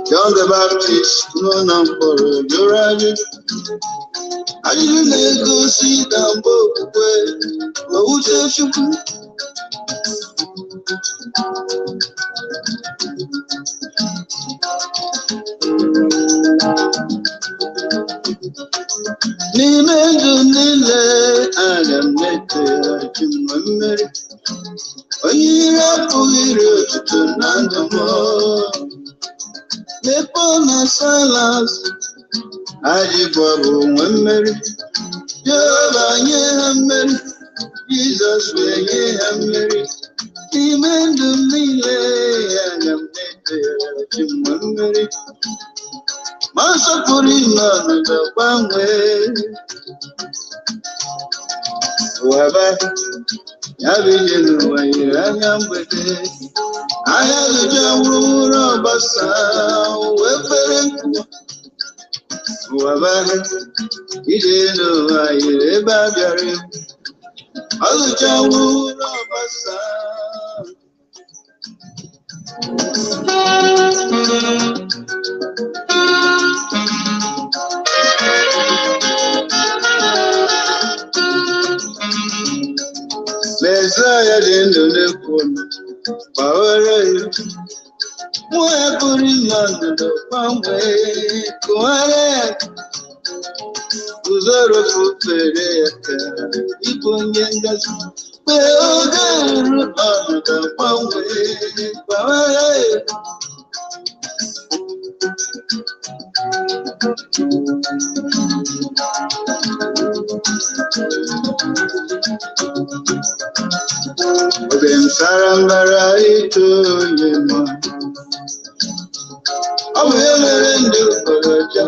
John the Baptist, no number, Juraji. I didn't go see them both way. Uche Shuku. Nimedu nile alamete chimameri. Oyira puhiri tutunandamo. Mefor na silence. Ipob Mary. Jehovah Mary. Jesus will Mary. Nimedu nile alamete chimameri. Masapurina the Bangway. Waba Yabinu, I am with it. I have a jam of Bassa, Webber. Waba, he didn't know I ever buried. I'll jam of Bassa. Messiah didn't the phone. Power. Why put him under the way? Quiet. Uzoro Fupere. Ipon Yangas. Well, go on the way. Power. Obin Sarambara ito yema. Obin Rendu Palaja.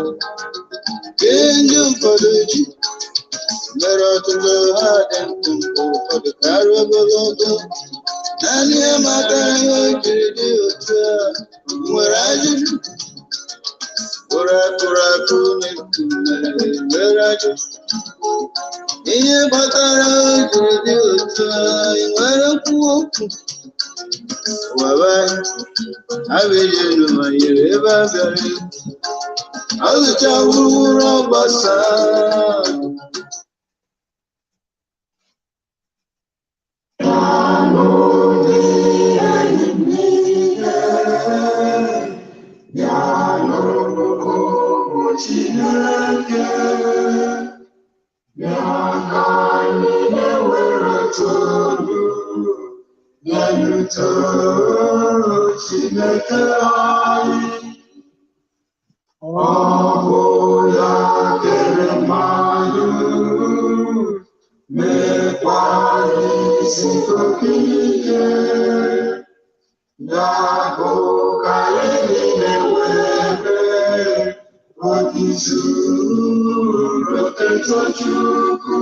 ogologo. Naanị ya maka ihe o jiri dị otu a. Nwere ajụjụ kpụrụ akpụrụ akpụ nwere ajụjụ. Ihe kpatara o jiri dị otu a. Ị nwere nkwuwa okwu? Waba abịghị elu ma nyere ebe a bịara. Ọzụcha wuruwuru ọgbasa. Chineke anyị, ọ bụ ya kere mmadụ, mekwa isi oke ike, ya bụ ka anyị na-ewere obi zuru oke Chukwu,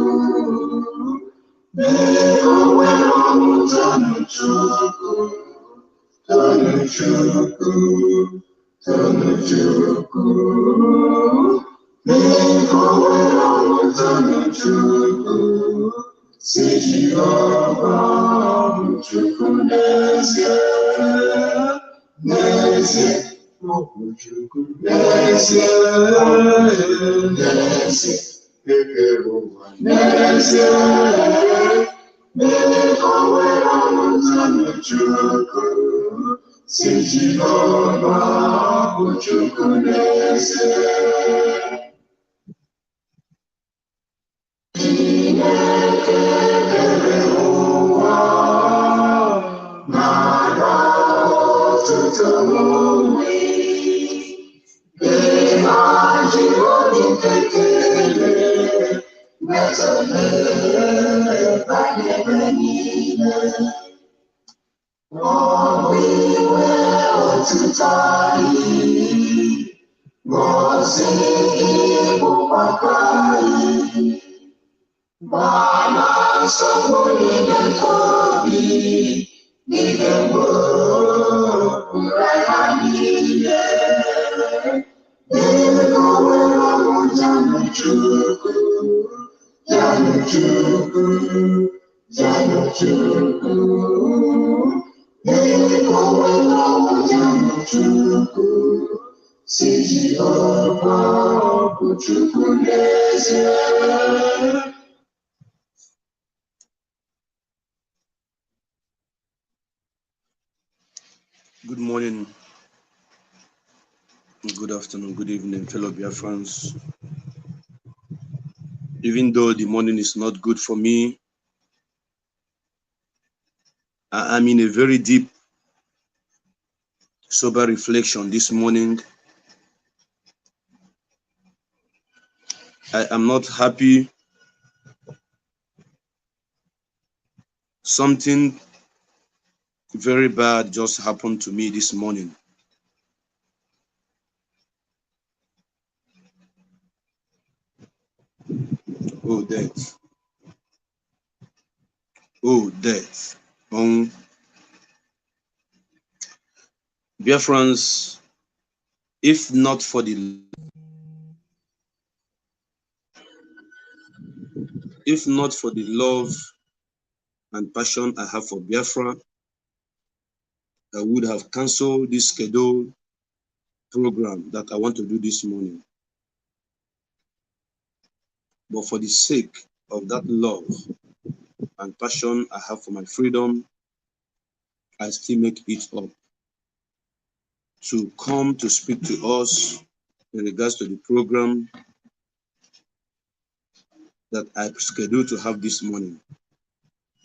mee onwe ọmụta Chukwu. Tonu Chukwu, mee onwe ọmụta Chukwu, si Jehova bụ Chukwu n'ezie, n'ezie, ọ bụ Chukwu n'ezie, n'ezie, ekere ụwa n'ezie, mee onwe ọmụta Chukwu, si Jehova bụ Chukwu n'ezie. Chineke kere ụwa mara ọtụtụ omume, ịhazi obi kekere metụtara banyere niile. Ọ bụ iwe ọtụtụ anyị, ngọzi ịbụkwakwa anyị, gbara nsogbu niile nke obi, n'ihe mgbu ya niile. Mee onwe ọmụta Chukwu, janụ Chukwu, janụ Chukwu. Mee onwe ọmụta Chukwu, si Jehova bụ Chukwu n'ezie. Good morning, good afternoon, good evening, fellow Biafrans. Even though the morning is not good for me, I'm in a very deep, sober reflection this morning. I am not happy. Something very bad just happened to me this morning. Oh, death. Oh, death. Biafrans, if not for the love and passion I have for Biafra, I would have cancelled this scheduled program that I want to do this morning. But for the sake of that love and passion I have for my freedom, I still make it up to come to speak to us in regards to the program that I scheduled to have this morning.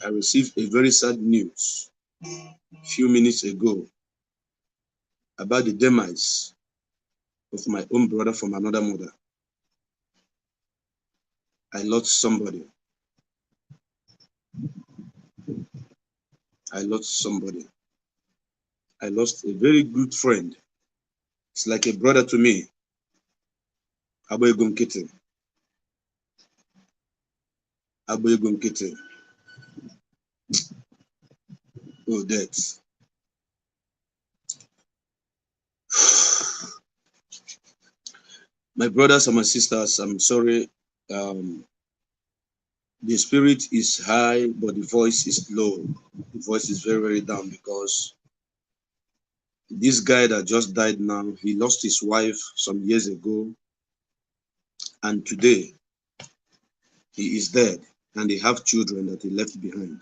I received a very sad news a few minutes ago about the demise of my own brother from another mother. I lost somebody. I lost somebody. I lost a very good friend. It's like a brother to me. Aboyegun Kete. Oh, death. My brothers and my sisters, I'm sorry. The spirit is high, but the voice is low. The voice is very, very down because this guy that just died now, he lost his wife some years ago, and today he is dead, and they have children that he left behind.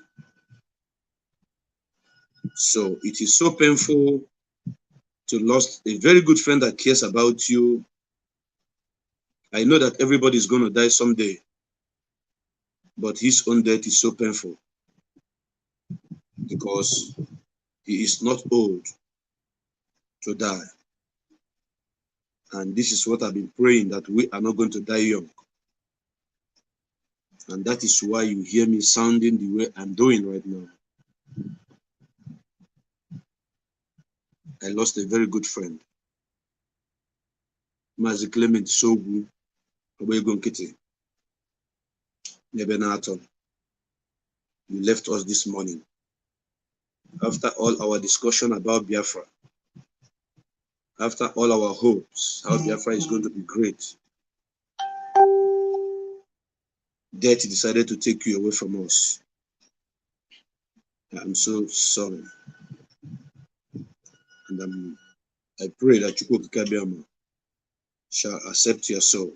So it is so painful to lose a very good friend that cares about you. I know that everybody is going to die someday, but his own death is so painful because he is not old to die. And this is what I've been praying, that we are not going to die young. And that is why you hear me sounding the way I'm doing right now. I lost a very good friend. Mazi Clement Sogu, Obegon Kitty, Nebenaton. You left us this morning. After all our discussion about Biafra, after all our hopes, how Biafra is going to be great, death decided to take you away from us. I'm so sorry. And I pray that Chukwu Kabiama shall accept your soul.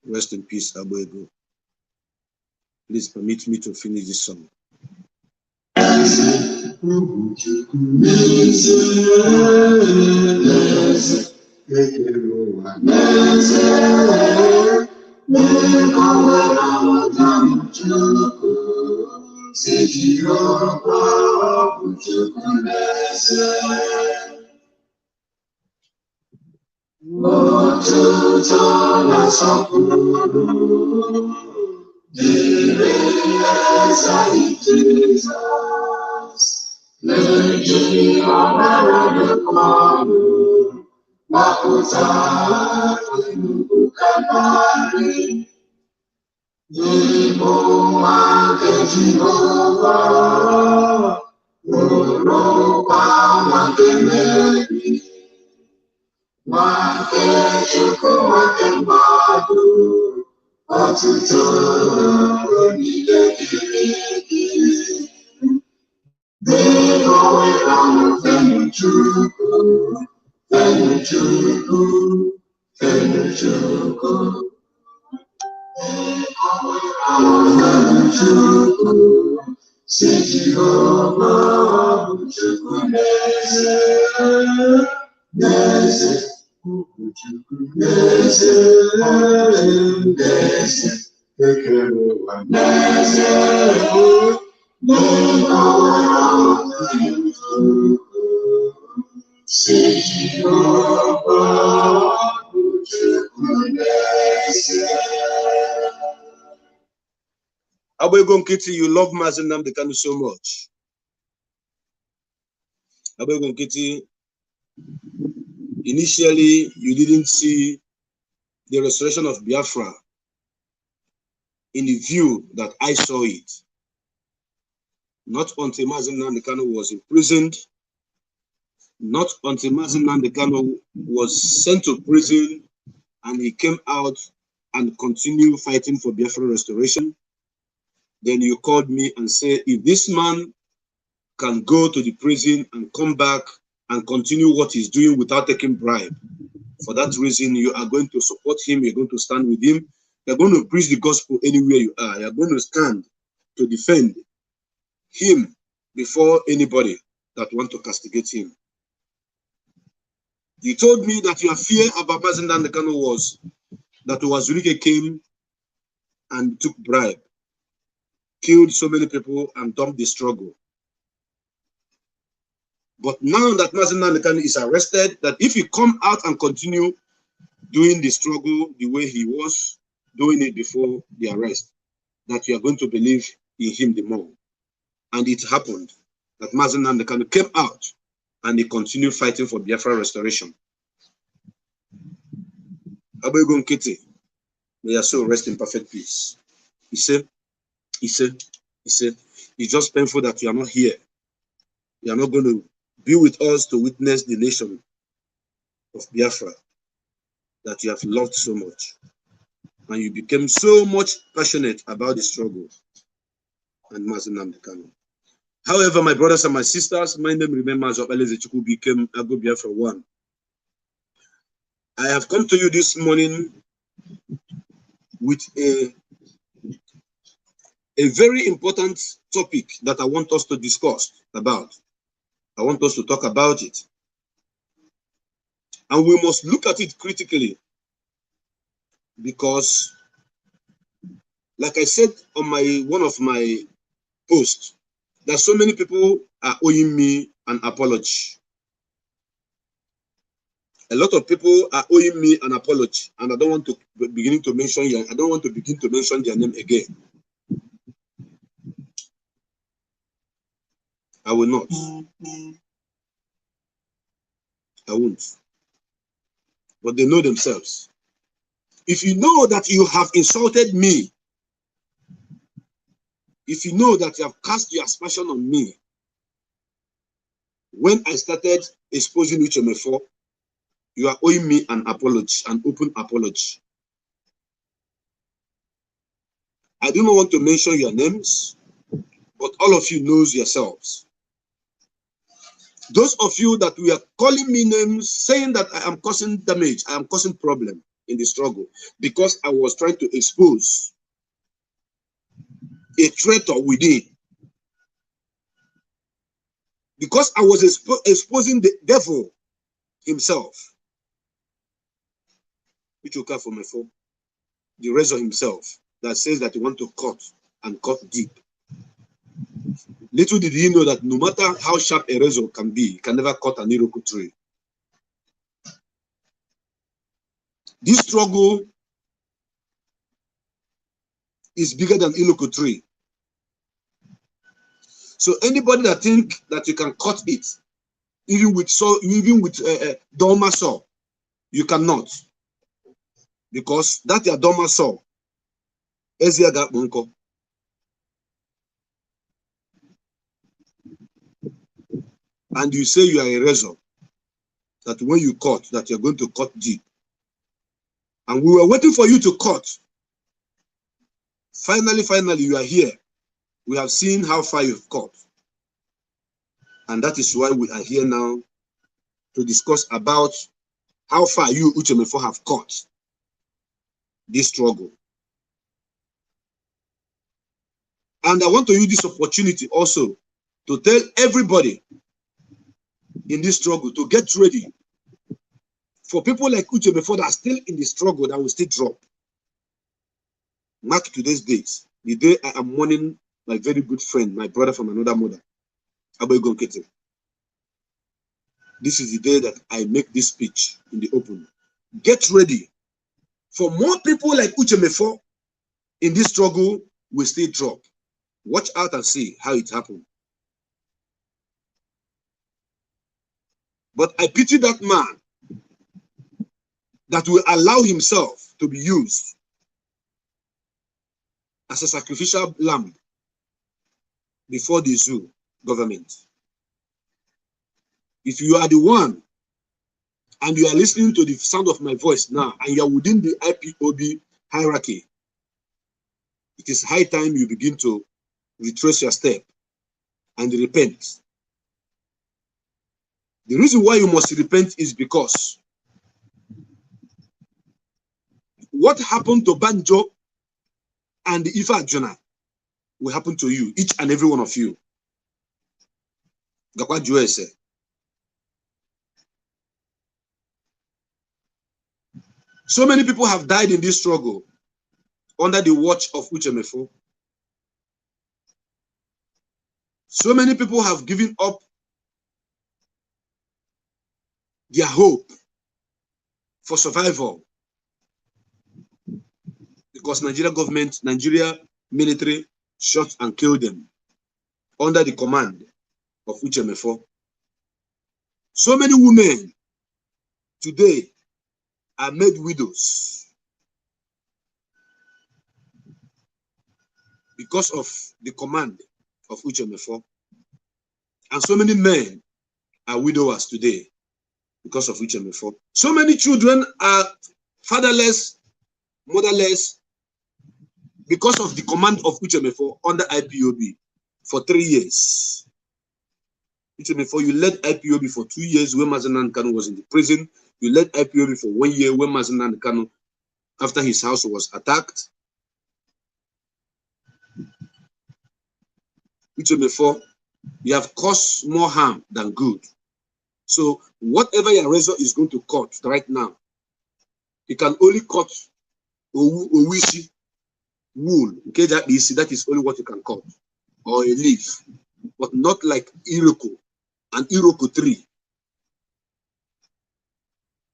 Rest in peace, Abuego. Please permit me to finish this song. Abuego Nkiti, you love Mazi Nnamdi Kanu so much. Abuego Nkiti, initially you didn't see the restoration of Biafra in the view that I saw it. Not until Mazi Nnamdi Kanu was imprisoned, not until Mazi Nnamdi Kanu was sent to prison and he came out and continued fighting for Biafra restoration. Then you called me and said, if this man can go to the prison and come back and continue what he's doing without taking bribe, for that reason, you are going to support him, you're going to stand with him, you're going to preach the gospel anywhere you are, you're going to stand to defend him before anybody that want to castigate him. You told me that your fear about Mazi Nnamdi Kanu was that Wazirike came and took bribe, killed so many people and dumped the struggle. But now that Mazi Nnamdi Kanu is arrested, that if he come out and continue doing the struggle the way he was doing it before the arrest, that you are going to believe in him the more. And it happened that Mazi Nnamdi Kanu came out and he continued fighting for Biafra restoration. Abuego Nkiti, may your soul rest in perfect peace. He said, It's just painful that you are not here. You are not going to be with us to witness the nation of Biafra that you have loved so much. And you became so much passionate about the struggle and Mazi Nnamdi Kanu. However, my brothers and my sisters, my name remains Obeleze became Ago Biafra 1. I have come to you this morning with a very important topic that I want us to discuss about. I want us to talk about it. And we must look at it critically because, like I said on one of my posts, that so many people are owing me an apology. A lot of people are owing me an apology, and I don't want to begin to mention their name again. I will not. I won't. But they know themselves. If you know that you have insulted me, if you know that you have cast your aspersion on me, when I started exposing Uche Mefor, you are owing me an apology, an open apology. I do not want to mention your names, but all of you knows yourselves. Those of you that were calling me names, saying that I am causing damage, I am causing problem in the struggle, because I was trying to expose a traitor within. Because I was exposing the devil himself, which will come from Mefor, the razor himself, that says that he wants to cut and cut deep. Little did he know that no matter how sharp a razor can be, it can never cut an iroko tree. This struggle is bigger than iroko tree. So anybody that think that you can cut it, even with Doma saw, you cannot, because that your Doma saw, Ezia Monko. And you say you are a razor, that when you cut, that you're going to cut deep. And we were waiting for you to cut. Finally, you are here. We have seen how far you've cut. And that is why we are here now to discuss about how far you, Uche Mefor, have cut this struggle. And I want to use this opportunity also to tell everybody in this struggle to get ready. For people like Uche Mefor that are still in the struggle, that will still drop. Mark today's date, the day I am mourning my very good friend, my brother from another mother, Aboigon Kete. This is the day that I make this speech in the open. Get ready. For more people like Uche Mefor in this struggle will still drop. Watch out and see how it happened. But I pity that man that will allow himself to be used as a sacrificial lamb before the zoo government. If you are the one and you are listening to the sound of my voice now and you are within the IPOB hierarchy, it is high time you begin to retrace your step and repent. The reason why you must repent is because what happened to Banjo and the Ifa Ajuna will happen to you, each and every one of you. Gakwa Juese. So many people have died in this struggle under the watch of Uche Mefor. So many people have given up their hope for survival because Nigeria military shot and killed them under the command of Uche Mefor. So many women today are made widows because of the command of Uche Mefor. And so many men are widowers today because of Uche Mefor. So many children are fatherless, motherless because of the command of Uche Mefor under IPOB for 3 years. Uche Mefor, you led IPOB for 2 years when Mazi Nnamdi Kanu was in the prison. You led IPOB for 1 year when Mazi Nnamdi Kanu, after his house was attacked. Uche Mefor, you have caused more harm than good. So whatever your razor is going to cut right now, you can only cut Owishi wool. Okay, that is only what you can cut, or a leaf, but not like Iroko, an Iroko tree.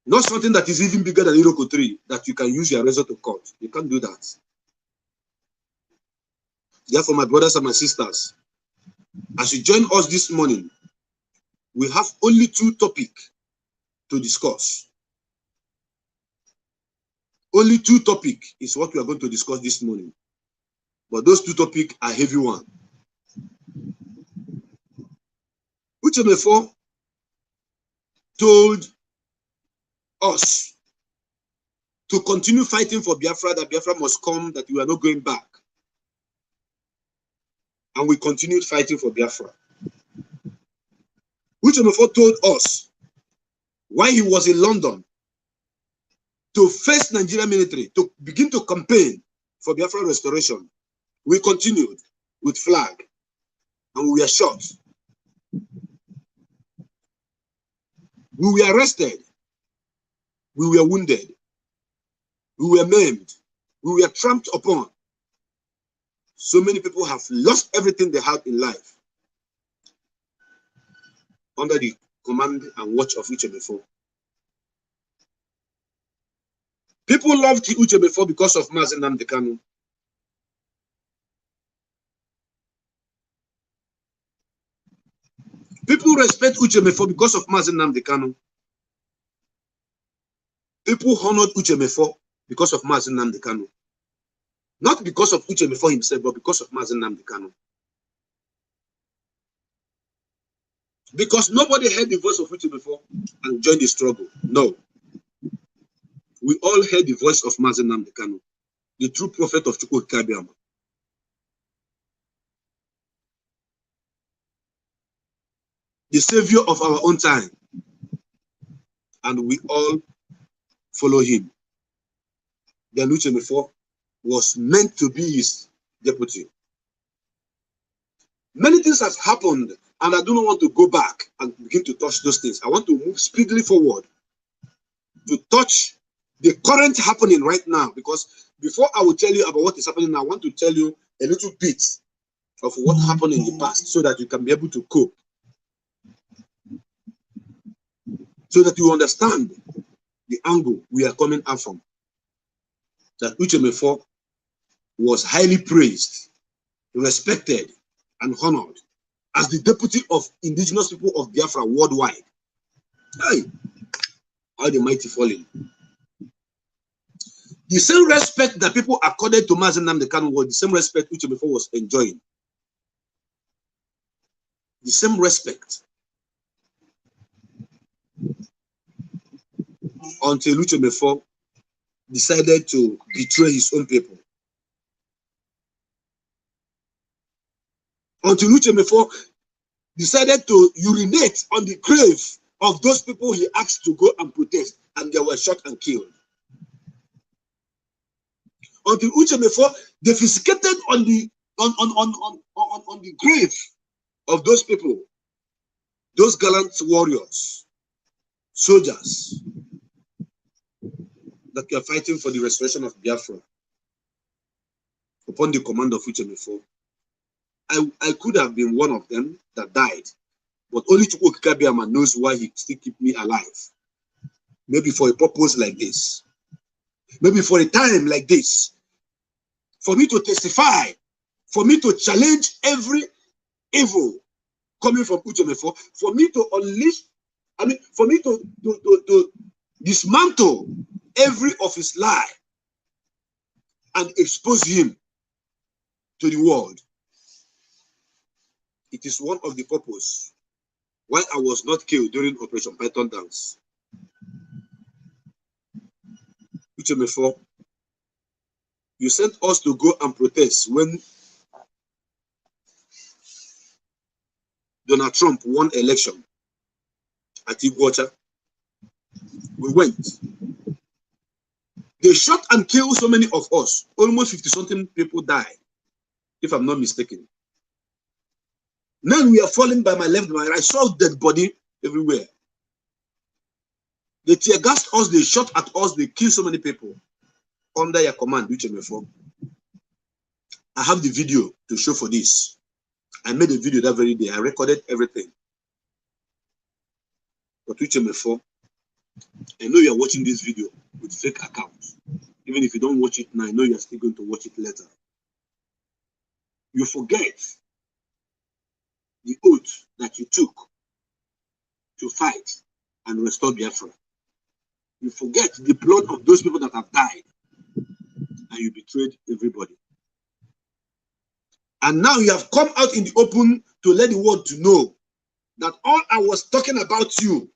Not something that is even bigger than Iroko tree that you can use your razor to cut. You can't do that. Therefore, my brothers and my sisters, as you join us this morning, we have only 2 topics to discuss. Only 2 topics is what we are going to discuss this morning. But those 2 topics are heavy ones. Uche Mefor told us to continue fighting for Biafra, that Biafra must come, that we are not going back. And we continued fighting for Biafra. Uche Mefor told us while he was in London to face Nigerian military, to begin to campaign for Biafra restoration. We continued with flag and we were shot. We were arrested. We were wounded. We were maimed. We were trampled upon. So many people have lost everything they had in life under the command and watch of Uche Mefor. People loved Uche Mefor because of Mazi Nnamdi Kanu. People respect Uche Mefor because of Mazi Nnamdi Kanu. People honored Uche Mefor because of Mazi Nnamdi Kanu. Not because of Uche Mefor himself, but because of Mazi Nnamdi Kanu. Because nobody heard the voice of Uche Mefor and joined the struggle. No. We all heard the voice of Mazi Nnamdi Kanu, the true prophet of Chukwu Kabiama. The savior of our own time. And we all follow him. Then Uche Mefor was meant to be his deputy. Many things have happened, and I do not want to go back and begin to touch those things. I want to move speedily forward to touch the current happening right now, because before I will tell you about what is happening, I want to tell you a little bit of what happened in the past so that you can be able to cope, so that you understand the angle we are coming out from. That Uche Mefor was highly praised, respected, and honored as the deputy of indigenous people of Biafra worldwide. Hey, how the mighty fallen. The same respect that people accorded to Mazi Nnamdi Kanu was the same respect Uche Mefor was enjoying. The same respect. Until Uche Mefor decided to betray his own people. Until Uche Mefor decided to urinate on the grave of those people he asked to go and protest, and they were shot and killed. Until Uche Mefor defecated on the grave of those people, those gallant warriors, soldiers that were fighting for the restoration of Biafra upon the command of Uche Mefor. I could have been one of them that died, but only Chukwu Kabiama knows why he still keep me alive. Maybe for a purpose like this. Maybe for a time like this. For me to testify, for me to challenge every evil coming from Uche Mefor, for me to unleash, for me to dismantle every of his lie and expose him to the world. It is one of the purpose why I was not killed during Operation Python Dance. Uche Mefor, you sent us to go and protest when Donald Trump won election at Igbo. We went. They shot and killed so many of us. Almost 50-something people died, if I'm not mistaken. Men we are falling by my left and my right. I saw dead body everywhere. They tear gassed us, they shot at us, they killed so many people under your command, Uche Mefor. I have the video to show for this. I made a video that very day. I recorded everything. But Uche Mefor, I know you are watching this video with fake accounts. Even if you don't watch it now, I know you are still going to watch it later. You forget the oath that you took to fight and restore Biafra. You forget the blood of those people that have died, and you betrayed everybody. And now you have come out in the open to let the world to know that all I was talking about you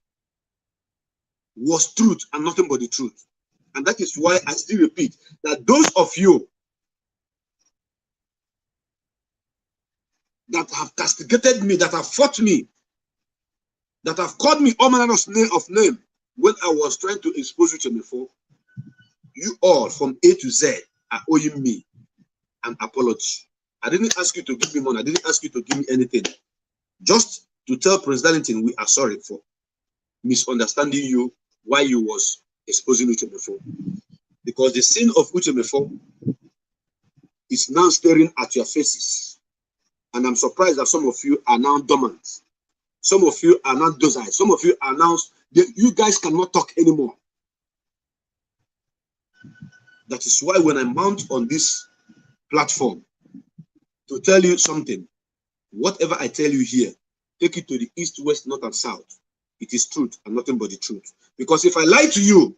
was truth and nothing but the truth. And that is why I still repeat that those of you that have castigated me, that have fought me, that have called me all manner of name when I was trying to expose you before, you all from A to Z are owing me an apology. I didn't ask you to give me money. I didn't ask you to give me anything. Just to tell President we are sorry for misunderstanding you while you was exposing Uche Mefor. Because the sin of Uche Mefor is now staring at your faces. And I'm surprised that some of you are now dormant. Some of you are not docile. Some of you are now, you guys cannot talk anymore. That is why when I mount on this platform to tell you something, whatever I tell you here, take it to the east, west, north, and south. It is truth and nothing but the truth. Because if I lie to you,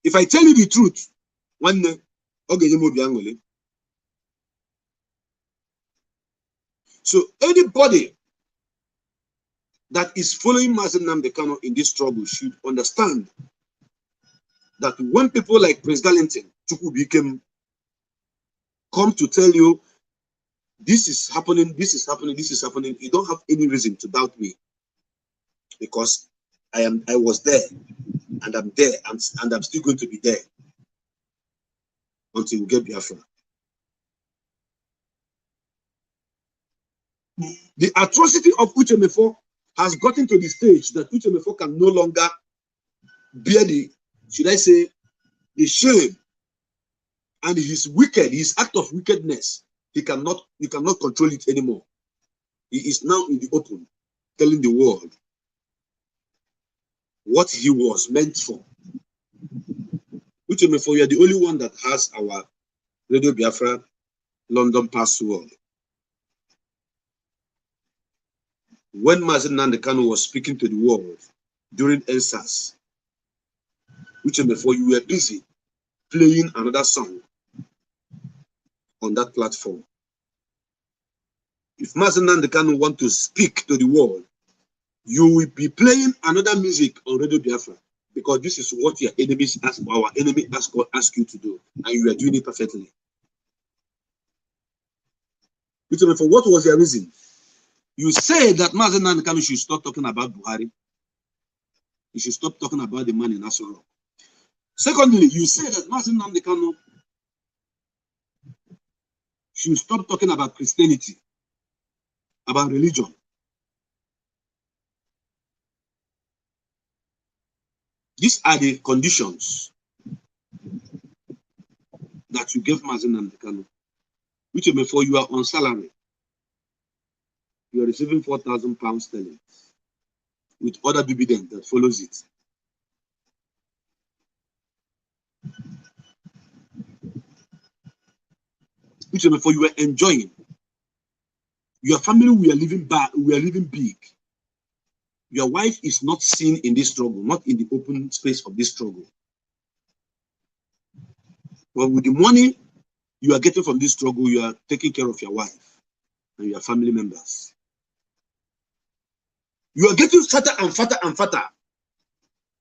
if I tell you the truth, so anybody that is following Mazi Nnamdi Kanu in this struggle should understand that when people like President Chukwu come to tell you this is happening, this is happening, this is happening, you don't have any reason to doubt me, because I was there, and I'm there, and I'm still going to be there until we get Biafra. The atrocity of Uche Mefor has gotten to the stage that Uche Mefor can no longer bear the, should I say, the shame and his act of wickedness. He cannot control it anymore. He is now in the open, telling the world what he was meant for. Uche Mefor, you are the only one that has our Radio Biafra London password. When Mazi Nnamdi Kanu was speaking to the world during NSAS, Uche Mefor, you were busy playing another song on that platform. If Mazi Nnamdi Kanu want to speak to the world, you will be playing another music on Radio Biafra, because this is what your enemies our enemy ask you to do, and you are doing it perfectly. Uche Mefor, what was your reason? You say that Mazi Nnamdi Kanu should stop talking about Buhari. He should stop talking about the man in Asoro. Secondly, you say that Mazi Nnamdi Kanu should stop talking about Christianity, about religion. These are the conditions that you gave Mazi Nnamdi Kanu. Which before you are on salary, you are receiving £4,000 sterling with other dividend that follows it. Which before you are enjoying. Your family, we are living big. Your wife is not seen in this struggle, not in the open space of this struggle. But with the money you are getting from this struggle, you are taking care of your wife and your family members. You are getting fatter and fatter and fatter.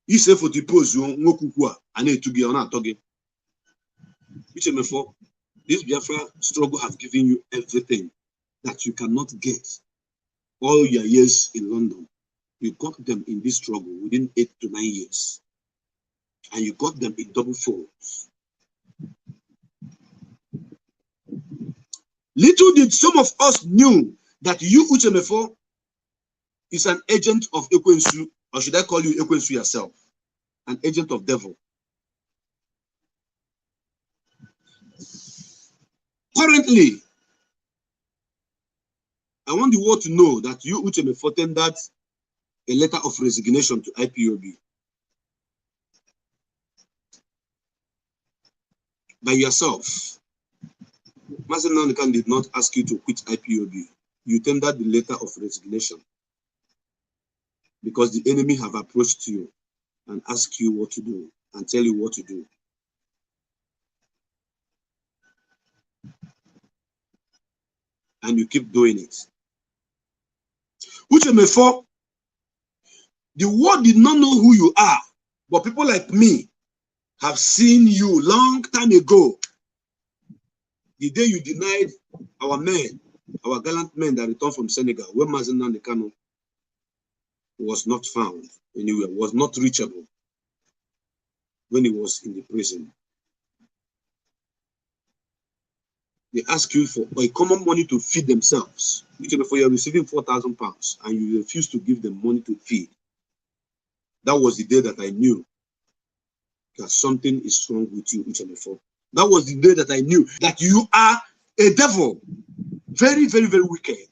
You say for the pose, you no kukua, and it to be on a toge. Which Mefor, this Biafra struggle has given you everything that you cannot get all your years in London. You got them in this struggle within 8 to 9 years. And you got them in double folds. Little did some of us knew that you, Uche Mefor, is an agent of Ekwensu, or should I call you Ekwensu yourself? An agent of devil. Currently, I want the world to know that you, Uche Mefor, tendered a letter of resignation to IPOB. By yourself. Mazen Nanikan did not ask you to quit IPOB. You tendered the letter of resignation because the enemy have approached you and asked you what to do and tell you what to do. And you keep doing it. Uche Mefor, the world did not know who you are, but people like me have seen you long time ago. The day you denied our men, our gallant men that returned from Senegal, when Mazen Nandekano was not found anywhere, was not reachable when he was in the prison. They ask you for a common money to feed themselves. Before you're receiving £4,000 and you refuse to give them money to feed. That was the day that I knew that something is wrong with you, Uche Mefor. That was the day that I knew that you are a devil. Very, very, very wicked.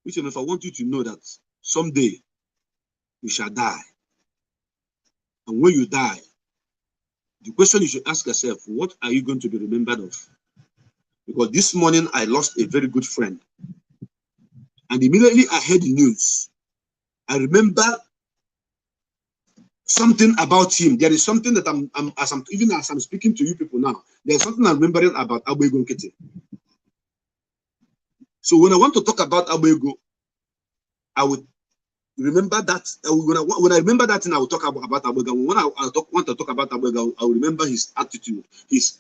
Uche Mefor, I want you to know that someday you shall die. And when you die, the question you should ask yourself, what are you going to be remembered of? Because this morning I lost a very good friend. And immediately I heard the news. I remember something about him. There is something that even as I'm speaking to you people now, there's something I'm remembering about Abego Nkete. So when I want to talk about Abego, I would remember that. When I remember that thing, I will talk about Abego. When I want to talk about Abego, I will remember his attitude, his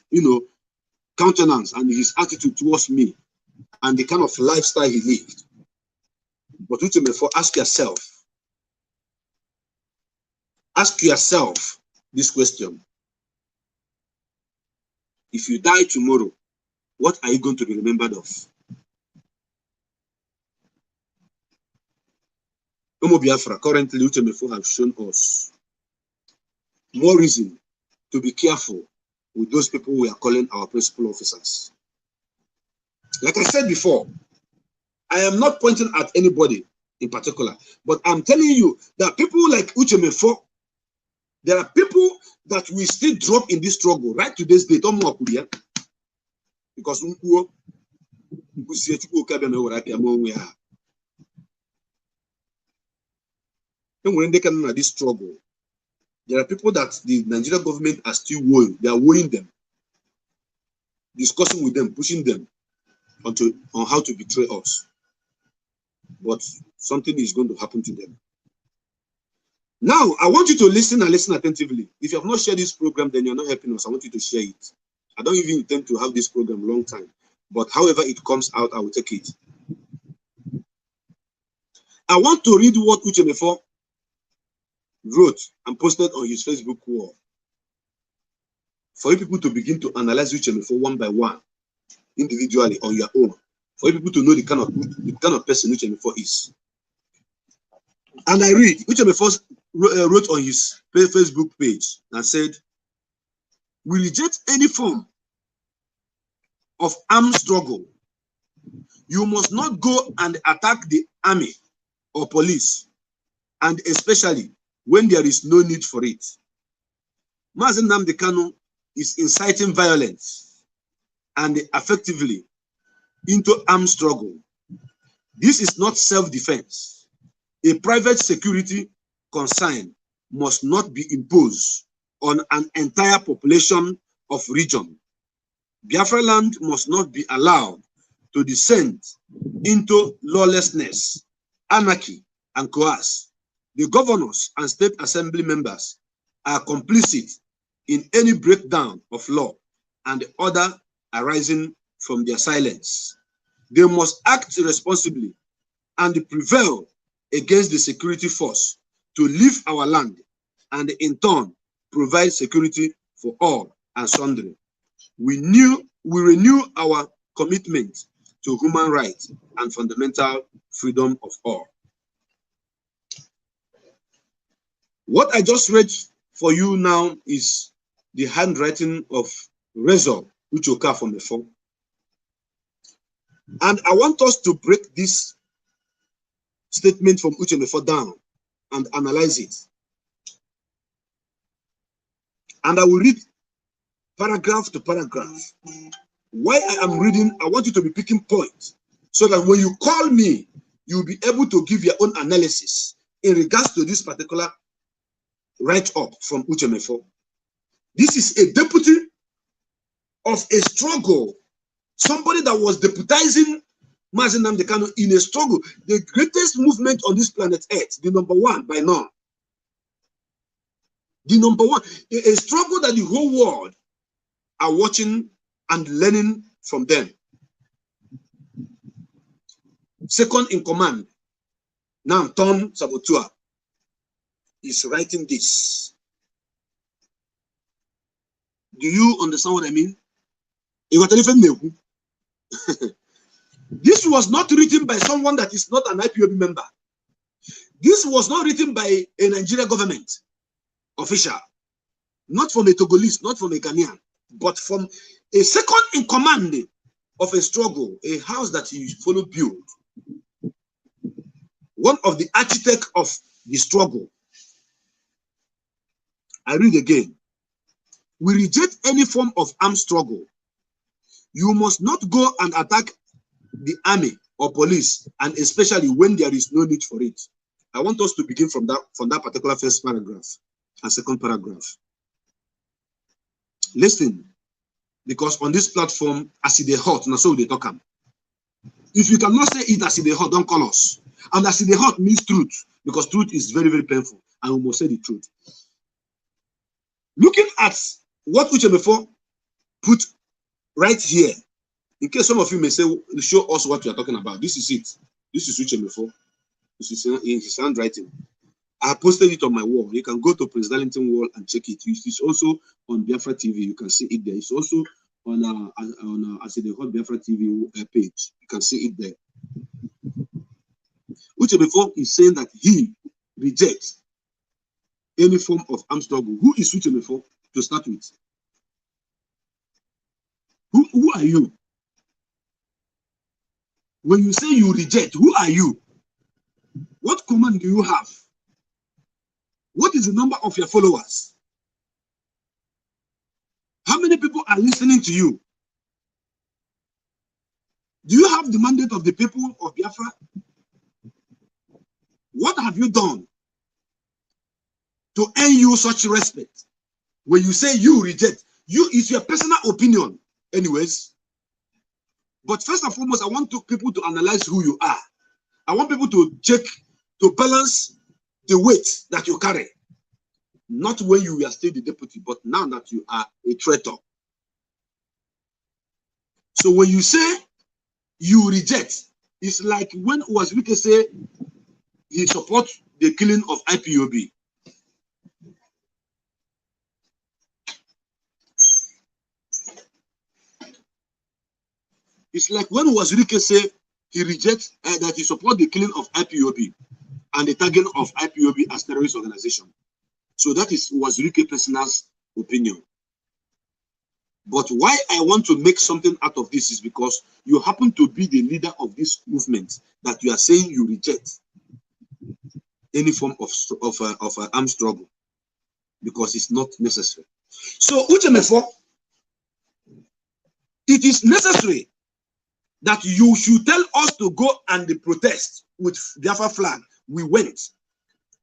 countenance, and his attitude towards me, and the kind of lifestyle he lived. But Uche Mefor, ask yourself this question. If you die tomorrow, what are you going to be remembered of? Omo Biafra, currently Uche Mefor have shown us more reason to be careful with those people we are calling our principal officers. Like I said before, I am not pointing at anybody in particular, but I'm telling you that people like Uche Mefor, there are people that we still drop in this struggle right to this day. Because when they can this struggle, there are people that the Nigerian government are still weighing. They are weighing them, discussing with them, pushing them on how to betray us. But something is going to happen to them. Now, I want you to listen and listen attentively. If you have not shared this program, then you're not helping us. I want you to share it. I don't even intend to have this program a long time. But however it comes out, I will take it. I want to read what Uche Mefor wrote and posted on his Facebook wall. For you people to begin to analyze Uche Mefor one by one, individually on your own. For you people to know the kind of person Uche Mefor is. And I read, Uche Mefor wrote on his Facebook page and said, "We reject any form of armed struggle. You must not go and attack the army or police, and especially when there is no need for it. Mazen Nnamdi Kanu is inciting violence and effectively into armed struggle. This is not self-defense. A private security concern must not be imposed on an entire population of region. Biafra land must not be allowed to descend into lawlessness, anarchy, and chaos. The governors and state assembly members are complicit in any breakdown of law and order arising from their silence. They must act responsibly and prevail against the security force to leave our land and in turn provide security for all and sundry. We renew our commitment to human rights and fundamental freedom of all. What I just read for you now is the handwriting of Razor Uche from Mefor. And I want us to break this statement from Uche Mefor down and analyze it. And I will read paragraph to paragraph. Why I am reading, I want you to be picking points so that when you call me, you'll be able to give your own analysis in regards to this particular write-up from Uche Mefor. This is a deputy of a struggle, somebody that was deputizing Mazi Nnamdi Kanu in a struggle, the greatest movement on this planet Earth, the number one by now. The number one, a struggle that the whole world are watching and learning from them. Second in command, now Tom Sabotua, is writing this. Do you understand what I mean? This was not written by someone that is not an IPOB member. This was not written by a Nigerian government official, not from a Togolese, not from a Ghanaian, but from a second in command of a struggle, a house that he followed build. One of the architects of the struggle. I read again. We reject any form of armed struggle. You must not go and attack the army or police, and especially when there is no need for it. I want us to begin from that particular first paragraph and second paragraph. Listen, because on this platform, as they hot, now so they talk. If you cannot say it as they hot, don't call us. And as they hot means truth, because truth is very, very painful, and we must say the truth. Looking at what Uche Mefor put right here, in case some of you may say, show us what you are talking about. This is it. This is Uche Mefor. This is in his handwriting. I posted it on my wall. You can go to Prince Darlington wall and check it. It's also on Biafra TV. You can see it there. It's also on I say the Hot Biafra TV page. You can see it there. Uche Mefor is saying that he rejects any form of armed struggle. Who is Uche Mefor to start with? Who are you? When you say you reject, who are you? What command do you have? What is the number of your followers? How many people are listening to you? Do you have the mandate of the people of Biafra? What have you done to earn you such respect? When you say you reject, it's your personal opinion anyways. But first and foremost, I want people to analyze who you are. I want people to check, to balance the weight that you carry. Not when you were still the deputy, but now that you are a traitor. So when you say you reject, it's like when Uwazirike say he supports the killing of IPOB. It's like when Uwazirike say he rejects that he supports the killing of IPOB and the tagging of IPOB as terrorist organization. So that is Uwazirike's personal opinion. But why I want to make something out of this is because you happen to be the leader of this movement that you are saying you reject any form of armed struggle because it's not necessary. So Uche Mefor, it is necessary that you should tell us to go and protest with Biafra flag. We went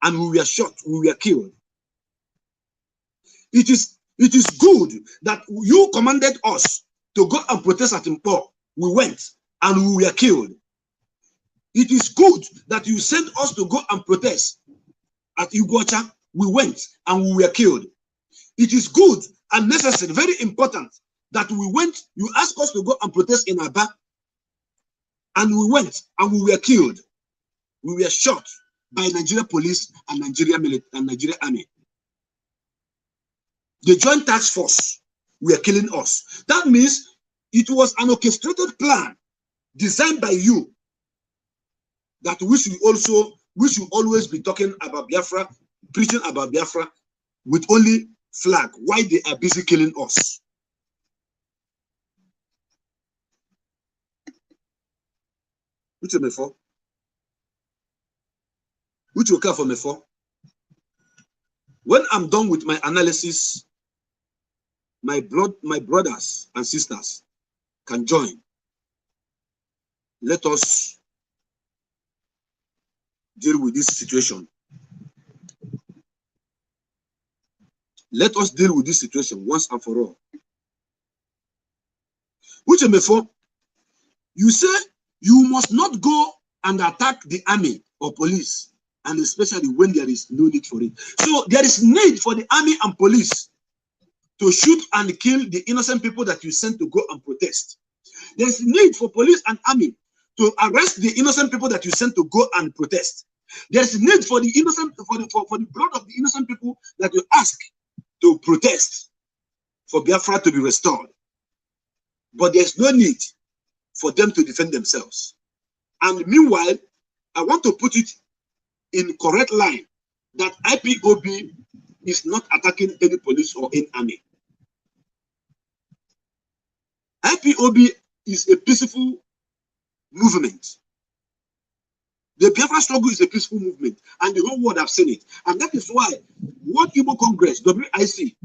and we were shot, we were killed. It is It is good that you commanded us to go and protest at Ipob. We went and we were killed. It is good that you sent us to go and protest at Iguacha. We went and we were killed. It is good and necessary, very important, that we went, you asked us to go and protest in Aba, and we went and we were killed. We were shot by Nigeria police and Nigeria military and Nigeria army. The joint task force were killing us. That means it was an orchestrated plan designed by you that we should always be talking about Biafra, preaching about Biafra with only flag, while they are busy killing us. Uche Mefor. Uche will care for Mefor. When I'm done with my analysis, my brothers and sisters can join. Let us deal with this situation. Let us deal with this situation once and for all. Uche Mefor, you say you must not go and attack the army or police, and especially when there is no need for it. So there is need for the army and police to shoot and kill the innocent people that you sent to go and protest. There is need for police and army to arrest the innocent people that you sent to go and protest. There is need for the innocent, for the blood of the innocent people that you ask to protest for Biafra to be restored. But there is no need for them to defend themselves. And meanwhile, I want to put it in correct line that IPOB is not attacking any police or any army. IPOB is a peaceful movement. The Biafra struggle is a peaceful movement, and the whole world have seen it. And that is why World Igbo Congress, WIC,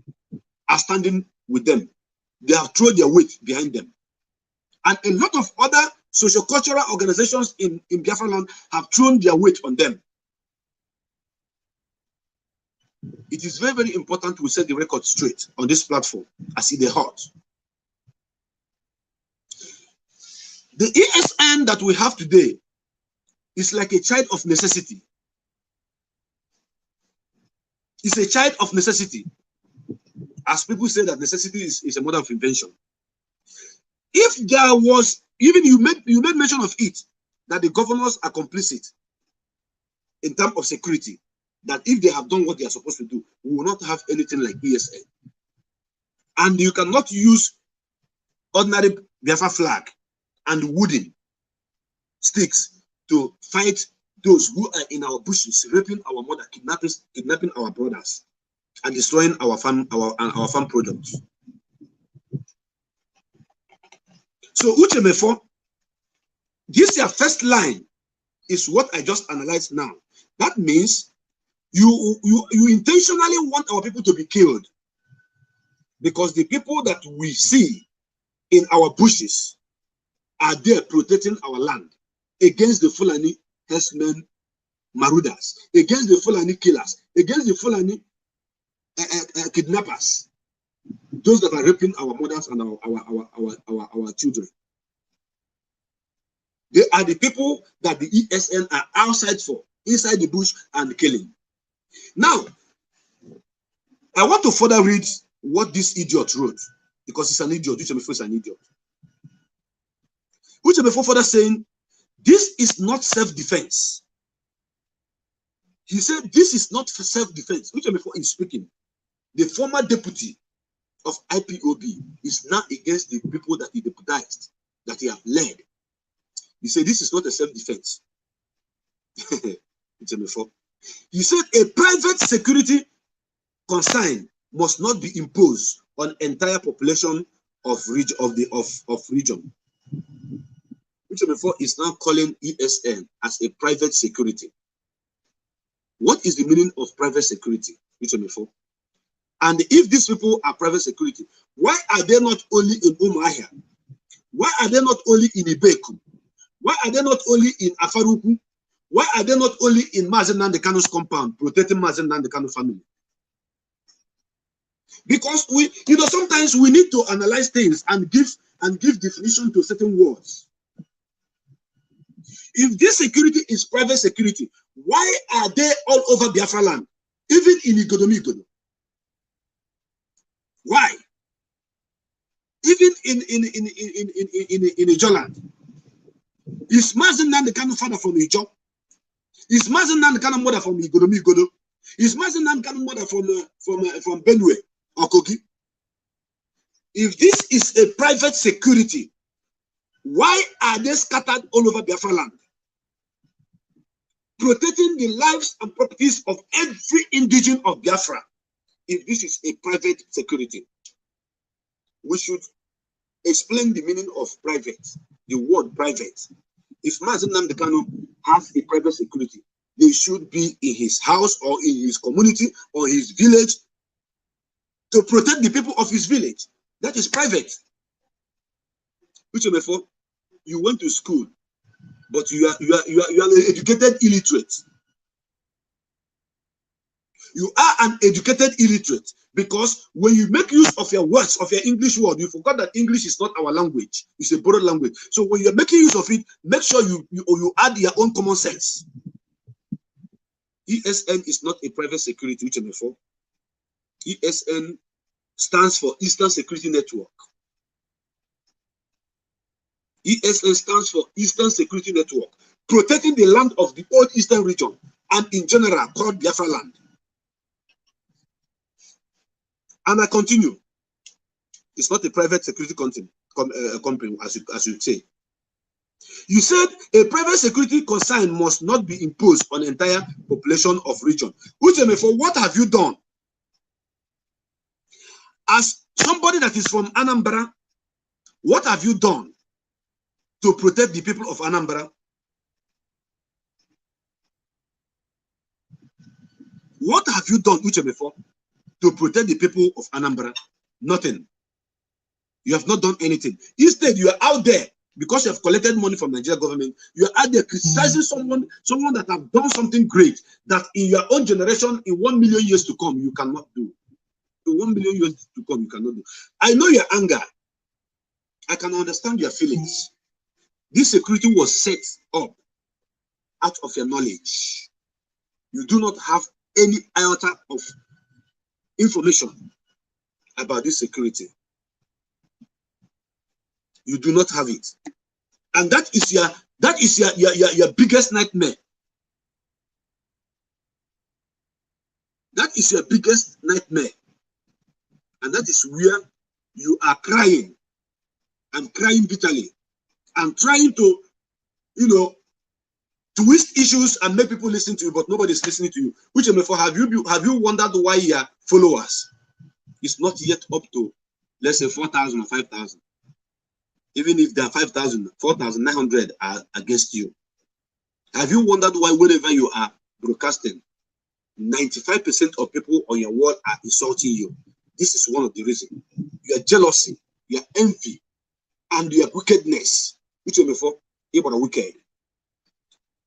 are standing with them. They have thrown their weight behind them. And a lot of other socio-cultural organizations in Biafra land have thrown their weight on them. It is very, very important we set the record straight on this platform as it is hot. The ESN that we have today is like a child of necessity. It's a child of necessity. As people say that necessity is a mother of invention. If there was, even you made mention of it, that the governors are complicit in terms of security, that if they have done what they are supposed to do, we will not have anything like ESN. And you cannot use ordinary Biafra flag and wooden sticks to fight those who are in our bushes, raping our mother, kidnapping our brothers, and destroying our farm products. So Uche Mefor, this your first line is what I just analyzed now. That means you intentionally want our people to be killed, because the people that we see in our bushes are there protecting our land against the Fulani herdsmen marauders, against the Fulani killers, against the Fulani kidnappers, those that are raping our mothers and our children. They are the people that the ESN are outside for, inside the bush and killing. Now, I want to further read what this idiot wrote, because he's an idiot. Uche Mefor is an idiot. Uche Mefor further saying, this is not self-defense. He said, this is not self-defense. Uche Mefor is speaking. The former deputy of IPOB is now against the people that he deputized, that he have led. He said, this is not a self-defense. He said, a private security consign must not be imposed on entire population of region. Uche Mefor is now calling ESN as a private security. What is the meaning of private security, Uche Mefor? And if these people are private security, why are they not only in Umuahia? Why are they not only in Ibeku? Why are they not only in Afaruku? Why are they not only in Mazen Nnamdi Kanu's compound, protecting Mazen Nnamdi Kanu family? Because sometimes we need to analyze things and give definition to certain words. If this security is private security, why are they all over Biafra land, even in Igodomigodo? Why? Even in Ijoland, is Mazen Nandekano father from Ijo? Is Mazen Nandekano mother from Igodomigodo? Is Mazen Nandekano mother from Benue or Kogi? If this is a private security, why are they scattered all over Biafra land, protecting the lives and properties of every indigene of Biafra? If this is a private security, we should explain the meaning of private, the word private. If Mazen Nandekano has a private security, they should be in his house or in his community or his village to protect the people of his village. That is private. Which Mefor, you went to school, but you are an educated illiterate. You are an educated illiterate, because when you make use of your words, of your English word, you forgot that English is not our language. It's a borrowed language. So when you're making use of it, make sure you add your own common sense. ESN is not a private security, which Mefor. ESN stands for Eastern Security Network. ESN stands for Eastern Security Network, protecting the land of the old Eastern region and in general called Biafra land. And I continue. It's not a private security company, as you say. You said a private security concern must not be imposed on the entire population of region. Uche Mefor, what have you done? As somebody that is from Anambra, what have you done to protect the people of Anambra? What have you done, Uche Mefor, to protect the people of Anambra? Nothing. You have not done anything. Instead, you are out there because you have collected money from Nigeria government. You are out there criticizing someone that have done something great that in your own generation, in 1 million years to come, you cannot do. In 1 million years to come, you cannot do. I know your anger. I can understand your feelings. This security was set up out of your knowledge. You do not have any iota of information about this security. You do not have it, and that is your biggest nightmare. That is your biggest nightmare, and that is where you are crying and crying bitterly and trying to, twist issues and make people listen to you, but nobody is listening to you. Which have you wondered why your followers is not yet up to, let's say, 4,000 or 5,000? Even if there are 5,000, 4,900 are against you. Have you wondered why whenever you are broadcasting, 95% of people on your wall are insulting you? This is one of the reasons. Your jealousy, your envy, and your wickedness. Which Mefor, you are wicked.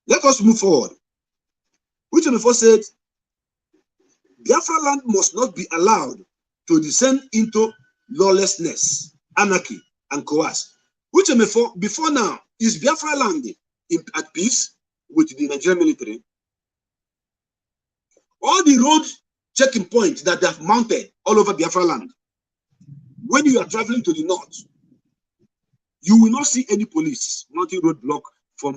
Let us move forward. Which Mefor said, Biafra land must not be allowed to descend into lawlessness, anarchy, and chaos. Which before now, is Biafra land at peace with the Nigerian military? All the road checking points that they have mounted all over Biafra land, when you are traveling to the north, you will not see any police mounting roadblock from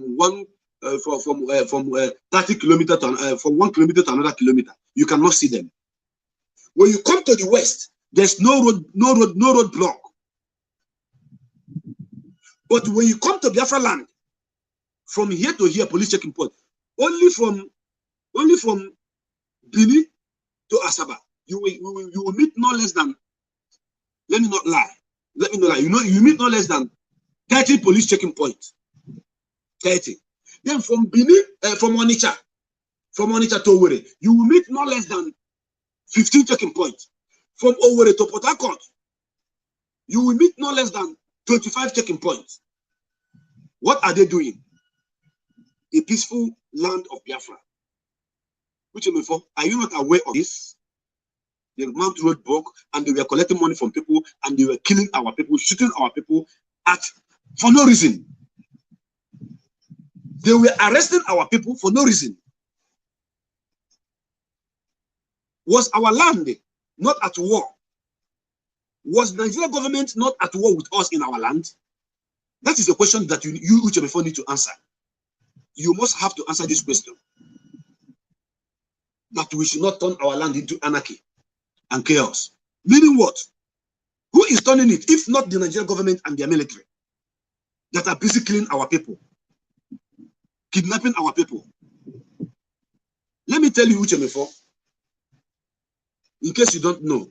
30 kilometers to from 1 kilometer to another kilometer. You cannot see them. When you come to the west, there's no road block. But when you come to Biafra land, from here to here, police checking point, only from Bini to Asaba, you will meet no less than, let me not lie, you meet no less than 30 police checking points. 30. Then from Bini, from Onitsha to Owerri, you will meet no less than 15 checking points. From Owerri to Port Harcourt, you will meet no less than 25 checking points. What are they doing? A peaceful land of Biafra. Which Mefor, are you not aware of this? They mount roadblock and they were collecting money from people and they were killing our people, shooting our people for no reason. They were arresting our people for no reason. Was our land not at war? Was the Nigerian government not at war with us in our land? That is a question that you Uche Mefor, need to answer. You must have to answer this question. That we should not turn our land into anarchy and chaos. Meaning what? Who is turning it, if not the Nigerian government and their military that are busy killing our people, kidnapping our people? Let me tell you, Uche Mefor, in case you don't know,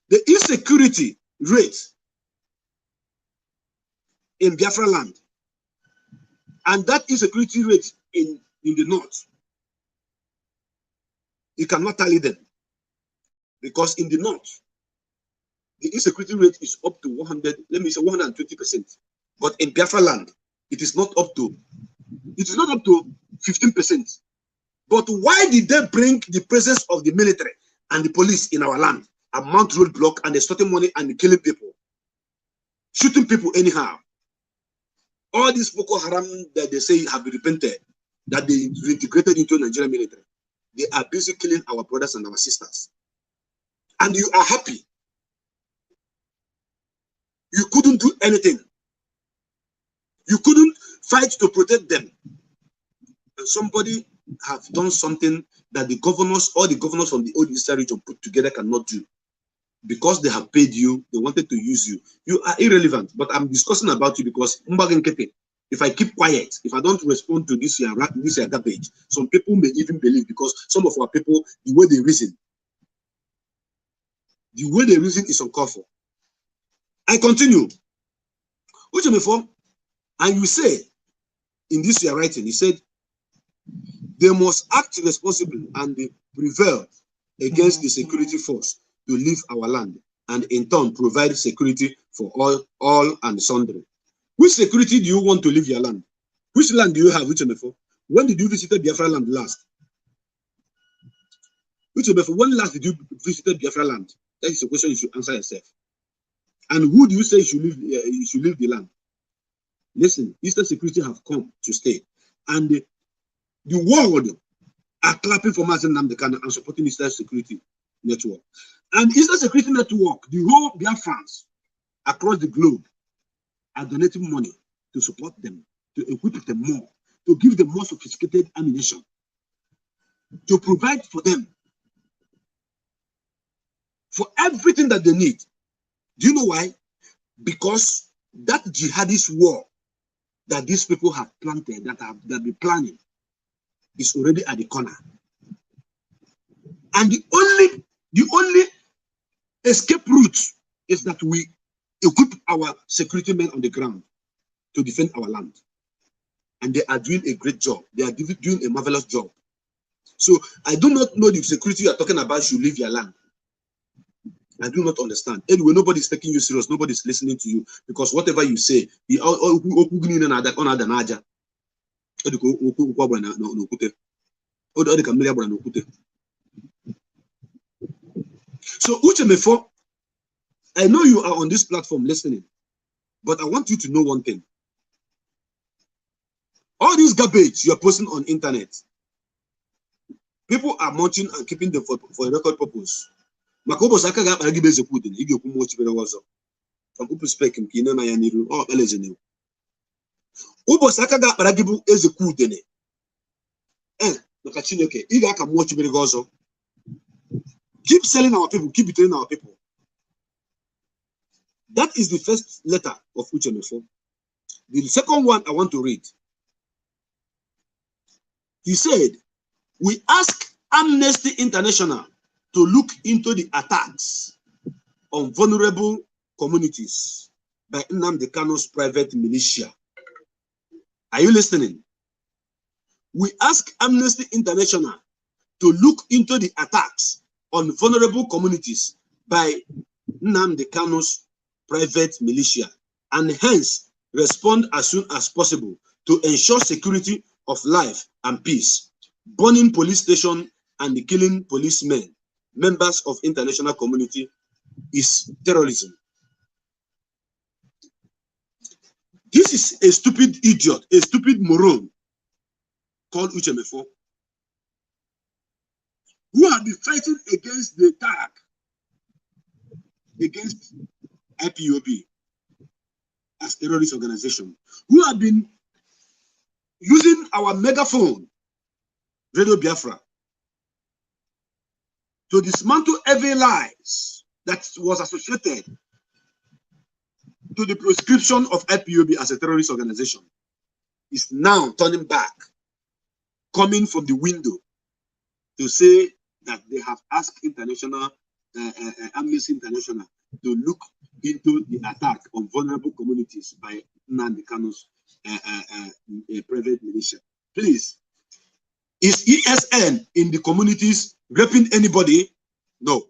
the insecurity rate in Biafra land and that insecurity rate in the north, you cannot tally them. Because in the north, the insecurity rate is up to 120%. But in Biafra land, it is not up to 15%. But why did they bring the presence of the military and the police in our land and mount roadblock and extorting money and killing people, shooting people anyhow? All these Boko Haram that they say have been repented, that they reintegrated into Nigerian military, they are busy killing our brothers and our sisters. And you are happy. You couldn't do anything. You couldn't fight to protect them. And somebody have done something that the governors, all the governors from the old Eastern region put together cannot do. Because they have paid you, they wanted to use you. You are irrelevant. But I'm discussing about you because if I keep quiet, if I don't respond to this year garbage, some people may even believe, because some of our people, the way they reason is uncalled for. I continue. Uche Mefor, and you say in this year writing, he said, they must act responsibly and prevail against the security force to leave our land and in turn provide security for all and sundry. Which security do you want to leave your land? Which land do you have, Uche Mefor? When did you visit Biafra land last? Uche Mefor, when last did you visit Biafra land? That is a question you should answer yourself. And who do you say you should leave the land? Listen, Eastern security have come to stay. And the world are clapping for Mazen Nnamdi Kanu and supporting Eastern security network. And Eastern security network, the whole Biafrans across the globe are donating money to support them, to equip them more, to give them more sophisticated ammunition, to provide for them for everything that they need. Do you know why? Because that jihadist war that these people have planted, that been planning, is already at the corner. And the only escape route is that we equip our security men on the ground to defend our land. And they are doing a great job. They are doing a marvelous job. So I do not know the security you are talking about should leave your land. I do not understand. Anyway, nobody's taking you serious. Nobody's listening to you, because whatever you say, so Uche Mefor, I know you are on this platform listening, but I want you to know one thing. All this garbage you are posting on internet, people are munching and keeping them for a record purpose. Some people speaking, keep selling our people, keep betraying our people. That is the first letter of Uche Mefor. The second one I want to read. He said, we ask Amnesty International to look into the attacks on vulnerable communities by Nnamdi Kanu's private militia. Are you listening? We ask Amnesty International to look into the attacks on vulnerable communities by Nnamdi Kanu's private militia, and hence respond as soon as possible to ensure security of life and peace, burning police station and the killing policemen, members of international community, is terrorism. This is a stupid idiot, a stupid moron called Uche Mefor, who have been fighting against the attack against IPOB as terrorist organization, who have been using our megaphone, Radio Biafra, to dismantle every lies that was associated to the prescription of IPOB as a terrorist organization, is now turning back, coming from the window to say that they have asked international Amnesty International to look into the attack on vulnerable communities by Nnamdi Kanu's private militia. Please, is ESN in the communities raping anybody? No.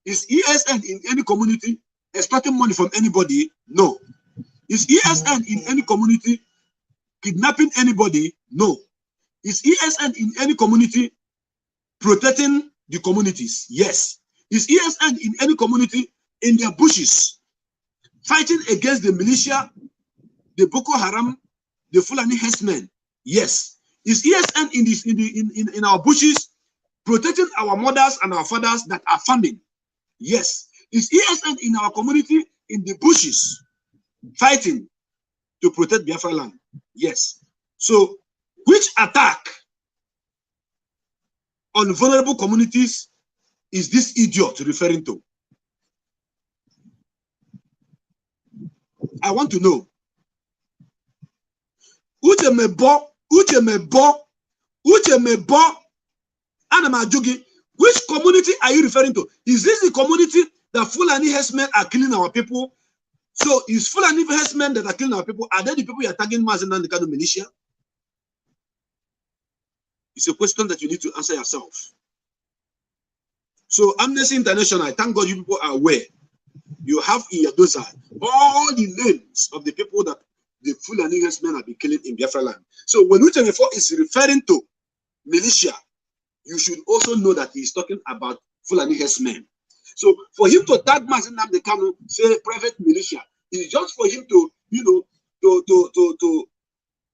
Is ESN in any community extracting money from anybody? No. Is ESN in any community kidnapping anybody? No. Is ESN in any community protecting the communities? Yes. Is ESN in any community in their bushes fighting against the militia, the Boko Haram, the Fulani herdsmen? Yes. Is ESN in our bushes protecting our mothers and our fathers that are farming? Yes. Is ESN in our community in the bushes fighting to protect Biafra land? Yes. So, which attack on vulnerable communities is this idiot referring to? I want to know. Uche Mebo, Anamajugi, which community are you referring to? Is this the community that Fulani herdsmen are killing our people? So is Fulani herdsmen that are killing our people, are they the people you are tagging Mazen and the Kano militia? It's a question that you need to answer yourself. So Amnesty International, thank God you people are aware. You have in your dossier all the names of the people that the Fulani herdsmen have been killing in Biafra land. So when Uche Mefor is referring to militia, you should also know that he is talking about Fulani herdsmen. So for him to tag Mazen Nnamdi Kanu, say private militia, is just for him to, to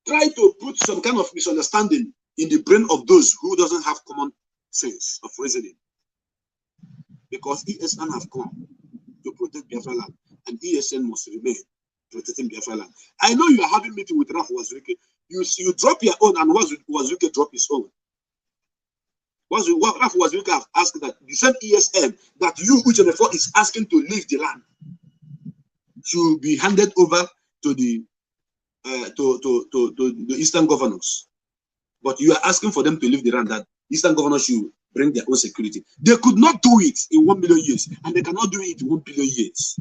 try to put some kind of misunderstanding in the brain of those who doesn't have common sense of reasoning. Because ESN have come to protect Biafra land, and ESN must remain protecting Biafra land. I know you are having meeting with Raf Wazuke. You drop your own, and Wazuke drop his own. Raf Wazuke have asked that the same ESN that you, Uche Mefor, is asking to leave the land should be handed over to the Eastern governors. But you are asking for them to leave the land, that Eastern governors should bring their own security. They could not do it in 1 million years, and they cannot do it in 1 billion years.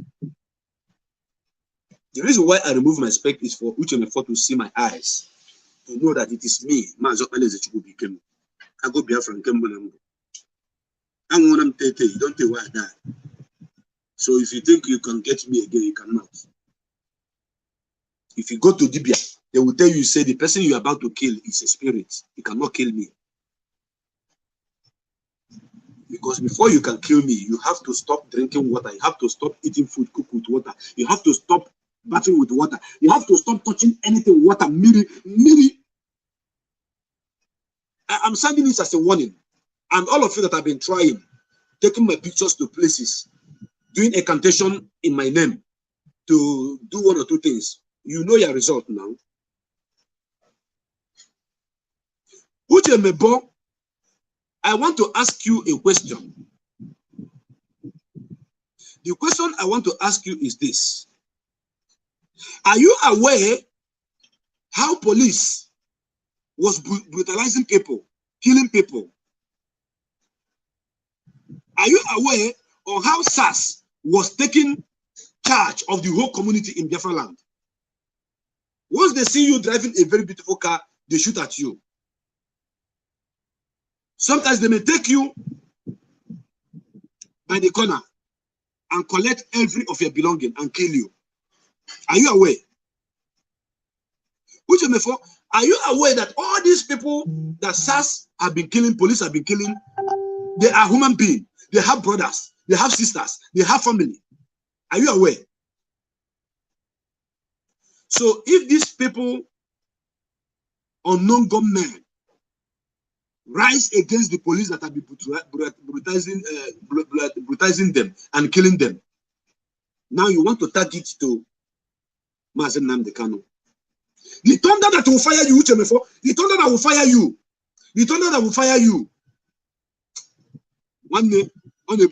The reason why I remove my spec is for Uche Mefor to see my eyes, to know that it is me. I go Biafra and Kembo. I'm one of them. You don't tell why I die. So if you think you can get me again, you cannot. If you go to Dibia, they will tell you, say the person you're about to kill is a spirit. You cannot kill me. Because before you can kill me, you have to stop drinking water. You have to stop eating food cooked with water. You have to stop bathing with water. You have to stop touching anything water. I'm sending this as a warning. And all of you that have been trying, taking my pictures to places, doing a incantation in my name to do one or two things, you know your result now. Uche Mebo, I want to ask you a question. The question I want to ask you is this. Are you aware how police was brutalizing people, killing people? Are you aware of how SARS was taking charge of the whole community in Biafra land? Once they see you driving a very beautiful car, they shoot at you. Sometimes they may take you by the corner and collect every of your belonging and kill you. Are you aware? Uche Mefor, Are you aware that all these people that SARS have been killing, police have been killing, they are human beings. They have brothers, they have sisters, they have family. Are you aware? So if these people, unknown gunmen, rise against the police that have been brutalizing them and killing them, now you want to target to Mazen Nnamdi Kanu. The thunder that will fire you, Uche Mefor, the thunder that will fire you, the thunder that will fire you. One day, on a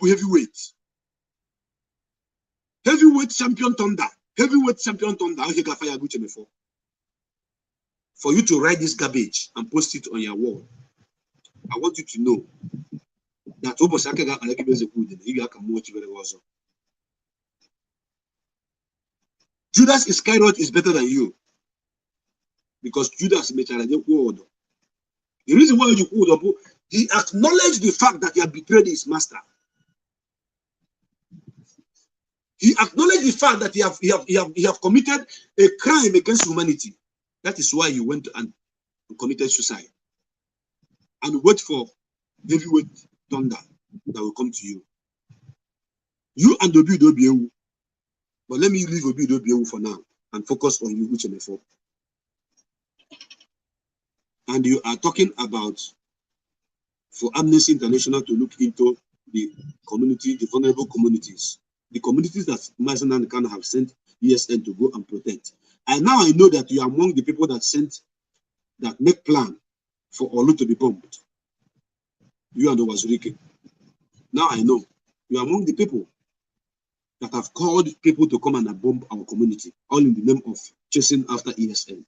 heavyweight champion thunder, heavyweight champion thunder, how you can fire Uche Mefor? For you to write this garbage and post it on your wall, I want you to know that Judas Iscariot is better than you, because Judas made the reason why you called, he acknowledged the fact that he had betrayed his master. He acknowledged the fact that he have committed a crime against humanity. That is why he went and committed suicide. And wait for heavyweight thunder that will come to you. You and Obi Dobiewu. But let me leave Obi Dobiewu for now and focus on you, Uche Mefor. And you are talking about for Amnesty International to look into the community, the vulnerable communities, the communities that Mazen Nnamdi Kanu have sent ESN to go and protect. And now I know that you are among the people that make plan for Olu to be bombed. You and Owazurike. Now I know you are among the people that have called people to come and bomb our community, all in the name of chasing after ESN.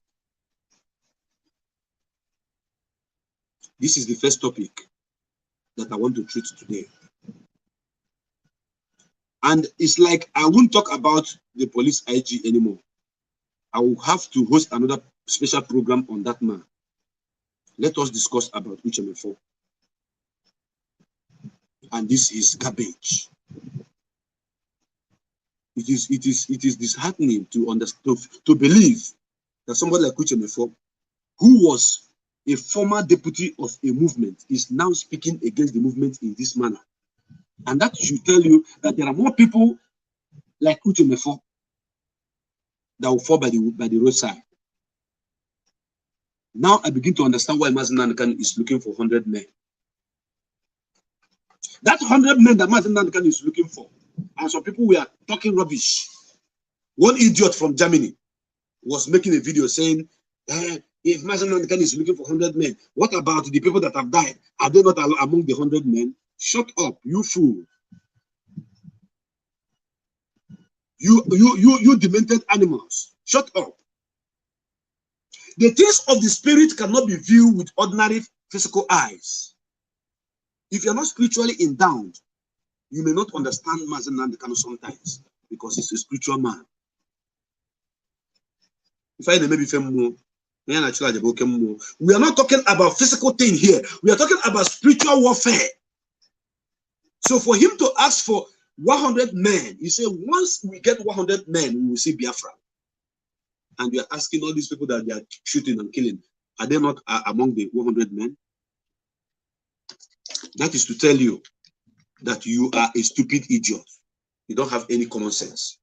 This is the first topic that I want to treat today. And it's like I won't talk about the police IG anymore. I will have to host another special program on that man. Let us discuss about Uche Mefor. And this is garbage. It is disheartening to understand, to believe that somebody like Uche Mefor, who was a former deputy of a movement, is now speaking against the movement in this manner. And that should tell you that there are more people like Uche Mefor that will fall by the roadside. Now I begin to understand why Mazen Nnamdi Kanu is looking for 100 men. That 100 men that Mazen Nnamdi Kanu is looking for, and some people were talking rubbish. One idiot from Germany was making a video saying, if Mazen Nnamdi Kanu is looking for 100 men, what about the people that have died? Are they not among the 100 men? Shut up, you fool. You demented animals. Shut up. The things of the spirit cannot be viewed with ordinary physical eyes. If you're not spiritually endowed, you may not understand Mazen Nnamdi Kanu sometimes, because he's a spiritual man. If I maybe we are not talking about physical thing here. We are talking about spiritual warfare. So for him to ask for 100 men, you say, once we get 100 men, we will see Biafra. And we are asking all these people that they are shooting and killing, are they not among the 100 men? That is to tell you that you are a stupid idiot. You don't have any common sense.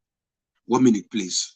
1 minute, please.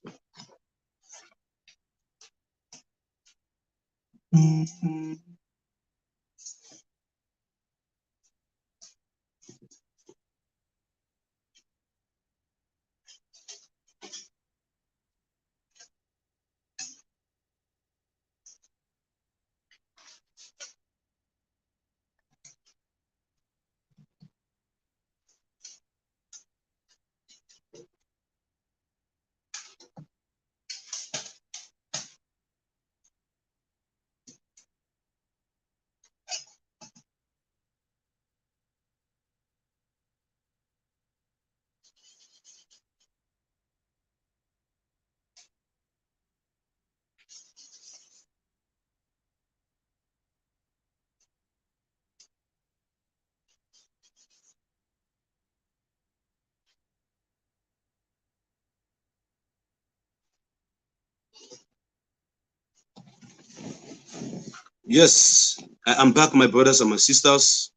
Yes, I am back, my brothers and my sisters.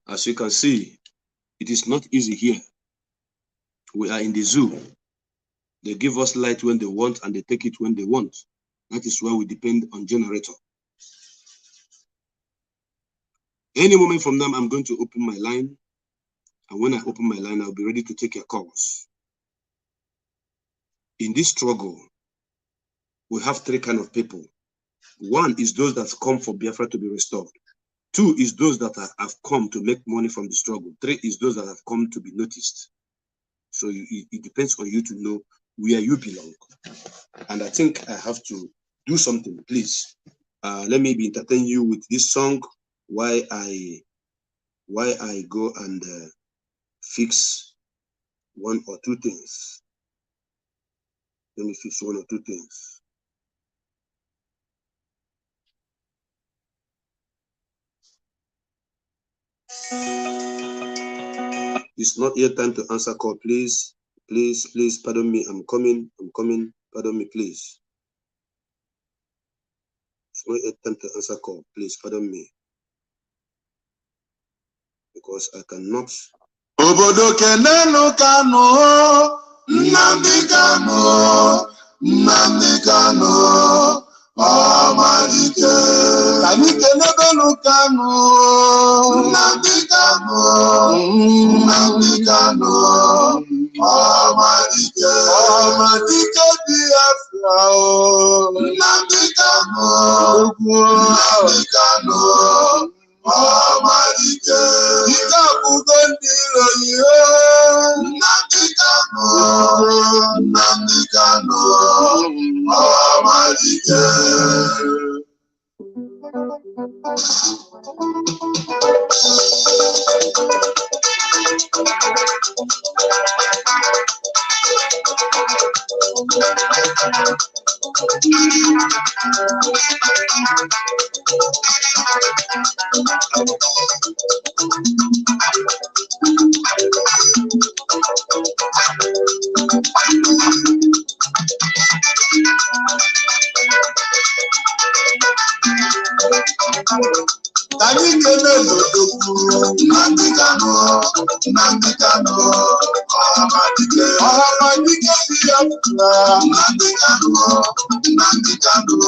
As you can see, it is not easy here. We are in the zoo. They give us light when they want and they take it when they want. That is why we depend on generator. Any moment from now, I'm going to open my line. And when I open my line, I'll be ready to take your calls. In this struggle, we have three kinds of people. One is those that come for Biafra to be restored. Two is those that have come to make money from the struggle. Three is those that have come to be noticed. So it depends on you to know where you belong. And I think I have to do something. Please, let me be entertain you with this song while I go and fix one or two things. Let me fix one or two things. It's not yet time to answer call, please. Please, pardon me. I'm coming. Pardon me, please. It's not yet time to answer call, please. Pardon me. Because I cannot. Obodo kenenu kanu, Nnamdi Kanu, Nnamdi Kanu, Amadike. Kani kenebelu Kanu, Nnamdi Kanu, Nnamdi Kanu, Amadike. Amadike Biafra, Nnamdi Kanu, Nnamdi Kanu. Amadike, Ika Bugondi Loyo, Nnamdi Kanu, Nnamdi Kanu, Amadike. Kani kene lodoku, Nnamdi Kanu, Nnamdi Kanu, Amadike. Amadike Biafra, Nnamdi Kanu, Nnamdi Kanu,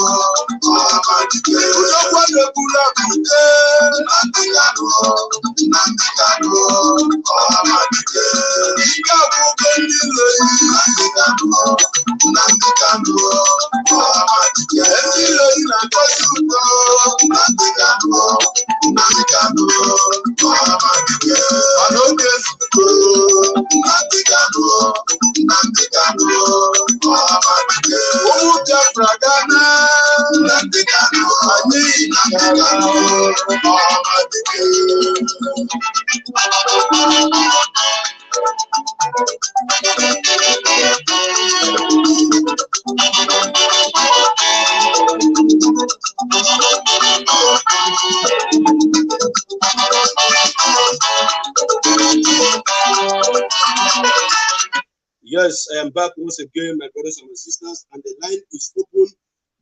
Amadike. Ojokwa nebula kute, Nnamdi Kanu, Nnamdi Kanu, Amadike. Ika Bugondi Loyi, Nnamdi Kanu, Nnamdi Kanu, Amadike. Esi Loyi na kosi uto, Nnamdi Kanu. Nnamdi Kanu, Amadike. Anoke Suko, Nnamdi Kanu, Nnamdi Kanu, Amadike. Omu Biafra Ghana, Nnamdi Kanu, Ani Nnamdi Kanu, Amadike. Yes, I am back once again, my brothers and my sisters, and the line is open.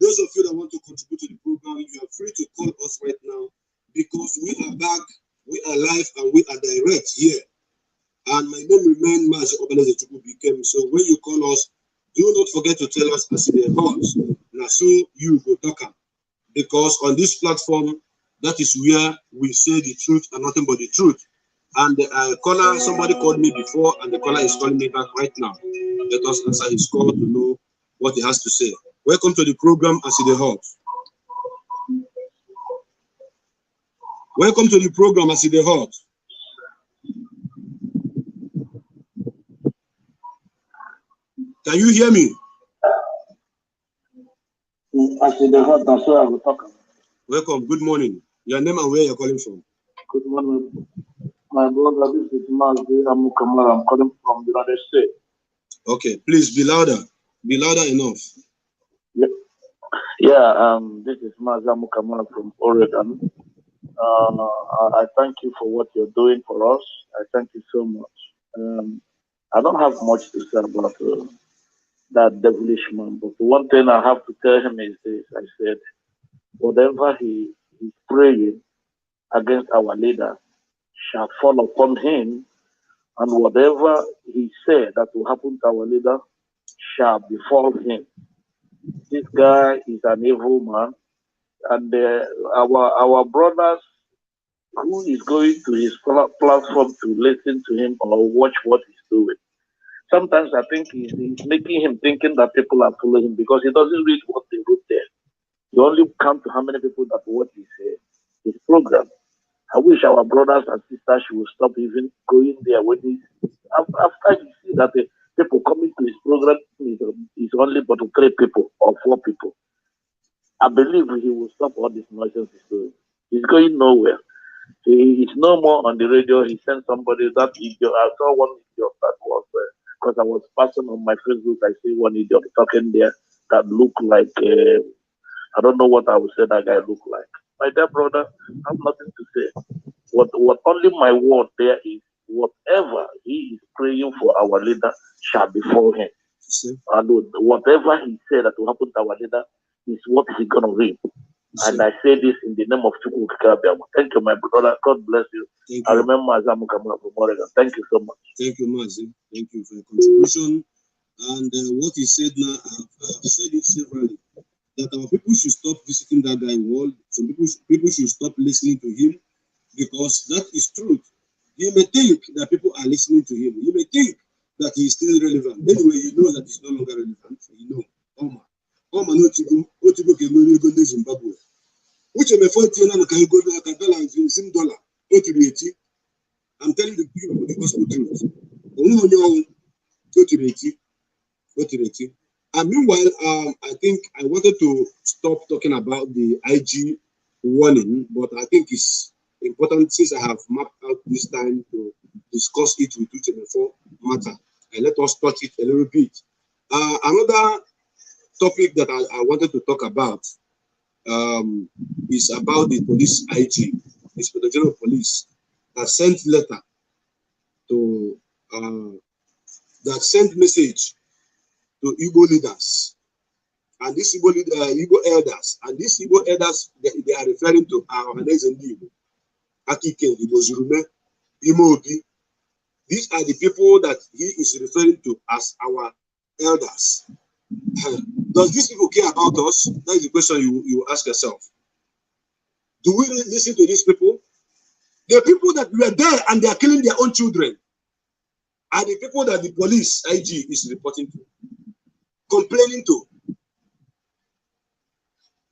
Those of you that want to contribute to the program, you are free to call us right now because we are back, we are live, and we are direct here. And my name remains Mazi Obaneze Chukwubikem. So when you call us, do not forget to tell us as in the house. Now, so you go talk. Because on this platform, that is where we say the truth and nothing but the truth. And the caller, somebody called me before, and the caller is calling me back right now. Let us answer his call to know what he has to say. Welcome to the program, As in the House. Welcome to the program, As in the House. Can you hear me? As in the House, that's where I will talk. Welcome. Good morning. Your name and where you're calling from? Good morning. My brother, this is Mazi Amukamara. I'm calling from the United States. Okay, please be louder. Be louder enough. Yeah, this is Mazi Amukamara from Oregon. I thank you for what you're doing for us. I thank you so much. I don't have much to say about that devilish man, but the one thing I have to tell him is this. I said, whatever he is praying against our leader shall fall upon him, and whatever he said that will happen to our leader shall befall him. This guy is an evil man, and our brothers who is going to his platform to listen to him or watch what he's doing. Sometimes I think he's making him thinking that people are following him because he doesn't read what they wrote there. He only count to how many people that watch his program. I wish our brothers and sisters should stop even going there when after you see that the people coming to his program is only but 3 people or 4 people. I believe he will stop all this nonsense he's doing. He's going nowhere. He is no more on the radio. He sent somebody that idiot. I saw one idiot that was because I was passing on my Facebook. I see one idiot talking there that looked like I don't know what I would say that guy looked like. My dear brother, I have nothing to say. What only my word there is whatever he is praying for our leader shall befall him. And whatever he said that will happen to our leader is what he's gonna reap. And I say this in the name of Chukwu Kikabiama. Thank you, my brother. God bless you. I remember Azamu Kamara from Oregon. Thank you so much. Thank you, Mazi. Thank you for your contribution. And what he said now, I've said it severally, that our people should stop visiting that guy world. Some people should stop listening to him, because that is truth. You may think that people are listening to him. You may think that he is still relevant. Anyway, you know that he's no longer relevant. You know, Oma no Otigo Kemuri go to Zimbabwe. Uche Mefor Tiana can go to $1 $80. I'm telling the people the gospel truth. And meanwhile, I think I wanted to stop talking about the IG warning, but I think it's important since I have mapped out this time to discuss it with Uche Mefor matter. And let us touch it a little bit. Another topic that I wanted to talk about is about the police IG, the General Police, that sent letter to that sent message to Igbo leaders and these Igbo elders, and these Igbo elders they are referring to our Igbo, Akike, Igbo Zurume, Imobi. These are the people that he is referring to as our elders. Does these people care about us? That is the question you ask yourself. Do we listen to these people? The people that were there and they are killing their own children are the people that the police IG is reporting to, complaining to,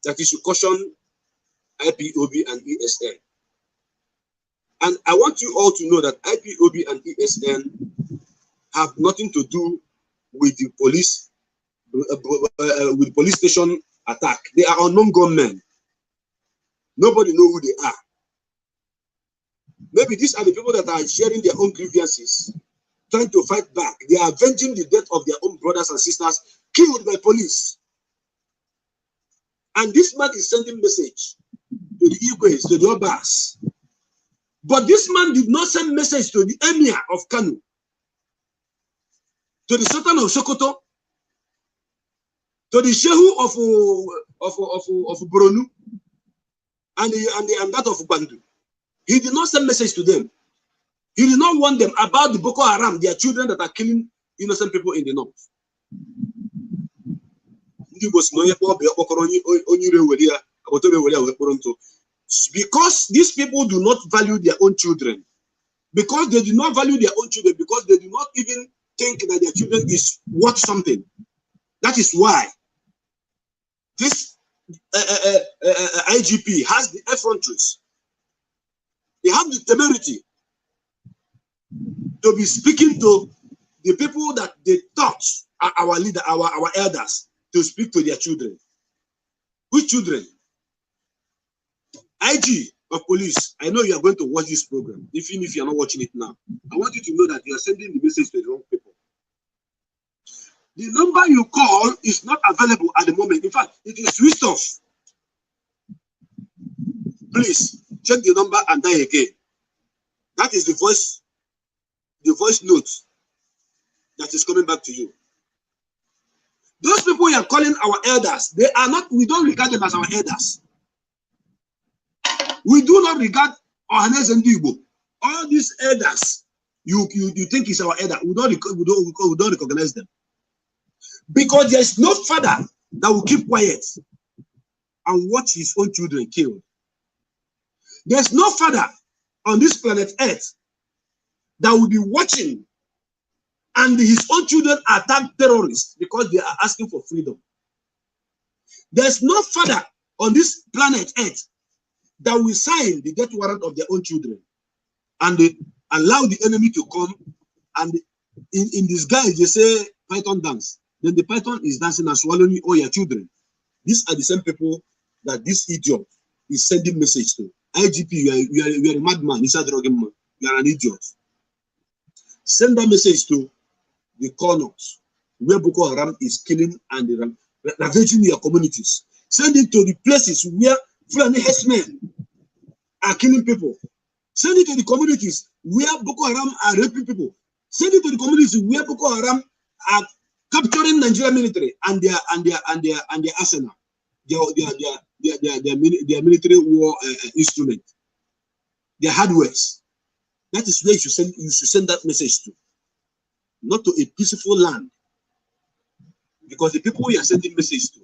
that you should caution IPOB and ESN. And I want you all to know that IPOB and ESN have nothing to do with the police, with police station attack. They are unknown gunmen. Nobody knows who they are. Maybe these are the people that are sharing their own grievances, trying to fight back. They are avenging the death of their own brothers and sisters killed by police. And this man is sending message to the Igwes, to the Obas. But this man did not send message to the Emir of Kanu, to the Sultan of Sokoto, to the Shehu of Boronu, and that of Bandu. He did not send message to them. He did not warn them about the Boko Haram, their children that are killing innocent people in the north. Because these people do not value their own children, because they do not value their own children, because they do not even think that their children is worth something. That is why this IGP has the effronteries. They have the temerity to be speaking to the people that they thought are our leader, our elders, to speak to their children. Which children? IG of police, I know you are going to watch this program, even if you are not watching it now. I want you to know that you are sending the message to the wrong people. The number you call is not available at the moment. In fact, it is switched off. Please check the number and dial again. That is the voice note that is coming back to you. Those people you are calling our elders, they are not, we don't regard them as our elders. We do not regard Ohanes and Igbo. All these elders, you think is our elder. We don't recognize them. Because there's no father that will keep quiet and watch his own children killed. There's no father on this planet Earth that will be watching and his own children attack terrorists because they are asking for freedom. There's no father on this planet Earth that will sign the death warrant of their own children and they allow the enemy to come and in disguise they say python dance. Then the python is dancing and swallowing all your children. These are the same people that this idiot is sending message to. IGP, you are a madman, you are an idiot. Send that message to the corners where Boko Haram is killing and ravaging your communities. Send it to the places where Fulani herdsmen are killing people. Send it to the communities where Boko Haram are raping people. Send it to the communities where Boko Haram are capturing Nigerian military and their arsenal, their military war instrument, their hardwares. That is where you should send that message to, not to a peaceful land, because the people we are sending message to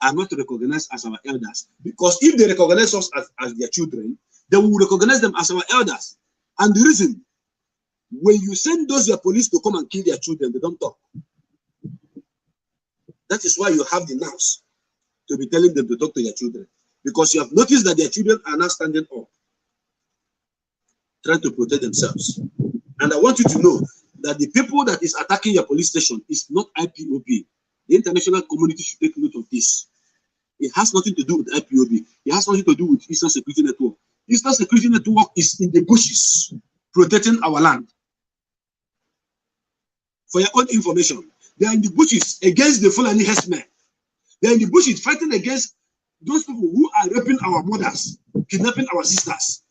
are not recognized as our elders. Because if they recognize us as their children, then we will recognize them as our elders. And the reason, when you send those your police to come and kill their children, they don't talk. That is why you have the nerves to be telling them to talk to their children. Because you have noticed that their children are now standing up, trying to protect themselves. And I want you to know that the people that is attacking your police station is not IPOB. The international community should take note of this. It has nothing to do with IPOB. It has nothing to do with Eastern Security Network. Eastern Security Network is in the bushes, protecting our land. For your own information, they are in the bushes against the Fulani herdsmen. They are in the bushes fighting against those people who are raping our mothers, kidnapping our sisters.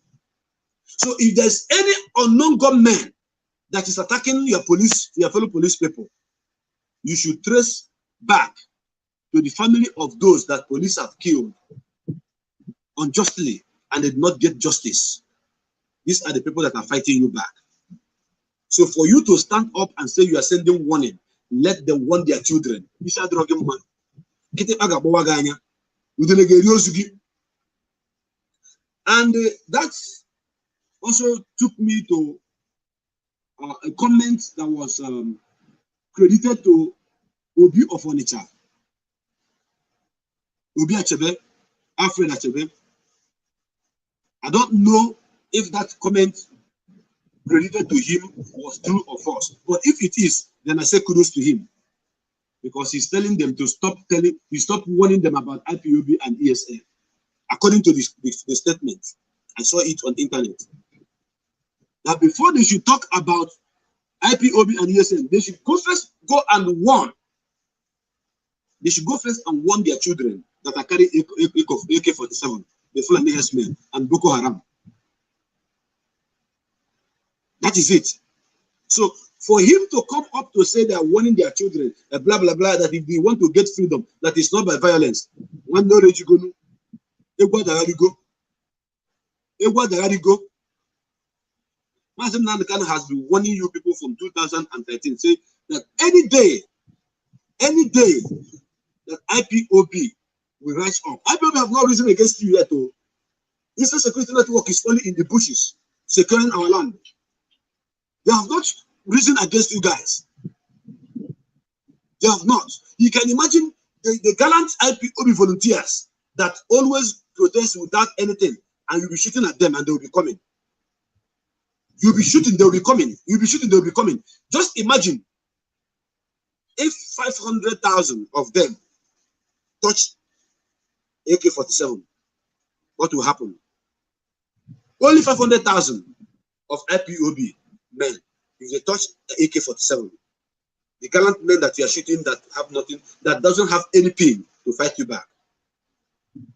So if there's any unknown gunman that is attacking your police, your fellow police people, you should trace back to the family of those that police have killed unjustly and did not get justice. These are the people that are fighting you back. So for you to stand up and say you are sending warning, let them warn their children. And that also took me to a comment that was credited to Obi of Onitsha. Obi Achebe, Alfred Achebe. I don't know if that comment credited to him was true or false. But if it is, then I say kudos to him. Because he's telling them to stop warning them about IPOB and ESL. According to the statement, I saw it on the internet. Now, before they should talk about IPOB and ESL, they should go and warn. They should go first and warn their children that are carrying AK-47, the Fulani herdsmen, and Boko Haram. That is it. So, for him to come up to say they are warning their children, blah, blah, blah, that if they want to get freedom, that is not by violence. One no go. Mazim Nandekan has been warning you people from 2013, say that any day that IPOB will rise up. IPOB have no reason against you yet. Eastern Security Network is only in the bushes, securing our land. They have not risen against you guys. They have not. You can imagine the gallant IPOB volunteers that always protest without anything, and you'll be shooting at them and they'll be coming. You'll be shooting, they'll be coming. You'll be shooting, they'll be coming. Just imagine if 500,000 of them touch AK-47, what will happen? Only 500,000 of IPOB men, if they touch AK-47, the gallant men that you are shooting that have nothing, that doesn't have any pain to fight you back.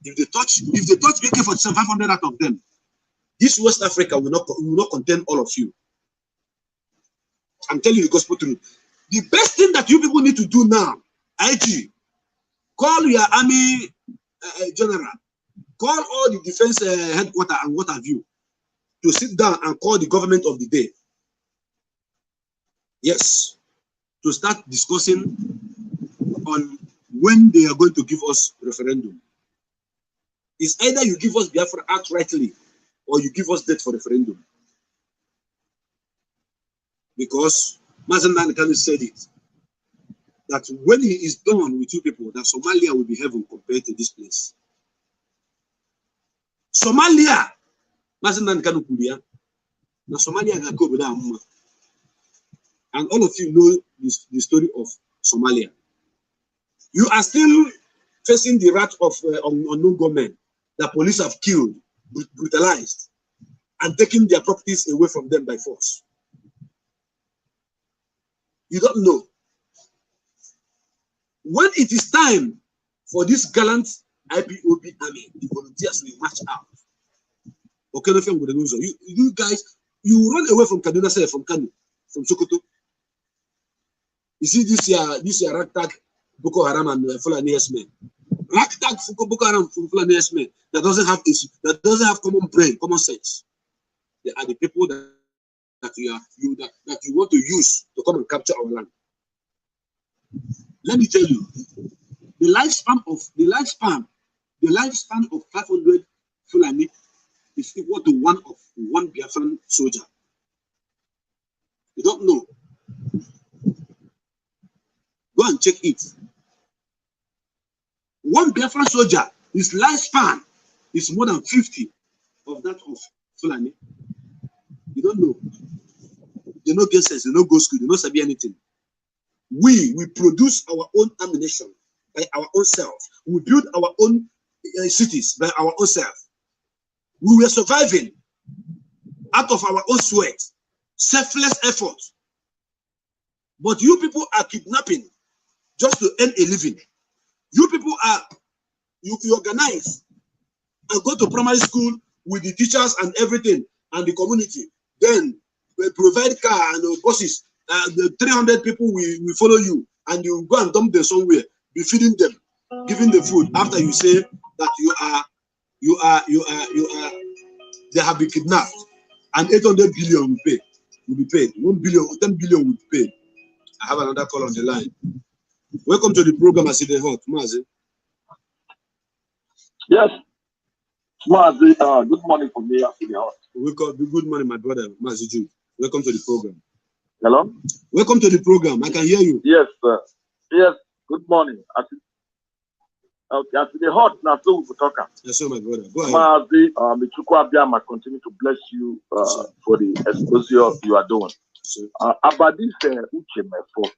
If they touch AK-47, 500 out of them, this West Africa will not contain all of you. I'm telling you the gospel truth. The best thing that you people need to do now, IG, call your army general Call all the defense headquarters and what have you to sit down and call the government of the day. Yes, to start discussing on when they are going to give us referendum. It's either you give us Biafra outrightly or you give us death for referendum. Because Mazen Nankani said it, that when he is done with you people, that Somalia will be heaven compared to this place. Somalia, Mazen Nankani Kulia, now Somalia can go with that. And all of you know the story of Somalia. You are still facing the wrath of unknown government. The police have killed, brutalized, and taken their properties away from them by force. You don't know. When it is time for this gallant IPOB army, the volunteers will march out. Okay, you guys, you run away from Kaduna, say from Kano, from Sokoto. You see this year ragtag Boko Haram and Fulani men. Ragtag Boko Haram from Fulani men that doesn't have common brain, common sense. They are the people that you want to use to come and capture our land. Let me tell you, the lifespan of 500 Fulani is equal to one Biafran soldier. You don't know. Go and check it. One Biafran soldier, his lifespan is more than 50 of that of Fulani. You don't know. They no get sense, they no go school, they no sabi anything. We produce our own ammunition by our own self. We build our own cities by our own self. We were surviving out of our own sweat, selfless effort. But you people are kidnapping just to earn a living. You people you organize and go to primary school with the teachers and everything and the community. Then we provide car and buses. The 300 people will follow you, and you go and dump them somewhere. Be feeding them, giving the food. After you say that they have been kidnapped, and 800 billion will be paid. 1 billion, 10 billion will be paid. I have another call on the line. Welcome to the program, Aside Hot, Mazi. Yes, Mazi. Good morning from me, Aside Hot. Good morning, my brother, Mazi Jude. Welcome to the program. Hello. Welcome to the program. I can hear you. Yes, sir. Yes. Good morning. Aside Hot. Now, so we will talk. Yes, sir, my brother. Go ahead. Mazi, Michukwu continue to bless you for the exposure you are doing. About this Uche Mefor,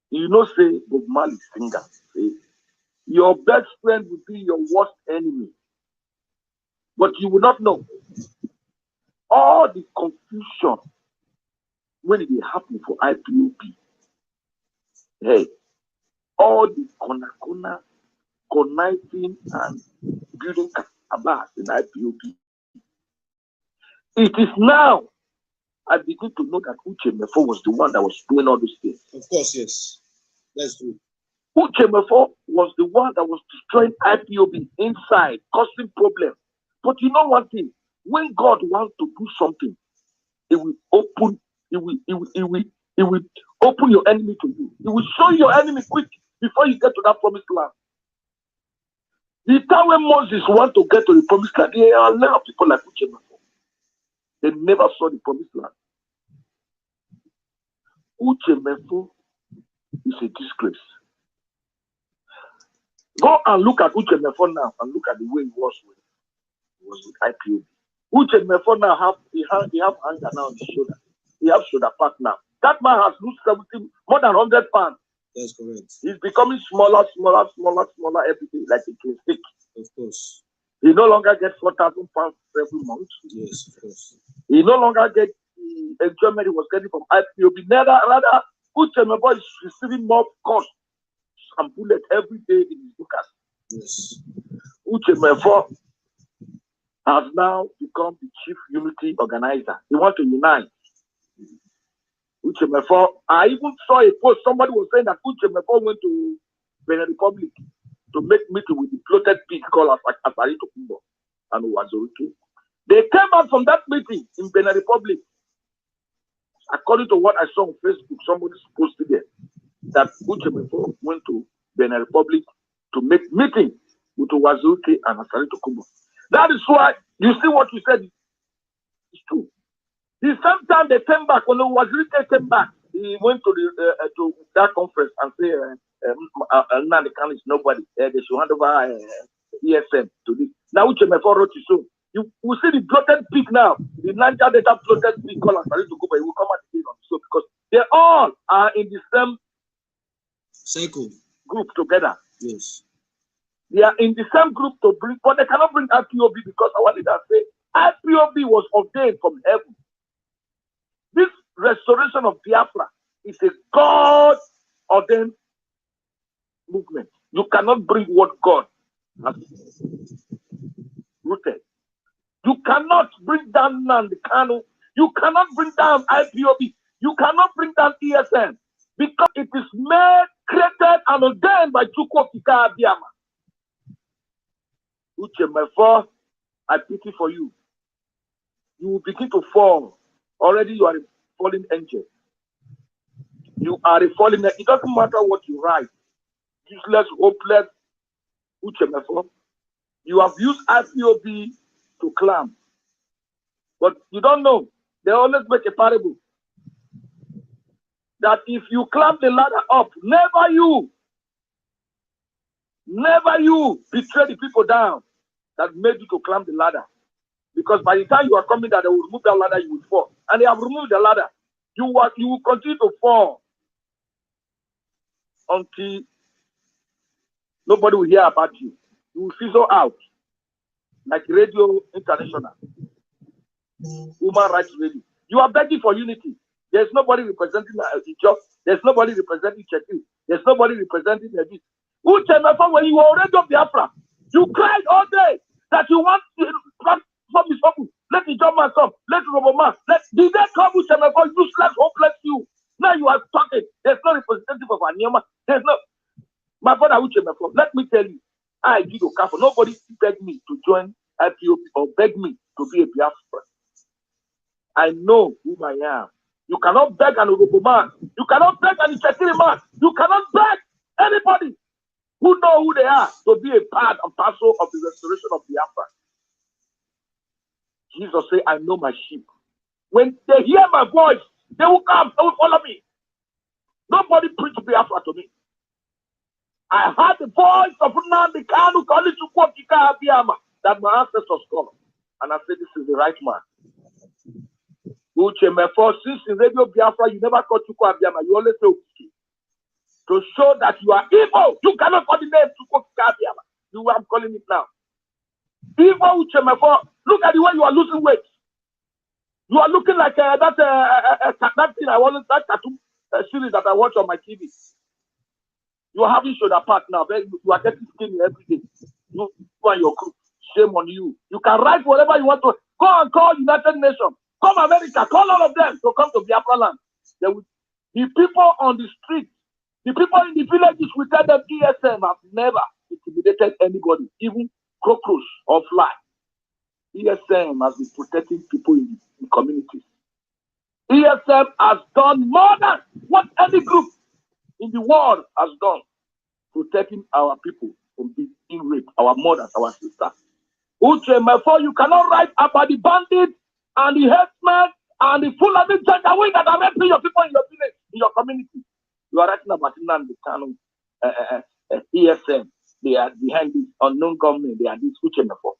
you know, say Bob Marley singer, say, your best friend will be your worst enemy. But you will not know all the confusion when it happen for IPOB. Hey, all the corner conniving and building cabals in IPOB. It is now I begin to know that Uche Mefor was the one that was doing all those things. Of course, yes. That's true. Uche Mefor was the one that was destroying IPOB inside, causing problems. But you know one thing, when God wants to do something, He will open your enemy to you. He will show your enemy quick before you get to that promised land. The time when Moses want to get to the promised land, there are a lot of people like Uche Mefor. They never saw the promised land. Uche Mefor is a disgrace. Go and look at Uche Mefor now and look at the way he was with IPOB. Uche Mefor now he have anger now on his shoulder. He has shoulder part now. That man has lost more than 100 pounds. That's correct. He's becoming smaller every day, like a cane stick. Of course. He no longer gets 4,000 pounds every month. Yes, of course. He no longer gets the enjoyment he was getting from IPOB. Rather, Uche Mefor is receiving more cost and bullet every day in his Lucas. Yes. Uche Mefor has now become the chief unity organizer. He wants to unite. Uche Mefor, I even saw a post, somebody was saying that Uche Mefor went to Benin Republic to make meeting with the bloated pig called Asari Tokumbo and Uwazuruki. They came out from that meeting in Benin Republic. According to what I saw on Facebook, somebody posted there that Uche Mefor went to Benin Republic to make meeting with Uwazuruki and Asari Tokumbo. That is why you see what you said. It's true. The same time they came back, when Uwazuruki came back, he went to the to that conference and said, Nandikan is nobody. They should hand over ESM to this. Now Uche Mefor wrote his own. You will see the bloated pig now. The Niger Delta bloated pig called Asari Tokumbo. He will come at the on the show because they all are in the same cycle group together. Yes. They are in the same group to bring, but they cannot bring IPOB because our leaders say IPOB was ordained from heaven. This restoration of Biafra is a God-ordained movement. You cannot bring what God has rooted. You cannot bring down Nandikano. You cannot bring down IPOB. You cannot bring down ESN because it is made, created, and ordained by Chukwu Okike Abiyama. Uche Mefor, I pity for you. You will begin to fall. Already you are a fallen angel. You are a fallen angel. It doesn't matter what you write. Useless, hopeless, Uche Mefor. You have used IPOB to climb. But you don't know. They always make a parable. That if you climb the ladder up, never you betray the people down that made you to climb the ladder. Because by the time you are coming down, they will remove that ladder, you will fall. And they have removed the ladder. You will continue to fall until nobody will hear about you. You will fizzle out like Radio International, Human Rights Radio. You are begging for unity. There's nobody representing the job. There's nobody representing Chetu. There's nobody representing the beat. Uche Mefor, when you were already on Biafra, you cried all day that you want to platform is open. Let the job man come. Let the robot man. Did they come Uche Mefor, useless, hopeless you? Now you are talking. There's no representative of Anyama. There's no. My brother Uche Mefor, let me tell you, I did Okafor. Nobody begged me to join IPOB or beg me to be a Biafra. I know who I am. You cannot beg an Urobo man. You cannot beg an Ichekiri man. You cannot beg anybody who know who they are to be a part and parcel of the restoration of Biafra. Jesus said, I know my sheep. When they hear my voice, they will come, they will follow me. Nobody preach Biafra to me. I heard the voice of Nnamdi Kanu calling to Chukwu Okike Abiyama that my ancestors called. And I said, this is the right man. Uche Mefor, since in Radio Biafra, you never called Chukwu Abiyama. You always say Uche. To show that you are evil, you cannot call the name Chukwu Okike Abiyama. You are calling it now. Evil Uche Mefor, look at the way you are losing weight. You are looking like that thing I wanted, that cartoon series that I watch on my TV. You are having shoulder part now. You are getting skinny every day. You and your group. Shame on you. You can write whatever you want to. Go and call United Nations. Come America. Call all of them to come to Biafra land. The people on the street, the people in the villages will tell them ESM have never intimidated anybody, even cockroach or fly. ESM has been protecting people in the communities. ESM has done more than what any group in the world has done, protecting our people from being raped, our mothers, our sisters. Uche Mefor, you cannot write about the bandits and the herdsmen and the Fulani Janjaweed that are raping your people in your village, in your community. You are writing about Nnamdi Kanu, ESM. They are behind this unknown government. They are this Uche Mefor.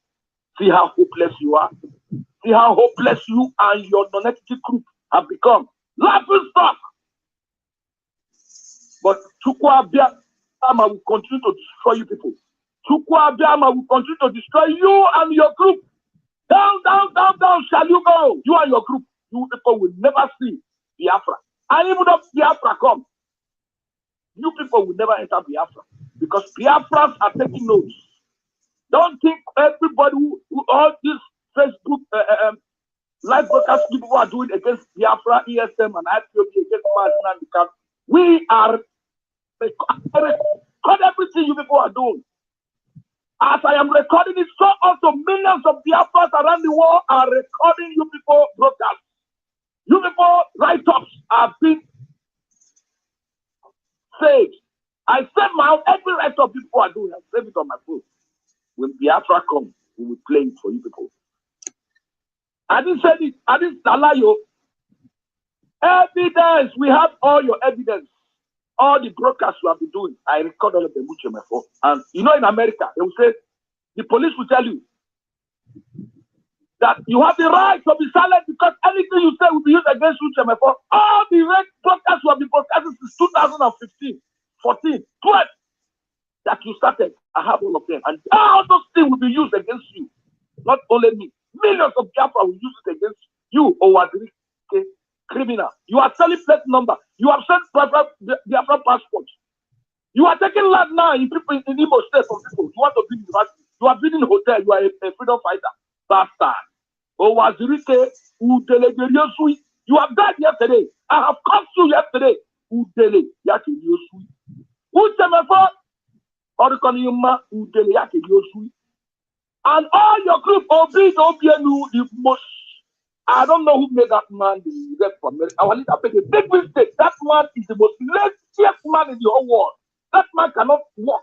See how hopeless you are. See how hopeless you and your non-entity group have become. Laughing stock. But Chukwu Abiyama will continue to destroy you people. Chukwu Abiyama will continue to destroy you and your group. Down, down, down, down shall you go. You and your group. You people will never see Biafra. And even if Biafra comes, you people will never enter Biafra. Because Biafras are taking notes. Don't think everybody who all these Facebook live broadcast people are doing against Biafra, ESM, and IPOB against Nnamdi Kanu. We are record everything you people are doing. As I am recording it, so also millions of Biafras around the world are recording you people broadcasts. You people write-ups are being saved. I save my own, every write-up people are doing. I save it on my phone. When Biafra comes, we will play it for you people. I didn't say it. I didn't allow you. Evidence. We have all your evidence. All the broadcasts you have been doing. I record all of them, Uche, Mefor. And you know, in America, they will say, the police will tell you that you have the right to be silent because anything you say will be used against Uche, Mefor. All the red broadcasts you have been broadcasting since 2015, 14, 12 that you started. I have all of them. And all those things will be used against you. Not only me. Millions of Biafra will use it against you, Owadiri, criminal. You are selling plate number. You have sent Biafra passports. You are taking land now in people in Igbo state from people. You want to be in university. You are building a hotel. You are a freedom fighter. Bastard. Owadiri, Udele, you have died yesterday. I have come to you yesterday. Udele, Yaki, Uche, Mefor, Orikonyuma, Udele, Yaki, and all your group, Obi, the most. I don't know who made that man the rep for America. I want to make a big mistake. That man is the most laziest man in the whole world. That man cannot walk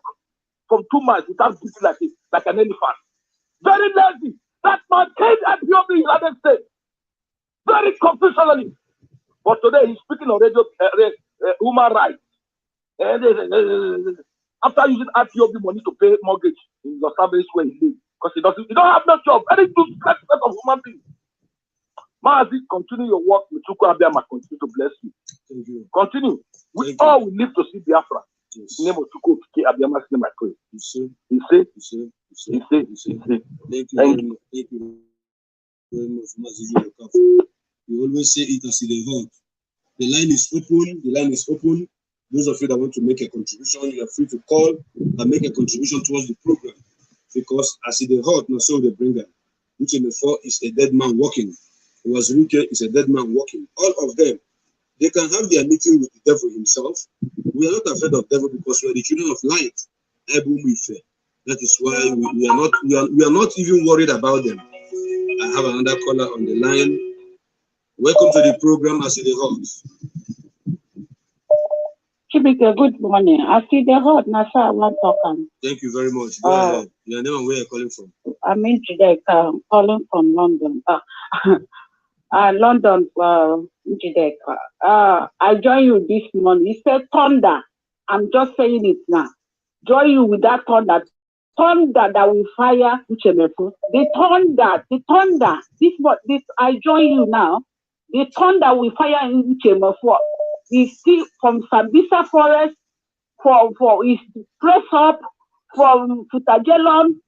from 2 miles without breathing like an elephant. Very lazy. That man came at the United States. Very confusionally. But today he's speaking on radio, human rights. After using IPOB money to pay mortgage in Los Angeles where he lives. Because he don't have no job. Very good set of human beings. Mazi, continue your work with Chuku Abiyama. Continue to bless you. Thank you. Continue. We all will live to see Biafra. Yes. In the name of Chuku Abiyama's name, I pray. You see? You see? You see? You see? You see? You see? You see? Thank you very much. Thank you very much, Mazi. You always say it as it hot. The line is open. The line is open. Those of you that want to make a contribution, you are free to call and make a contribution towards the program. Because as it hot, not so they bring them. Uche Mefor is a dead man walking. Uche is a dead man walking. All of them, they can have their meeting with the devil himself. We are not afraid of devil because we are the children of light. That is why we are not even worried about them. I have another caller on the line. Welcome to the program, as it hot. Chibike, good morning. I see the hot Nasa I want talking. Thank you very much. Go ahead. Your name and where you're calling from? I'm in today, calling from London. London, I join you this morning. You said thunder. I'm just saying it now. Join you with that thunder. Thunder that will fire Uche Mefor. The thunder. This I join you now. The thunder will fire Uche Mefor. Is still from Sambisa Forest, for his press up, from Futajelon,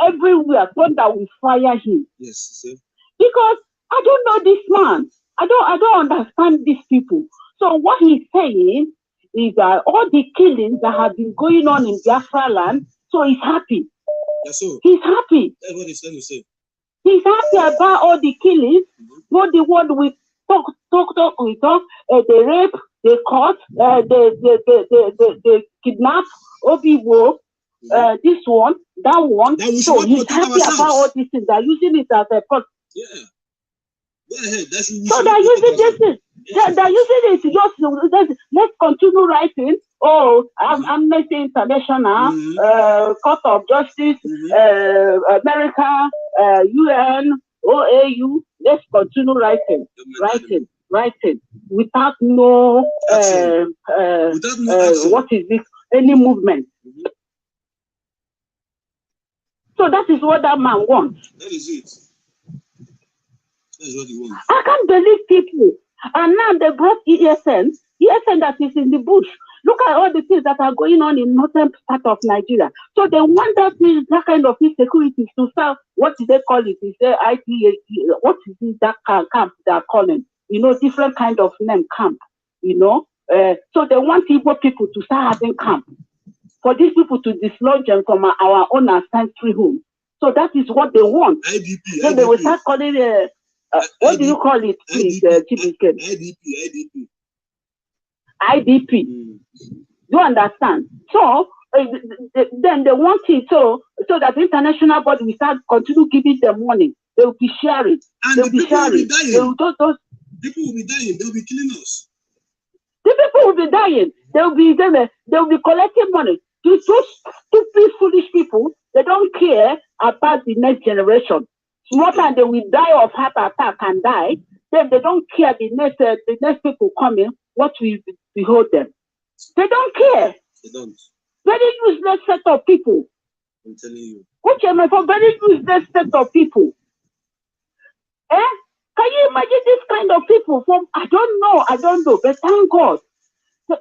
everywhere. Thunder will fire him. Yes, sir. Because I don't know this man. I don't understand these people. So what he's saying is that all the killings that have been going on in Biafra land, so he's happy. Yes, sir. He's happy. That's what he's trying to say. He's happy about all the killings, not the one we talk, they rape, they caught, they kidnap, Obiwo, this one, that one. So he's happy about all these things. They're using it as a cost. Yeah. Go ahead. So they're using this thing. They're using it to just let's continue writing. Oh, Amnesty International, Court of Justice, America, UN, OAU. Let's continue writing without no what is this? Any movement. So that is what that man wants. That is it. That is what he wants. I can't believe people. And now they brought ESN that is in the bush. Look at all the things that are going on in northern part of Nigeria. So they want that kind of insecurity to start. What do they call it? Is there IPA? What is it, that camp they are calling? You know, different kind of name camp. You know, so they want Igbo people to start having camp for these people to dislodge them from our own ancestry home. So that is what they want. IDP. So they will start calling what do you call it, please, IDP. Do you understand? So then they want it so that the international body will start continue giving them money. They will be sharing. And the people will be dying. People will be dying. They will be killing us. The people will be dying. They will be collecting money. Those stupid, foolish people, they don't care about the next generation. More time they will die of heart attack and die. Then they don't care the next people coming. What will behold them? They don't care. They don't. Very useless set of people. I'm telling you. Uche, Mefor, very useless set of people. Can you imagine this kind of people? I don't know, but thank God.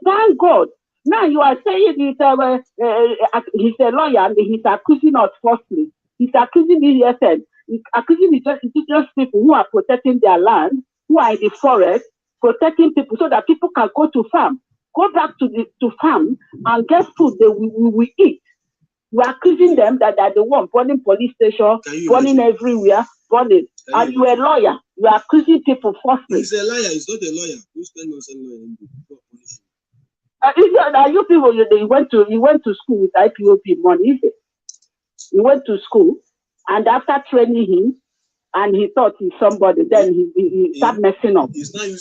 Thank God. Now you are saying he's a lawyer and he's accusing us falsely. He's accusing the ESN. He's accusing the indigenous people who are protecting their land, who are in the forest, protecting people so that people can go to farm. Go back to farm and get food that we will eat. We are accusing them that they're the one burning police station, burning everywhere, burning. And you are a lawyer. You are accusing people falsely. He's a liar. He's not a lawyer. Who's telling us a lawyer? Are you people? You went to school with IPOB money. Is it? You went to school, and after training him, and he thought he's somebody. Then he started messing up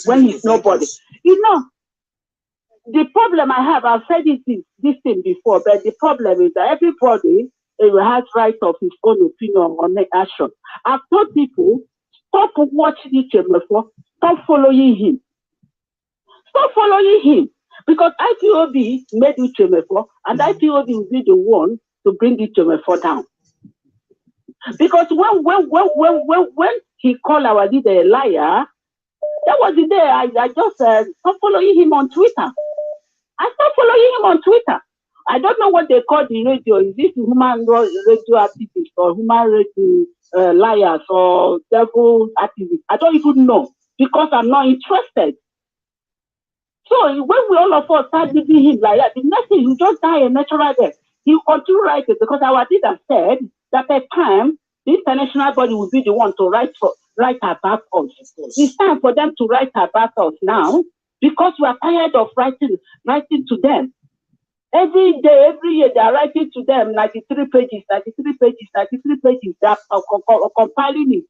when he's nobody. You know. The problem I have, I've said this thing before, but the problem is that everybody has right of his own opinion on action. I've told people, stop watching Uche Mefor, stop following him. Stop following him. Because IPOB made Uche Mefor, and IPOB will be the one to bring Uche Mefor down. Because when he called our leader a liar, that was the day I just stopped following him on Twitter. I stopped following him on Twitter. I don't know what they call the radio. Is this human radio activists or human radio liars or devil activists? I don't even know because I'm not interested. So when we all of us start leaving him like that, the next thing he just die a natural death. He will continue writing because our leader said that at time the international body will be the one to write about us. It's time for them to write about us now. Because we are tired of writing to them. Every day, every year, they are writing to them 93 pages. They are compiling it,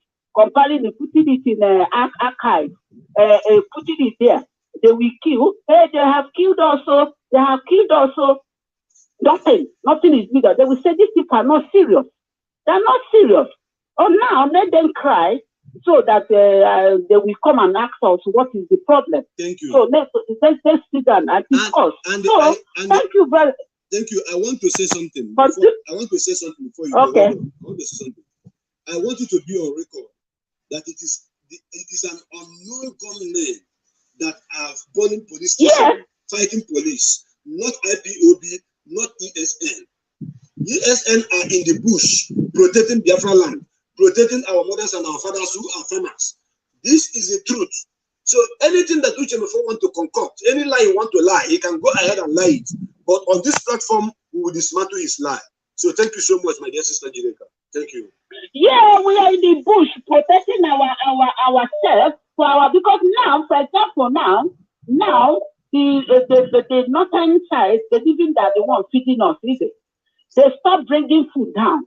putting it in an archive, putting it there. They will kill. Hey, they have killed also. Nothing is bigger. They will say these people are not serious. They are not serious. Oh, now let them cry. So that they will come and ask us what is the problem. Thank you. So let's sit down and discuss. Thank you very much. Thank you. I want to say something. I want to say something before you okay. go. I want to say something. I want you to be on record that it is an unknown gunmen that have burning police station, fighting police, not IPOB, not ESN. ESN are in the bush protecting Biafra land, protecting our mothers and our fathers who are farmers. This is the truth. So anything that Uche Mefor want to concoct, any lie you want to lie, he can go ahead and lie it. But on this platform, we will dismantle his lie. So thank you so much, my dear sister Jireka. Thank you. Yeah, we are in the bush protecting ourselves because now, for example, now the northern side, the living that they want feeding us, they stop bringing food down.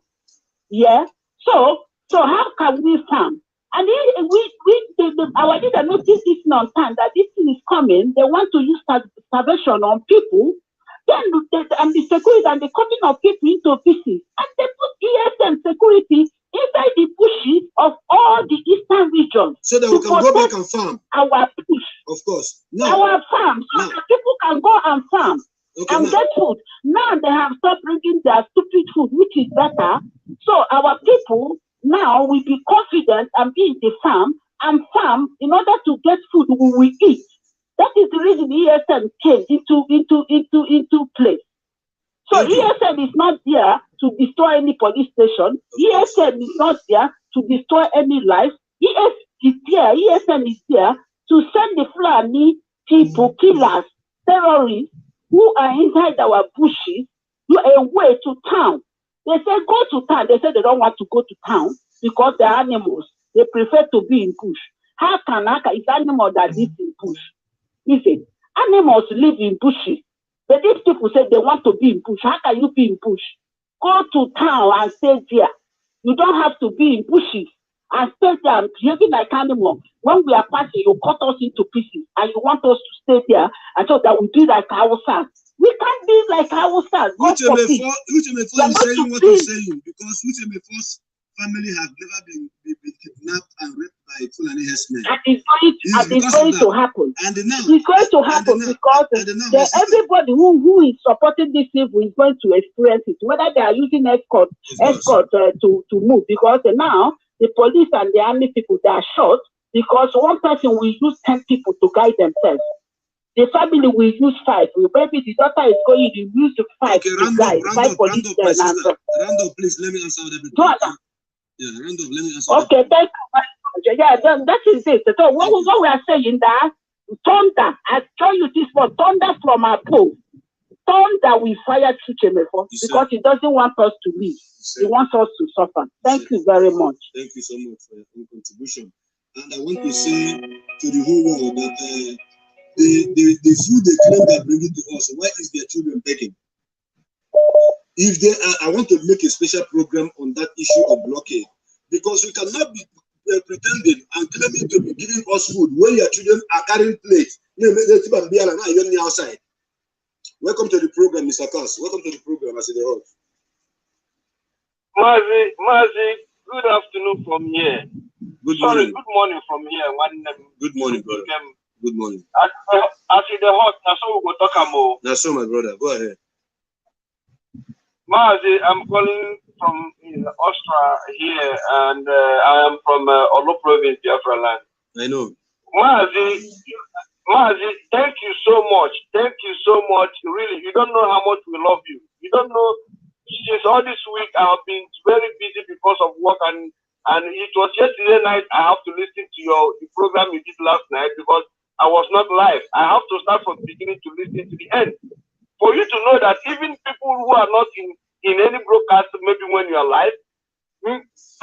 Yeah. So how can we farm? And our leader noticed this on time that this thing is coming. They want to use starvation on people. Then and the security and the cutting of people into pieces. And they put ESN security inside the bushes of all the eastern regions. So that we can go back and farm. Our bush. Of course. Now, our farm. So that people can go and farm. Okay, and get food. Now they have stopped bringing their stupid food, which is better. So our people now will be confident and be in the farm and farm in order to get food we will eat. That is the reason ESN came into place. So ESN is not there to destroy any police station. ESN is not there to destroy any life. ESN is there to send the Fulani people, killers, terrorists who are inside our bushes away to town. They say go to town. They say they don't want to go to town because they're animals. They prefer to be in bush. How can it's animal that lives in bush? Is it? Animals live in bushes. But these people say they want to be in bush. How can you be in bush? Go to town and stay there. You don't have to be in bushes and stay there behaving like animals. When we are passing, you cut us into pieces and you want us to stay there and so that we be like our sons. We can't be like our sons. Uche Mefor is saying what he's saying because Uche Mefor's family have never been kidnapped and raped by Fulani herdsmen. And it's going to happen. It's going to happen because everybody who is supporting this evil is going to experience it, whether they are using escort to move. Because now the police and the army people, they are short because one person will use 10 people to guide themselves. The family will use 5. Maybe the daughter is going to use 5 to guide. Round up, please. Let me answer that. Yeah, let me answer. Okay, thank you. Yeah, that is it. So what we are saying that thunder, I tell you this one, thunder from above. Thunder will fire Uche Mefor because he doesn't want us to live. He wants us to suffer. Thank you very much. Thank you so much for your contribution. And I want to say to the whole world that the food they claim they bring it to us, why is their children begging? If they are, I want to make a special program on that issue of blockade because we cannot be pretending and claiming to be giving us food when your children are carrying plates. Outside. Welcome to the program, Mr. Kass. Welcome to the program, I see the host. Mazi, good afternoon from here. Good morning. Good morning from here. Good morning, brother. Good morning. I see the host, that's how we go talk about. That's so, my brother. Go ahead. Mazi, I'm calling from Austria here, and I am from Olo province, Biafra land. I know. Mazi, thank you so much. Thank you so much. Really, you don't know how much we love you. You don't know. Since all this week, I have been very busy because of work, and it was yesterday night. I have to listen to the program you did last night because I was not live. I have to start from the beginning to listen to the end. For you to know that even people who are not in any broadcast, maybe when you are live,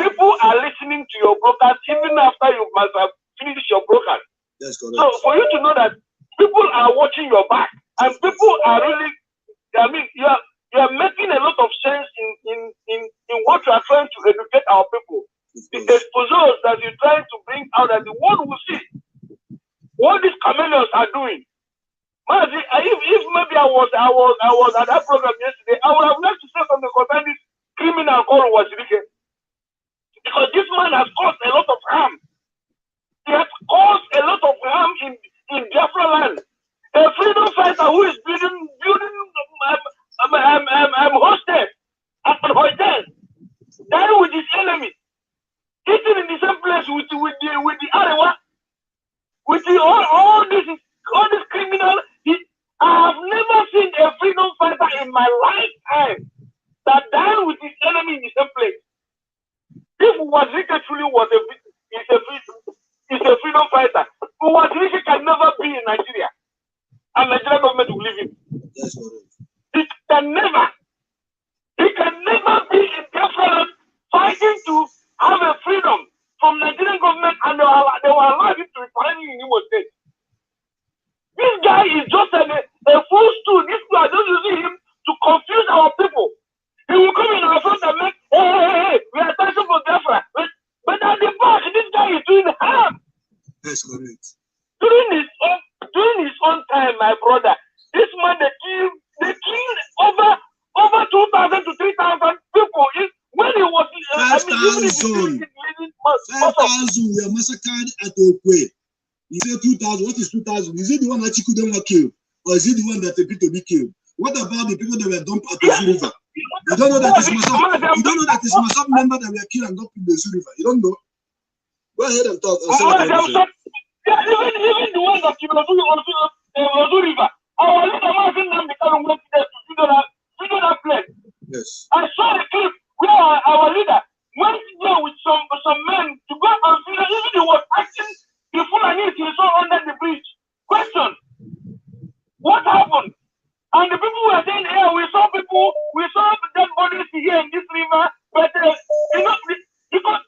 people are listening to your broadcast even after you must have finished your broadcast. That's correct. So for you to know that people are watching your back and people are really, I mean, you are making a lot of sense in what you are trying to educate our people. The exposures that you're trying to bring out that the world will see what these chameleons are doing. Mazi, if maybe I was at that program yesterday, I would have liked to say something concerning this criminal called Wazirike. Because this man has caused a lot of harm. He has caused a lot of harm in Biafra land. A freedom fighter who is building hosted at an hotel, dying with his enemy, eating in the same place with the Arewa, with all this criminal. I have never seen a freedom fighter in my lifetime that died with his enemy in the same place. If Wazirike truly was a freedom fighter, Wazirike can never be in Nigeria, and Nigerian government will leave him. That's correct. He can never be in Biafra fighting to have a freedom from Nigerian government, and they will allow him to return in Igbo state. This guy is just a fool stool. These people are just using him to confuse our people. He will come in our front and make, hey, we are fighting for Biafra. But at the back, this guy is doing harm. That's correct. During his own time, my brother, this man they killed over 2,000 to 3,000 people. When he was 5,000 were massacred at Okwe. You say 2,000. What is 2,000? Is it the one that Chikudema killed, or is it the one that agreed to be killed? What about the people that were dumped at the Zoo River? You don't know that it's Masop member that were killed and dumped in the Zoo River. You don't know. Go ahead and talk. Even the ones that you know Zoo River. Our leader Martin Namdekan went there to video that place. Yes. I saw the clip where our leader went there with some men to go and see that even he was acting the Fulani he saw under the bridge. Question: what happened? And the people were saying, "Hey, we saw dead bodies here in this river, but because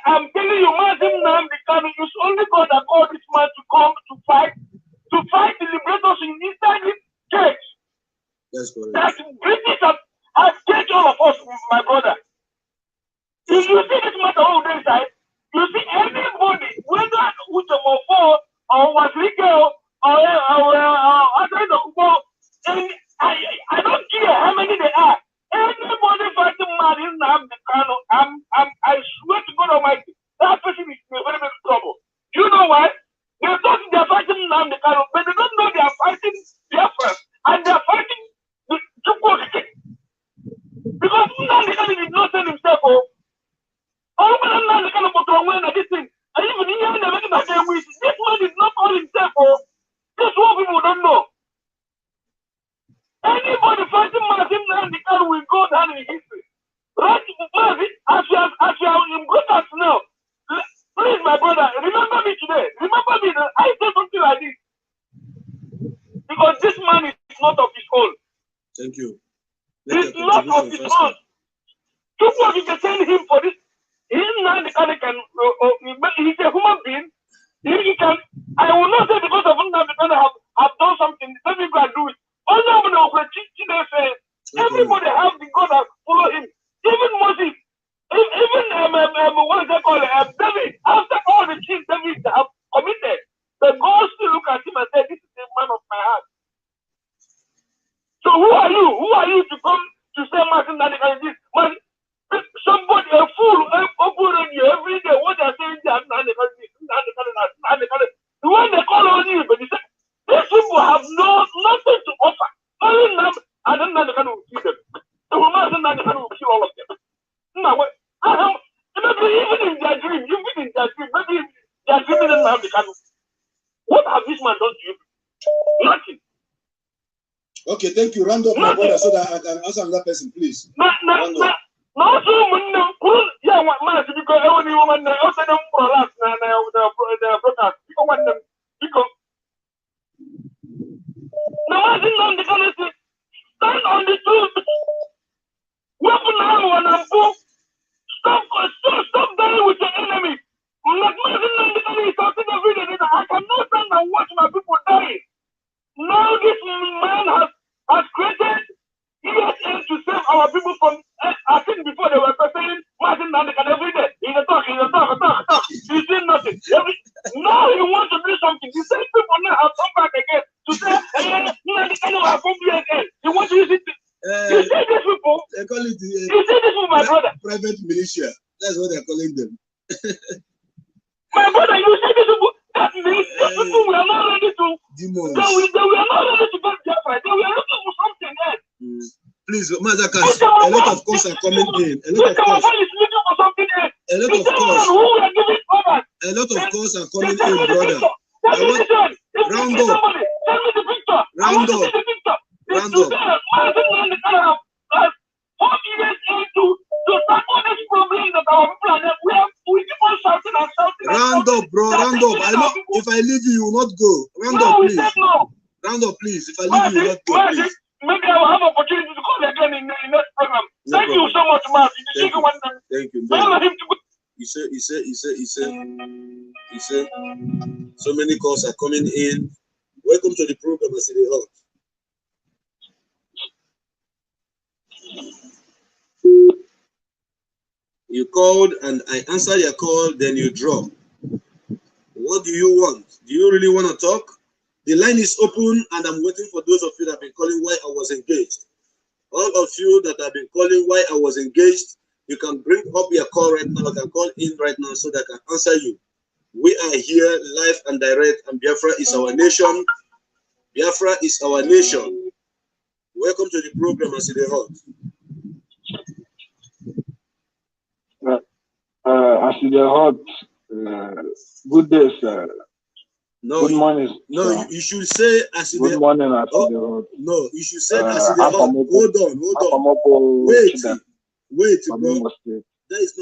I'm telling you, Martin Namdekan, it's only God that called this man to come to fight the liberators in inside this church. That's correct. That British have changed all of us, my brother. If you see this matter all this side, you see anybody, whether Uche Mefor or Wasrike or I don't know, and I don't care how many they are. Anybody fighting mad in Namdekano, I swear to God Almighty, that person is in a very big trouble. You know why? They thought they're fighting Namdekano, but they don't know they are fighting Biafra, and they're fighting the Chukwuka. Because Namdekano did not send himself home. Oh, but I'm not the kind of person this thing. And even here, this man is not all himself. Oh, that's what people don't know. Anybody fighting Martin Nandekano will go down in history. Right, as you are in broadcast now, please, my brother, remember me today. Remember me that I said something like this. Because this man is not of his own. Thank you. He's not of his own. People, you can send him for this. He's not the kind of he's a human being. He can. I will not say because of him that have done something. Let me go and do it. Everybody have the God that follow him. Even Moses, even what is that called? David. After all the things David have committed, the God still look at him and say, "This is the man of my heart." So who are you? Who are you to come to say Martin Nandekano this? Man, somebody, a fool, open you every day. What they're saying, when they call on you, but they say, these people have nothing to offer. Only them, and then Nandekano will kill them. The woman Nandekano will kill all of them. Now, maybe even in their dream, maybe they are dreaming in Nandekano. What have this man done to you? Nothing. Okay, thank you. Round up, my brother, so that I can answer another person, please. No, so when yeah, what man? Because every woman also them prolapse the broadcast. Because when them because now I think on the quality stand on the truth. Weapon now and stop dying with your enemy. Like Martin Nandekano is something every day. I cannot stand and watch my people die. Now this man has created ESN to save our people from. I think before they were saying Martin Nandekano every day. He's a talk. He's doing nothing. Now he wants to do something. The same people now have come back again to say, Nandekano has come here again. He wants to use it. You see these people? They call it you see this people, my brother? Private militia. That's what they're calling them. My brother, you see these people? That means these people were not ready to. Demons. They were not ready to get their fight. They were looking for something else. Please, Mazakas, a lot of calls are coming in. A lot of calls. A lot of calls. A lot of calls are coming in, brother. Round up. Round up. Round up. Round up, bro. Round up. I know if I leave you, you will not go. Round up, please. Round up, please. If I leave you, you will not go, please. Maybe I will have opportunity to call again in the next program. No Thank problem. You so much, man. Thank you. He said, so many calls are coming in. Welcome to the program, I see the hall. You called and I answered your call, then you drop. What do you want? Do you really want to talk? The line is open and I'm waiting for those of you that have been calling while I was engaged. All of you that have been calling while I was engaged, you can bring up your call right now. You can call in right now so that I can answer you. We are here live and direct, and Biafra is our nation. Biafra is our nation. Welcome to the program, as the hot. As the hot. Good day, sir. No, good morning. No, you should say as good morning, as the no, you should say as the hot. Hold on. Wait, bro. That is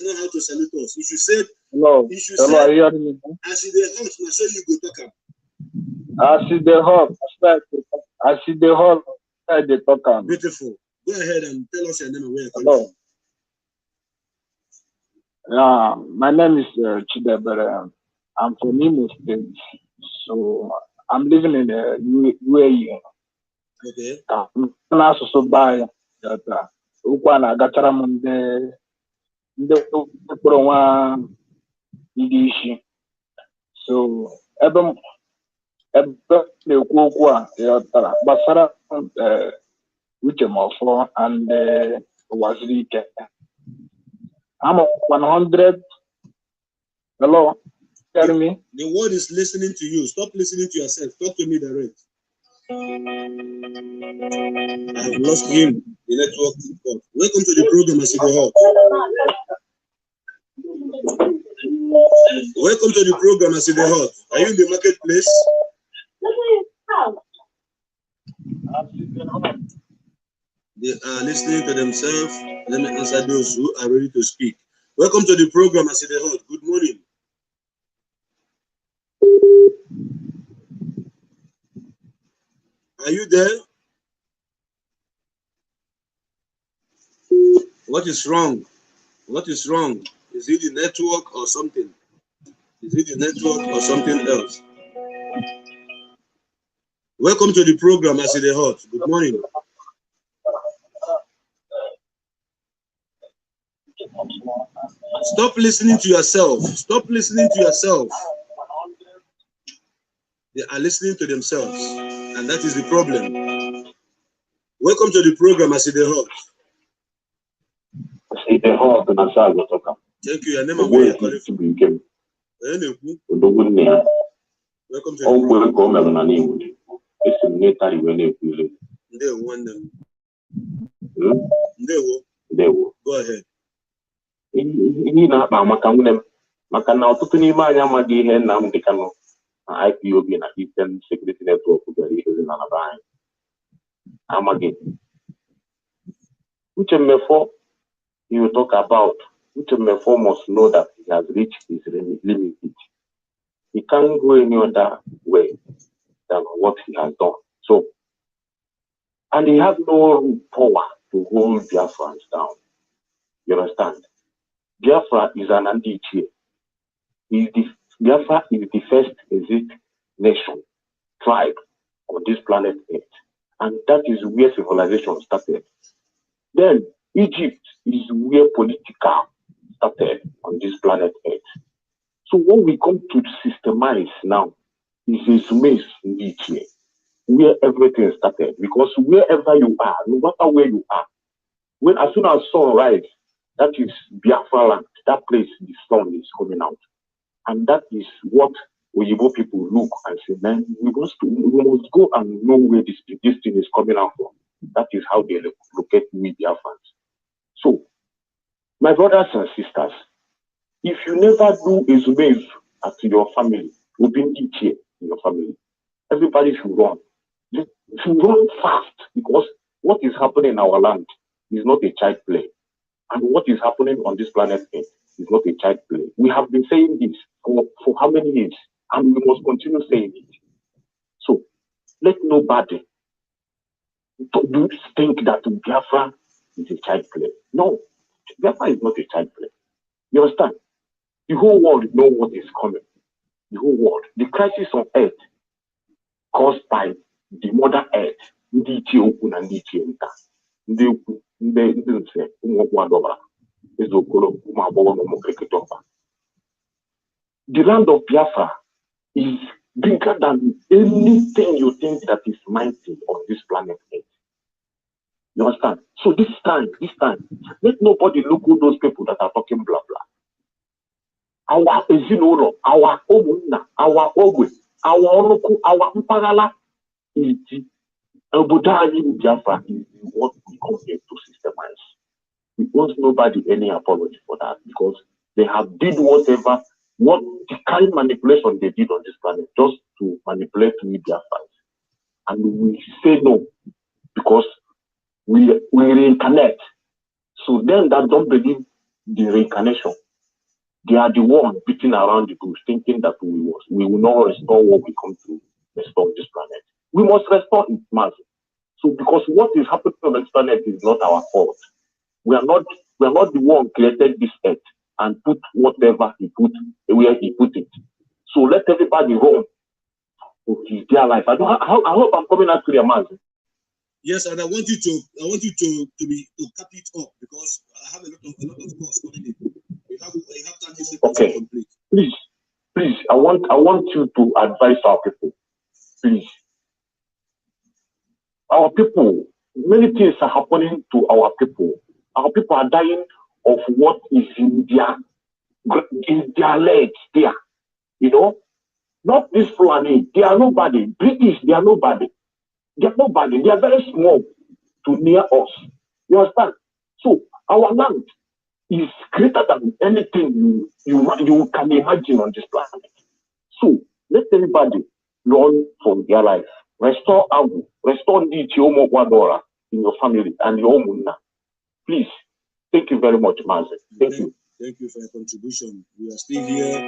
not how to salute us. You should say. Hello. You should hello, say. Are you hearing me? As the hot, now so you go talk. As the hot. As the hot. I the talk. Beautiful. Go ahead and tell us your name and where you're coming from. Yeah, my name is Chidebere. I'm from Imo State, so I'm living in the UAE. Okay. Na-asụsụ baa ya okwu a na-agachara m ndị kpọrọ nwa ndị isi. So ebe na-ekwu okwu a yọtara gbasara Uche Mefor and Waziri Ike. I'm 100. Hello, hear me? The word is listening to you. Stop listening to yourself. Talk to me direct. I have lost him. The network. Welcome to the program, as you go. Welcome to the program, as you go. Are you in the marketplace? They are listening to themselves. Let me answer those who are ready to speak. Welcome to the program, as you go. Good morning. Are you there? What is wrong? What is wrong? Is it the network or something? Is it the network or something else? Welcome to the program, as it hot. Good morning. Stop listening to yourself. Stop listening to yourself. They are listening to themselves, and that is the problem. Welcome to the program, as it hot. Thank you. Your name and where you're calling from. Welcome to the program. Go ahead. Ihe na-akpa maka na ọtụtụ n'ime anyị amaghị ihe Nnamdi Kanu na IPOB na Eastern Security Network bịara idozi na naba anyị. Amaghị. Uche Mefor, you talk about, Uche Mefor must know that he has reached his limit. He can't go any other way than what he has done. So, and he has no power to hold Biafrans down. You understand? Biafra is an anti-Uche. Biafra is the first exit nation, tribe on this planet Earth. And that is where civilization started. Then Egypt is where political started on this planet Earth. So what we come to systemize now is a summation in Uche, where everything started. Because wherever you are, no matter where you are, as soon as sun rises, that is Biafra land. That place, the sun is coming out. And that is what Igbo people look and say, man, we must go and know where this thing is coming out from. That is how they look at we Biafrans. So, my brothers and sisters, if you never do a zumezu at your family, we've been here in your family, everybody should run. Should run fast, because what is happening in our land is not a child play. And what is happening on this planet Earth is not a child play. We have been saying this for how many years? And we must continue saying it. So, let nobody think that Biafra is a child play. No, Biafra is not a child play. You understand? The whole world knows what is coming. The whole world. The crisis on Earth caused by the Mother Earth. The land of Biafra is bigger than anything you think that is mighty on this planet Earth. You understand? So this time, let nobody look at those people that are talking blah blah. Our Ezinolo, our Omuna, our Ogwe, our Oroku, our Mpagala is Biafra is what we come here to systemize. We want nobody any apology for that, because they have did what the kind of manipulation they did on this planet, just to manipulate media fights. And we say no, because we reincarnate. So then that don't believe the reincarnation. They are the one beating around the bush, thinking that we will not restore what we come to restore this planet. We must restore it, man. So because what is happening on this planet is not our fault. We are not the one created this earth and put whatever he put where he put it. So let everybody run with their life. I hope I'm coming out clear, man. Yes, and I want you to cap it up because I have a lot of calls coming in. You have 30 seconds to complete. Please, I want you to advise our people. Please. Our people, many things are happening to our people. Our people are dying of what is in their legs there. You know, not this Fulani. They are nobody. British, they are nobody. They are nobody. They are very small to near us. You understand? So our land is greater than anything you can imagine on this planet. So let everybody run for their life. Restore Agu, restore the Chiomo Wadora in your family and your Muna. Please. Thank you very much, Mazi. Thank you. Thank you for your contribution. We are still here.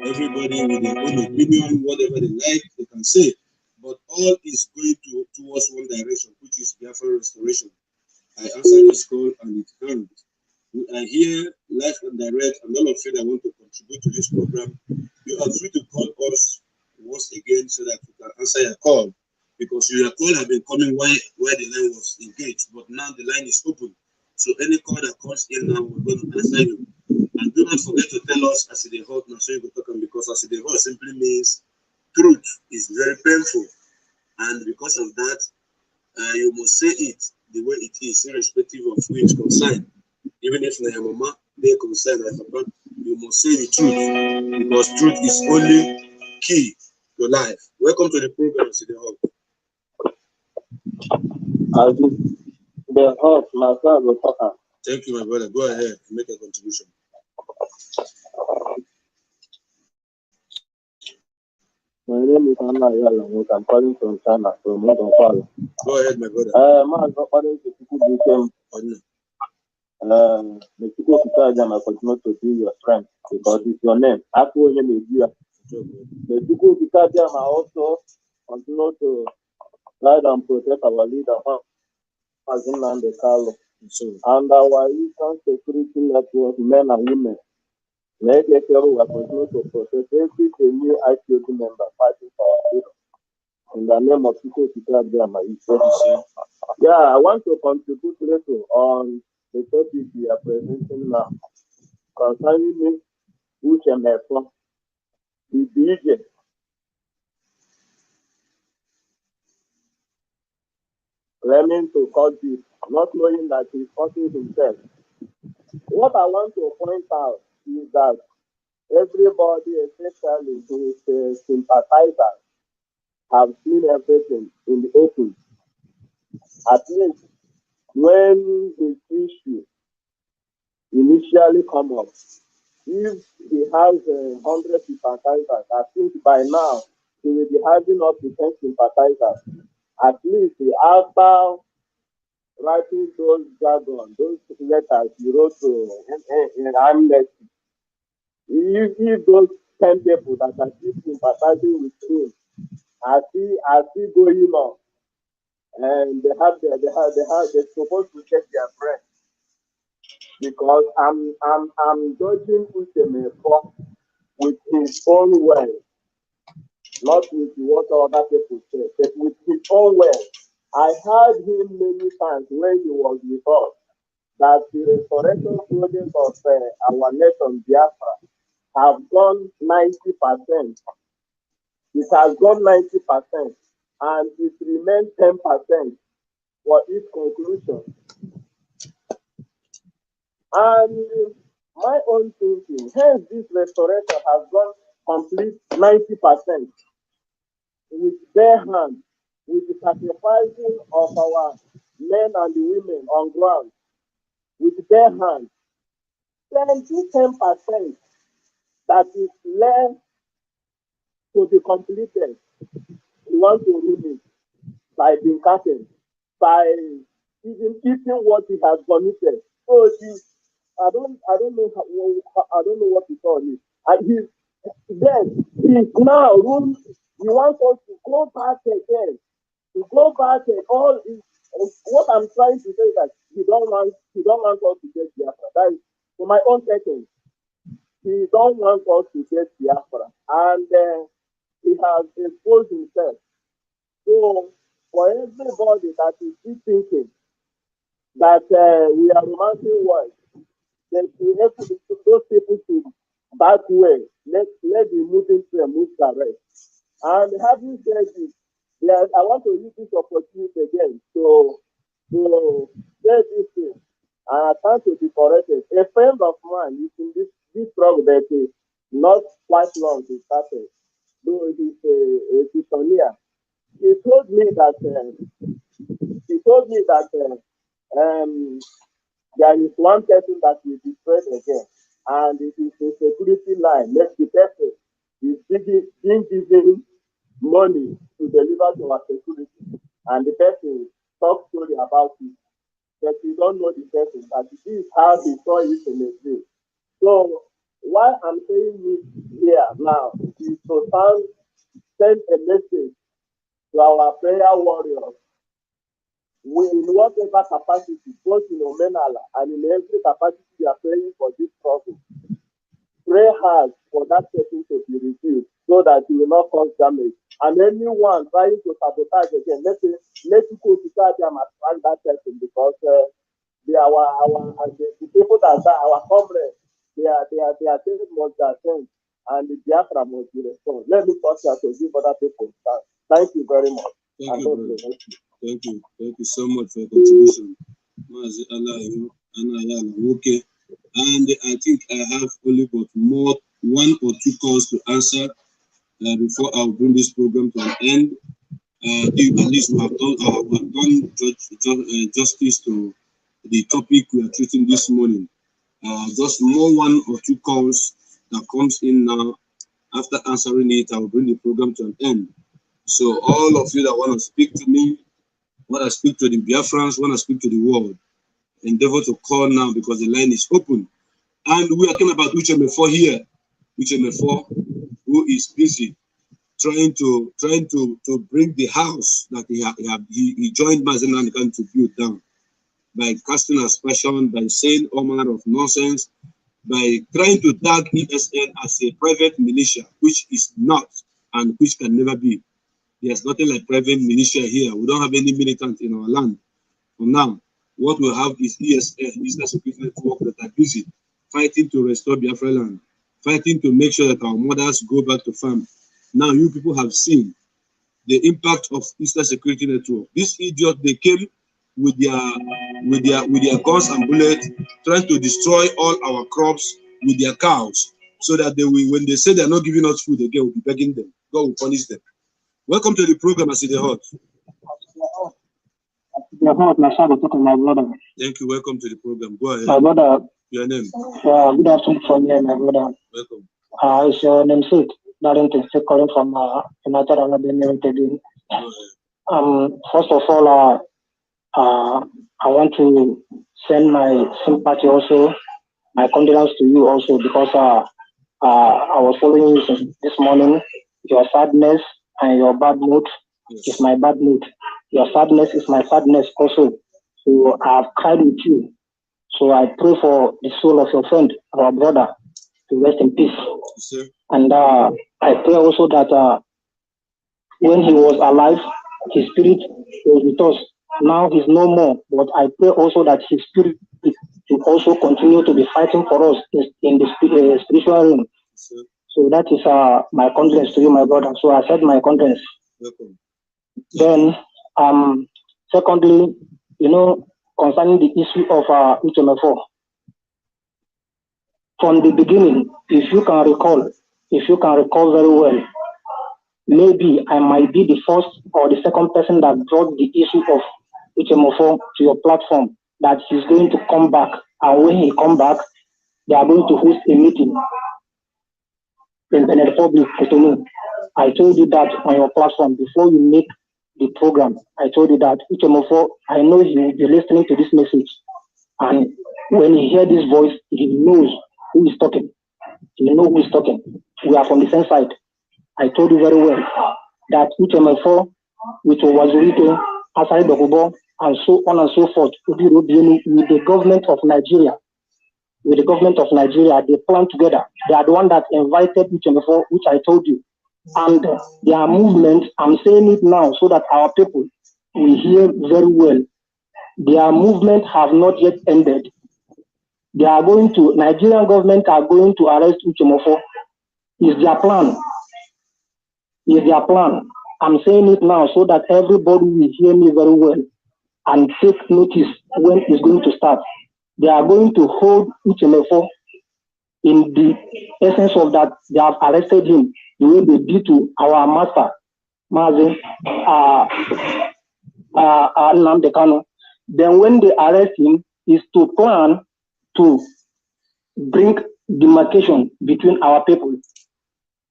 Everybody with their own opinion, whatever they like, they can say. But all is going towards one direction, which is Biafra restoration. I answered this call and it hanged. We are here live and direct, and all of you that want to contribute to this program, you are free to call us once again so that we can answer your call. Because your call has been coming while the line was engaged, but now the line is open. So any call that comes in now, we're going to answer you. And do not forget to tell us as it is hot now, so you go talk, because as it is hot simply means truth is very painful. And because of that, you must say it the way it is, irrespective of who is concerned. Even if your mama, they concerned, you must say the truth, because truth is only key to life. Welcome to the program, City Hall. The host, my son, will talk. Thank you, my brother. Go ahead and make a contribution. My name is Anna Yalamut. I'm calling from China, from Montreal. Go ahead, my brother. Man, according to people became the people who tell them I continue to be your friend because it's your name. After you may the people who tell them I also continue to guide and protect our leader, as in the Carlo. And our Eastern security network, men and women. Make a care we continue to protect every new IPOB member fighting for our freedom. In the name of people to tell them I I want to contribute little on the topic we are presenting now. Concerning me, Uche Mefor, the DJ. Claiming to cause this, not knowing that he's causing himself. What I want to point out is that everybody, especially his sympathizers, have seen everything in the open. At least when his issue initially come up, if he has 100 sympathizers, I think by now he will be having up to 10 sympathizers. At least after writing those jargon, those letters he wrote to in amnesty, if those 10 people that are still sympathizing with him are still going on, and they're supposed to check their friends, because I'm judging Uche Mefor with his own way, not with what other people say, but with his own way. I heard him many times when he was with us that the restoration project of our nation Biafra have gone 90%. It has gone 90%, and it remains 10% for its conclusion. And my own thinking, hence this restoration has gone complete 90% with bare hands, with the sacrificing of our men and the women on ground, with bare hands. 10% that is left to be completed. We want to ruin it by being casted, by even eating what he has committed. So I don't know what to call it. And he's now room. He wants us to go back again. To go back and all is what I'm trying to say is that he don't want us to get Biafra. That is for my own second. He don't want us to get Biafra. And he has exposed himself. So for everybody that is still thinking that we are romancing words, that those people to back way, let the moving train move direct. And having said this, I want to use this opportunity again to say this thing. And I thank to be corrected. A friend of mine is in this problem that is not quite long he started. Though he's a visionaire. He told me that there is one person that will be spread again, and it is a security line. Let the person is being given money to deliver to our security, and the person talk story about it, but we don't know the person. But this is how he saw it in the dream. So what I'm saying is here now is to send a message to our prayer warriors. We, in whatever capacity, both in Omenala and in every capacity we are praying for this problem, pray hard for that person to be reduced so that it will not cause damage. And anyone trying to sabotage again, let you go to them and find that person, because they are the people that are our comrades. They are taking most of things, and the Biafra must be restored. Let me talk to give other people chance. Thank you very much. Thank you so much for your contribution. Okay. And I think I have only got one or two calls to answer before I'll bring this program to an end. At least we have done justice to the topic we are treating this morning. Just one or two calls that comes in now. After answering it, I will bring the program to an end. So all of you that want to speak to me, want to speak to the Biafrans, want to speak to the world, endeavor to call now because the line is open. And we are talking about Uche Mefor here. Uche Mefor, who is busy trying to bring the house that he joined Mazenanikan to build down by casting aspersion, by saying all manner of nonsense, by trying to tag ESN as a private militia, which is not and which can never be. There's nothing like private militia here. We don't have any militant in our land. For now, what we have is ESN, Eastern Security Network, that are busy fighting to restore Biafra land, fighting to make sure that our mothers go back to farm. Now you people have seen the impact of Eastern Security Network. This idiot, they came with their guns and bullets, trying to destroy all our crops with their cows, so that they will, when they say they're not giving us food again, we'll be begging them. God will punish them. Welcome to the program, Aside Hot. My brother. Thank you. Welcome to the program. Go ahead. My brother. Your name? Good afternoon from here, my brother. Welcome. It's your namesake, Darren, calling from United Arab Emirates. First of all, I want to send my sympathy also, my condolence to you also, because I was following you since this morning. Your sadness and your bad mood is my bad mood. Your sadness is my sadness also. So I have cried with you. So I pray for the soul of your friend, our brother, to rest in peace. Yes, and I pray also that when he was alive, his spirit was with us. Now he's no more. But I pray also that his spirit will also continue to be fighting for us in the spiritual realm. Yes, so that is my condolence to you, my brother. So I said my condolence. Welcome. Then, secondly, concerning the issue of Uche Mefor, from the beginning, if you can recall very well, maybe I might be the first or the second person that brought the issue of Uche Mefor to your platform, that he's going to come back, and when he come back, they are going to host a meeting in the Republic. I told you that on your platform before you make the program. I told you that Uche Mefor, I know he will be listening to this message, and when he hears this voice, he knows who is talking. He knows who is talking. We are from the same side. I told you very well that Uche Mefor, with Wazirike, Asari Dokubo, and so on and so forth, with the government of Nigeria. With the government of Nigeria, they plan together. They are the one that invited Uche Mefor, which I told you. And their movement, I'm saying it now so that our people we hear very well. Their movement have not yet ended. They are going to, Nigerian government are going to arrest Uche Mefor. Is their plan. Is their plan. I'm saying it now so that everybody will hear me very well and take notice when it's going to start. They are going to hold Uche Mefor in the essence of that they have arrested him the way they did to our master, Mazen Nnamdi Kanu. Then when they arrest him, is to plan to bring demarcation between our people.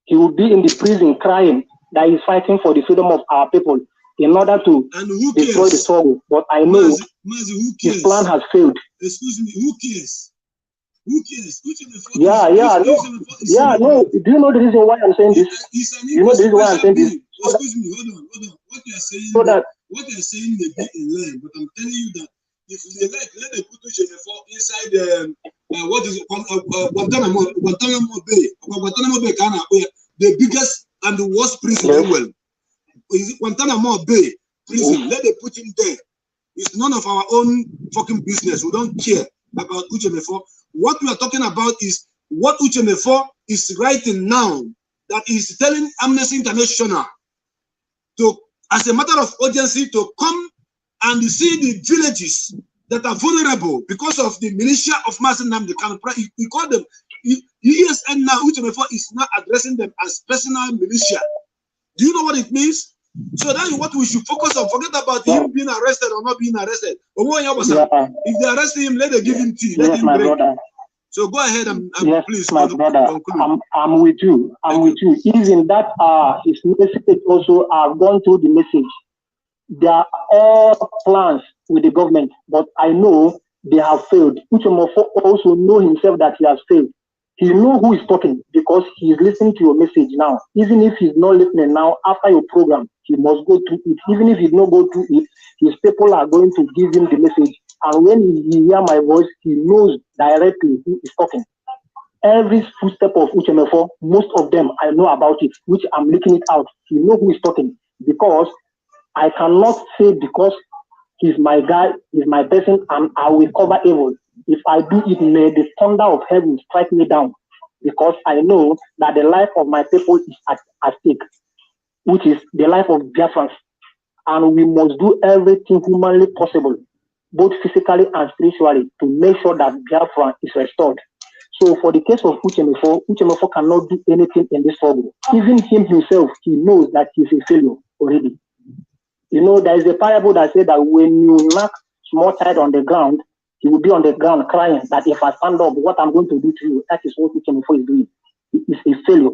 He will be in the prison crying that he's fighting for the freedom of our people in order to destroy the struggle. But I know his plan has failed. Excuse me, who cares? Who cares? Do you know the reason why I'm saying this? You know the reason why I'm saying this? Excuse me, hold on. What you are saying, what you are saying may be in line, but I'm telling you that if they like, let them put Uche Mefor inside what is it, Guantanamo Bay, the biggest and the worst prison in the world. Is Guantanamo Bay prison? Let them put him there. It's none of our own fucking business. We don't care about Uche Mefor. What we are talking about is what Uche Mefor is writing now, that is telling Amnesty International to, as a matter of urgency, to come and see the villages that are vulnerable because of the militia of Mazen Nnamdi Kanu. We call them ESN now. Uche Mefor is now addressing them as personal militia. Do you know what it means? So that is what we should focus on. Forget about him being arrested or not being arrested. If they arrest him, let them give him tea. Let him drink. So go ahead and please. My brother, I'm with you. I'm with you. Even that his message also are gone through the message. They are all plans with the government, but I know they have failed. Uche Mefor also know himself that he has failed. He know who is talking because he is listening to your message now. Even if he's not listening now, after your program, he must go through it. Even if he not go through it, his people are going to give him the message. And when he hear my voice, he knows directly who is talking. Every footstep of Uche Mefor, most of them I know about it, which I'm leaking it out. He know who is talking because I cannot say because he's my guy, he's my person, and I will cover evil. If I do it, may the thunder of heaven strike me down, because I know that the life of my people is at stake, which is the life of Biafrans. And we must do everything humanly possible, both physically and spiritually, to make sure that Biafra is restored. So for the case of Uche Mefor cannot do anything in this struggle. Even him himself, he knows that he's a failure already. You know, there is a parable that says that when you knock small child on the ground, he will be on the ground crying that if I stand up, what I'm going to do to you. That is what Uche Mefor is doing. He is a failure.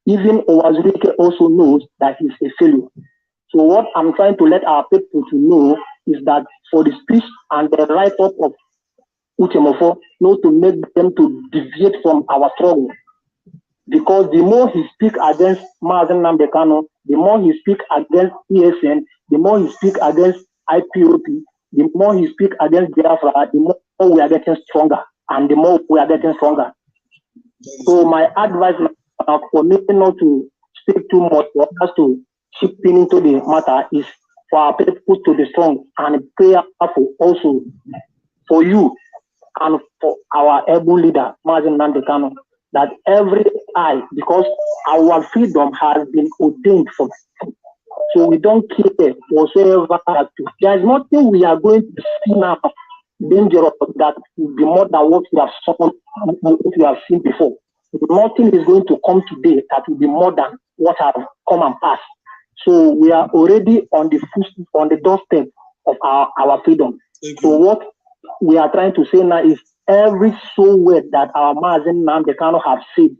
Even Owazurike also knows that he's a failure. So what I'm trying to let our people to know is that for the speech and the write-up of Uche Mefor, not to make them to deviate from our struggle. Because the more he speaks against Mazen Nnamdi Kanu, the more he speaks against ESN, the more he speaks against IPOP, the more he speaks against Biafra, the more we are getting stronger, and the more we are getting stronger. So my advice now for me not to speak too much, for us to chip into the matter, is for our people to be strong and prayerful also for you and for our able leader, Mazen Nnamdi Kanu, that every eye, because our freedom has been ordained for. So we don't care whatsoever. There is nothing we are going to see now dangerous that will be more than what we have seen before. Nothing is going to come today that will be more than what has come and passed. So we are already on the doorstep of our freedom. So what we are trying to say now is every soul word that our Mazen Nnamdi Kanu have said,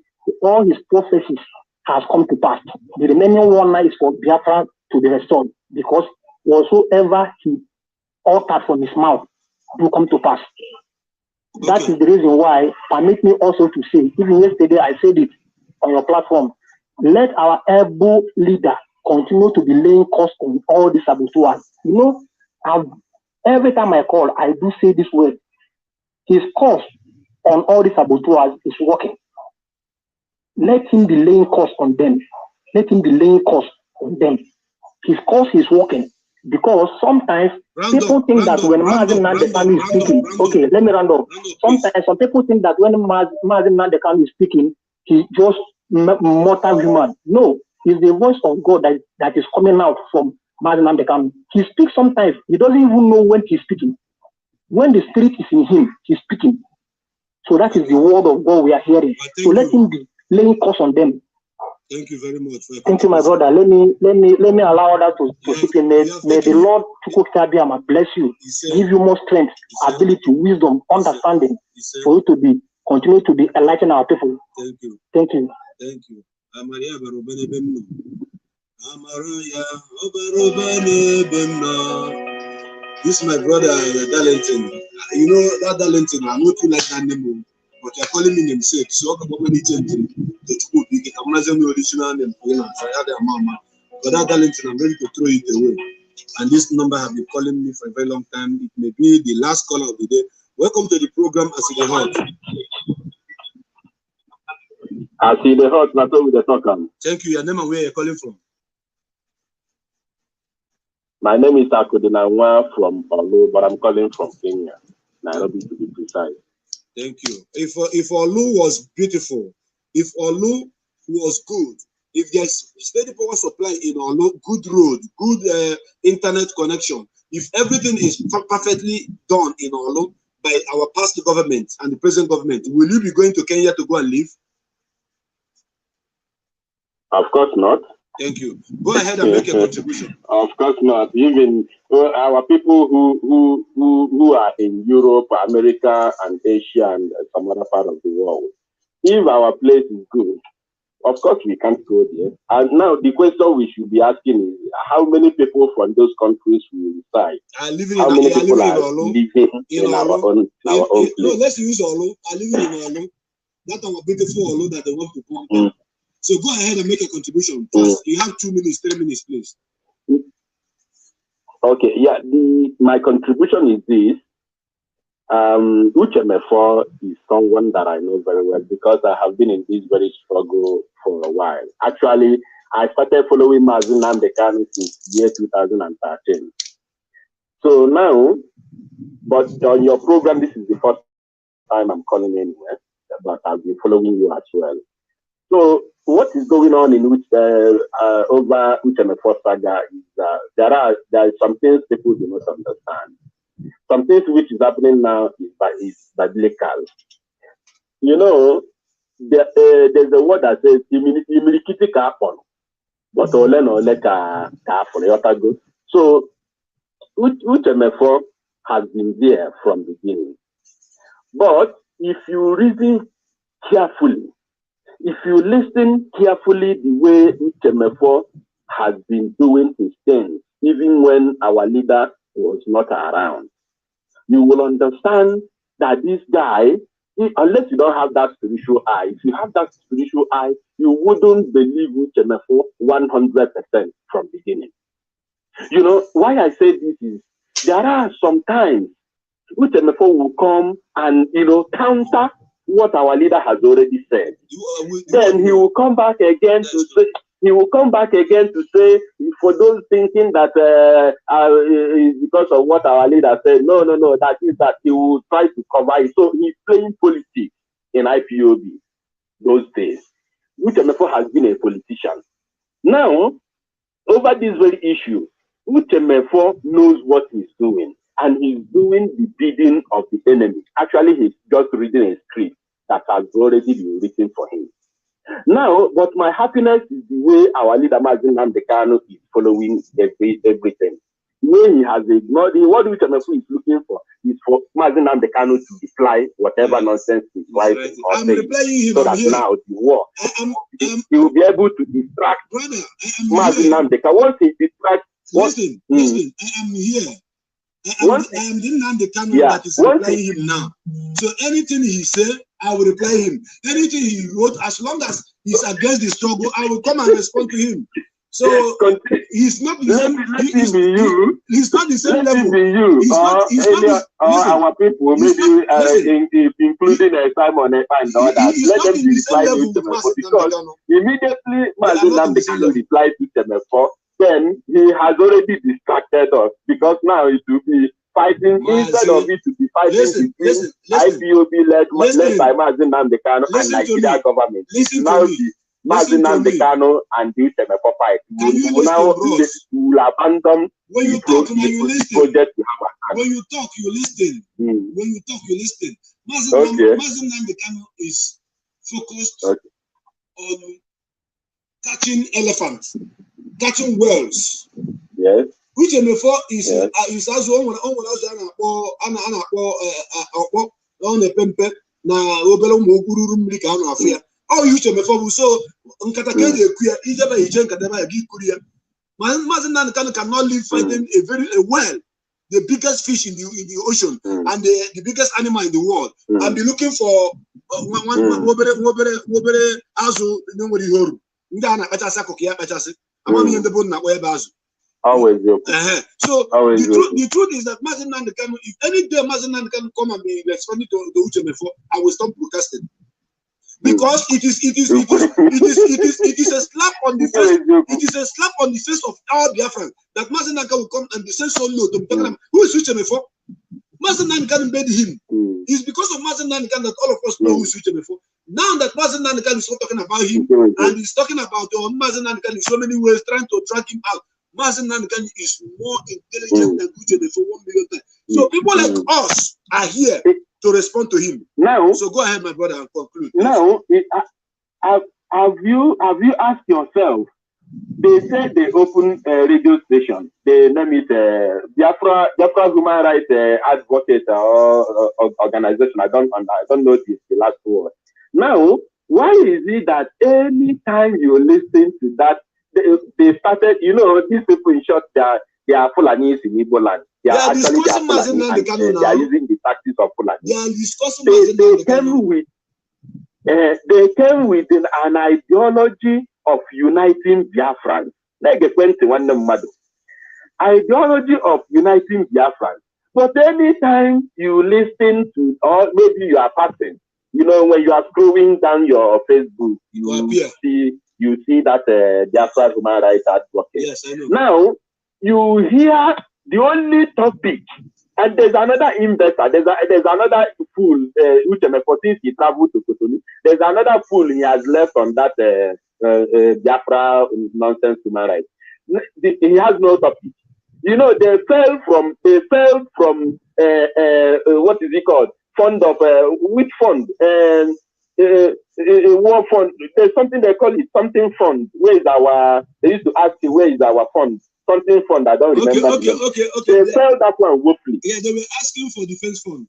all his prophecies has come to pass. The remaining one now is for Biafra to be restored, because whatsoever he uttered from his mouth will come to pass. Okay. That is the reason why, permit me also to say, even yesterday I said it on your platform, let our able leader continue to be laying cost on all these saboteurs. You know, every time I call, I do say this word. His cost on all these saboteurs is working. Let him be laying cost on them. Let him be laying cost on them. His cost is working. Because sometimes people think that when Mazi Nnamdi Kanu is speaking, okay, let me round up. Sometimes some people think that when Mazi Nnamdi Kanu is speaking, he's just mortal human. No, it's the voice of God that is coming out from Mazi Nnamdi Kanu. He speaks sometimes, he doesn't even know when he's speaking. When the spirit is in him, he's speaking. So that is the word of God we are hearing. So let him be laying curse on them. Thank you very much. Thank you, my brother. Let me allow others to speak. May the Lord bless you, give you more strength, ability, wisdom, understanding, for you to continue to be enlightening our people. Thank you. Thank you. Thank you. This is my brother, Darlington. You know that Darlington, I'm not too like that name, but you're calling me namesake. So I'm going to change it. I'm not the original name for you. But that Darlington, I'm ready to throw it away. And this number have been calling me for a very long time. It may be the last caller of the day. Welcome to the program, As the Hot. I see the hot, not with the talk. Thank you. Your name and where you're calling from? My name is Akodinawa from Olu, but I'm calling from Kenya, Nairobi to be precise. Thank you. If Olu was beautiful, if Olu was good, if there's steady power supply in Olu, good road, good internet connection, if everything is perfectly done in Olu by our past government and the present government, will you be going to Kenya to go and live? Of course not. Thank you. Go ahead and make a contribution. Of course not. Even our people who are in Europe, America, and Asia, and some other part of the world, if our place is good, of course we can't go there. And now the question we should be asking is, how many people from those countries will reside? How many people are living in our own place? No, let's use Olu. Are living in Olu. That's our beautiful Olu that they want to come. So go ahead and make a contribution. You have 2 minutes, 3 minutes, please. Okay, yeah. My contribution is this. Uche Mefor is someone that I know very well because I have been in this very struggle for a while. Actually, I started following Mazi Nnamdi Kanu since year 2013. So now, but on your program, this is the first time I'm calling anywhere, but I've been following you as well. So what is going on in over Uche Mefor saga is there are some things people do not understand. Some things which is happening now is biblical. You know, there's a word that says "imilikiti ka apon," but ole no ole ka apon. So Uche Mefor has been there from the beginning. But if you reason carefully, if you listen carefully the way Uche Mefor has been doing his things, even when our leader was not around, you will understand that this guy, unless you don't have that spiritual eye, if you have that spiritual eye, you wouldn't believe Uche Mefor 100% from the beginning. You know, why I say this is, there are some times Uche Mefor will come and, counter what our leader has already said. Then he will come back again to say, for those thinking that because of what our leader said, no, that is that he will try to cover it. So he's playing politics in IPOB those days. Uche Mefor has been a politician. Now, over this very issue, Uche Mefor knows what he's doing, and he's doing the bidding of the enemy. Actually, he's just reading a script that has already been written for him. Now, but my happiness is the way our leader Mazi Nnamdi Kanu is following everything. The way he has ignored it, what Uche Mefor is looking for is for Mazi Nnamdi Kanu to reply whatever nonsense he's writing or saying, so that now the war, he will be able to distract Mazi Nnamdi Kanu. Once he distracts, listen, I am here. I am the Nnamdi Kanu that is replying him now. So anything he said, I will reply him. Anything he wrote, as long as he's against the struggle, I will come and respond to him. So he's not the same. He's not the same level. Our people, maybe including Simon and others, let them reply to Mefor, because immediately Mazi Nnamdi Kanu replied to Mefor, then he has already distracted us because now it will be fighting instead of it to be fighting between IPOB led by Mazin Namdekano and Nigeria government. Now the Mazin Namdekano and the Uche Mefor fight. Now will abandon the project we have at hand. When you talk, you listen. When you talk, you listen. Mazin Namdekano is focused on catching elephants, catching whales. Yes. Uche Mefor is as one on a pempe na obelo moguru mmiri ka na afia. Oh, Uche Mefor so nkata ka dey kuya ijeba ije nkata ba gi kuria. Mazin Namdekano cannot live fighting a whale, the biggest fish in the ocean and the biggest animal in the world, and be looking for wobere azu no nwere horu. Ndị a na-akpachasị akụkụ ya akpachasị amamihe ndị bụ na-akpọ ebe azụ. So the truth is that Mazin Namdekano, if any day Mazin Namdekano come and be responding to Uche Mefor, I will stop broadcasting. Because it is a slap on the face. It is a slap on the face of our Biafran that Mazin Namdekano will come and be saying so low to me. Who is Uche Mefor? Mazin Namdekano made him. It's because of Mazin Namdekano that all of us know who is Uche Mefor. Now that Mazin Namdekano is not talking about him and he's talking about Mazin Namdekano in so many ways, trying to drag him out. Mazin Namdekano is more intelligent than Uche Mefor 1 million times. So people like us are here to respond to him. Now, so go ahead, my brother, and conclude. Now, have you asked yourself? They said they opened a radio station. They name it Biafra Human Rights Advocate or organization. I don't know the last word. Now, why is it that anytime you listen to that, they started, these people in short, they are Fulanis in Igbo land. They are discussing Mazin Namdekano now. They are using the tactics of Fulani. They are discussing Mazin Namdekano. They came with an ideology of uniting Biafrans. Ideology of uniting Biafrans. But anytime you listen to, or maybe you are passing, when you are scrolling down your Facebook, you see that Biafra Human Rights Advocate. Yes, I know. Now, you hear the only topic, and there's another investor, there's another fool, Uche Mefor, since he traveled to Cotonou, there's another fool he has left on that Biafra nonsense human rights. He has no topic. They fell from what is it called? Fund of which fund? War fund. There's something they call it something fund. Where is our? They used to ask you where is our fund? Something fund. I don't remember. Okay. They fell that one woefully. Yeah, they were asking for defense fund.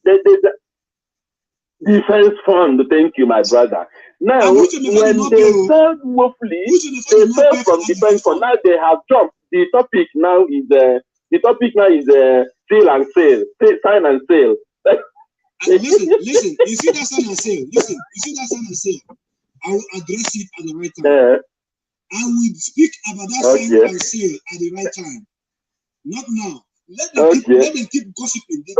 Defense fund. Thank you, my brother. Now, when they fell woefully, they fell from defense fund. Now they have jumped. The topic now is sale and sale, sign and sale. And listen. You see that sign and sale. Listen, you see that sign and sale. I will address it at the right time. I will speak about that sign and sale at the right time. Not now. Let them keep gossiping. The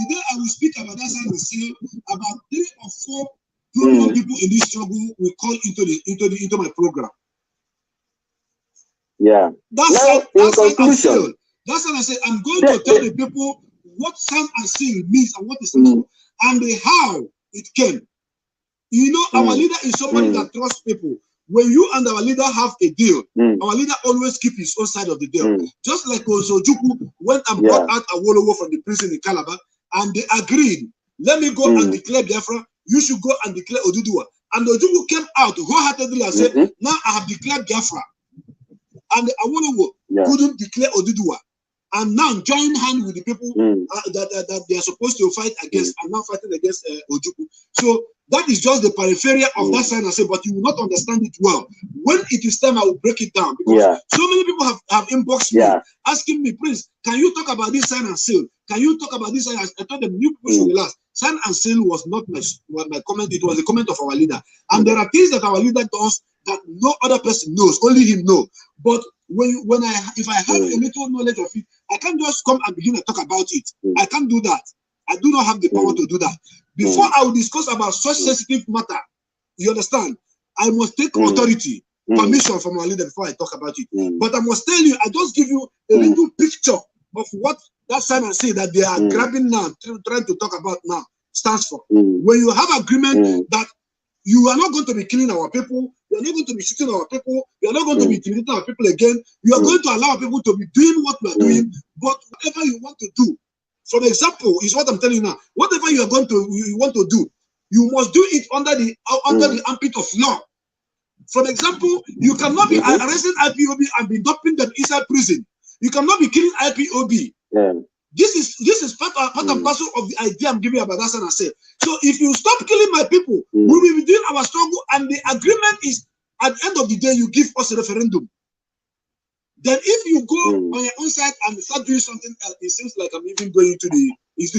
day I will speak about that sign and sale, about 3 or 4 prominent people in this struggle will call into my program. Yeah. That's sign and sale. That's what I say. I'm going to tell the people what sign and seal means and what it stands for, and how it came. Our leader is somebody that trusts people. When you and our leader have a deal, our leader always keep his own side of the deal. Just like Ojukwu went and brought out Awolowo from the prison in Calabar, and they agreed, let me go and declare Biafra, you should go and declare Oduduwa. And Ojukwu came out wholeheartedly and said, now I have declared Biafra. And Awolowo couldn't declare Oduduwa. And now join hand with the people that they are supposed to fight against, and now fighting against Ojukwu. So that is just the periphery of that sign and say, but you will not understand it well. When it is time, I will break it down, because so many people have inboxed me asking me, Prince, can you talk about this sign and seal? Can you talk about this sign? I told them, new people should relax. Sign and seal was not my comment, it was the comment of our leader. And there are things that our leader does that no other person knows, only him knows. But if I have a little knowledge of it, I can't just come and begin to talk about it. I can't do that. I do not have the power to do that. Before I will discuss about such sensitive matter, you understand, I must take authority permission from our leader before I talk about it. But I must tell you, I just give you a little picture of what that Simon say that they are grabbing now, trying to talk about now, stands for. When you have agreement that you are not going to be killing our people, you are not going to be shooting our people, you are not going to be intimidating our people again, you are going to allow people to be doing what we are doing, but whatever you want to do. For example, is what I'm telling you now. Whatever you want to do, you must do it under the ambit of law. For example, you cannot be arresting IPOB and be dumping them inside prison. You cannot be killing IPOB. This is part and parcel of the idea I'm giving about that, and I say. So if you stop killing my people, we will be doing our struggle, and the agreement is at the end of the day you give us a referendum. Then if you go on your own side and start doing something else, it seems like I'm even going into the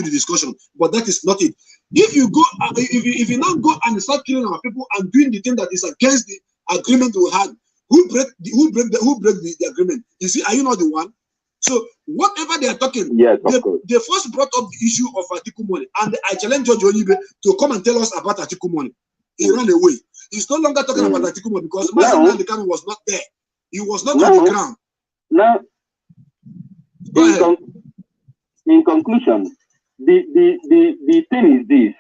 discussion, but that is not it. If you go, if you now go and start killing our people and doing the thing that is against the agreement we had, who break the agreement? You see, are you not the one? So whatever they are talking, they first brought up the issue of Atiku money, and I challenge George Onibe to come and tell us about Atiku money. He ran away. He's no longer talking about Atiku money because Mazen Kanu was not there. He was not on the ground. Now, in conclusion, the thing is this: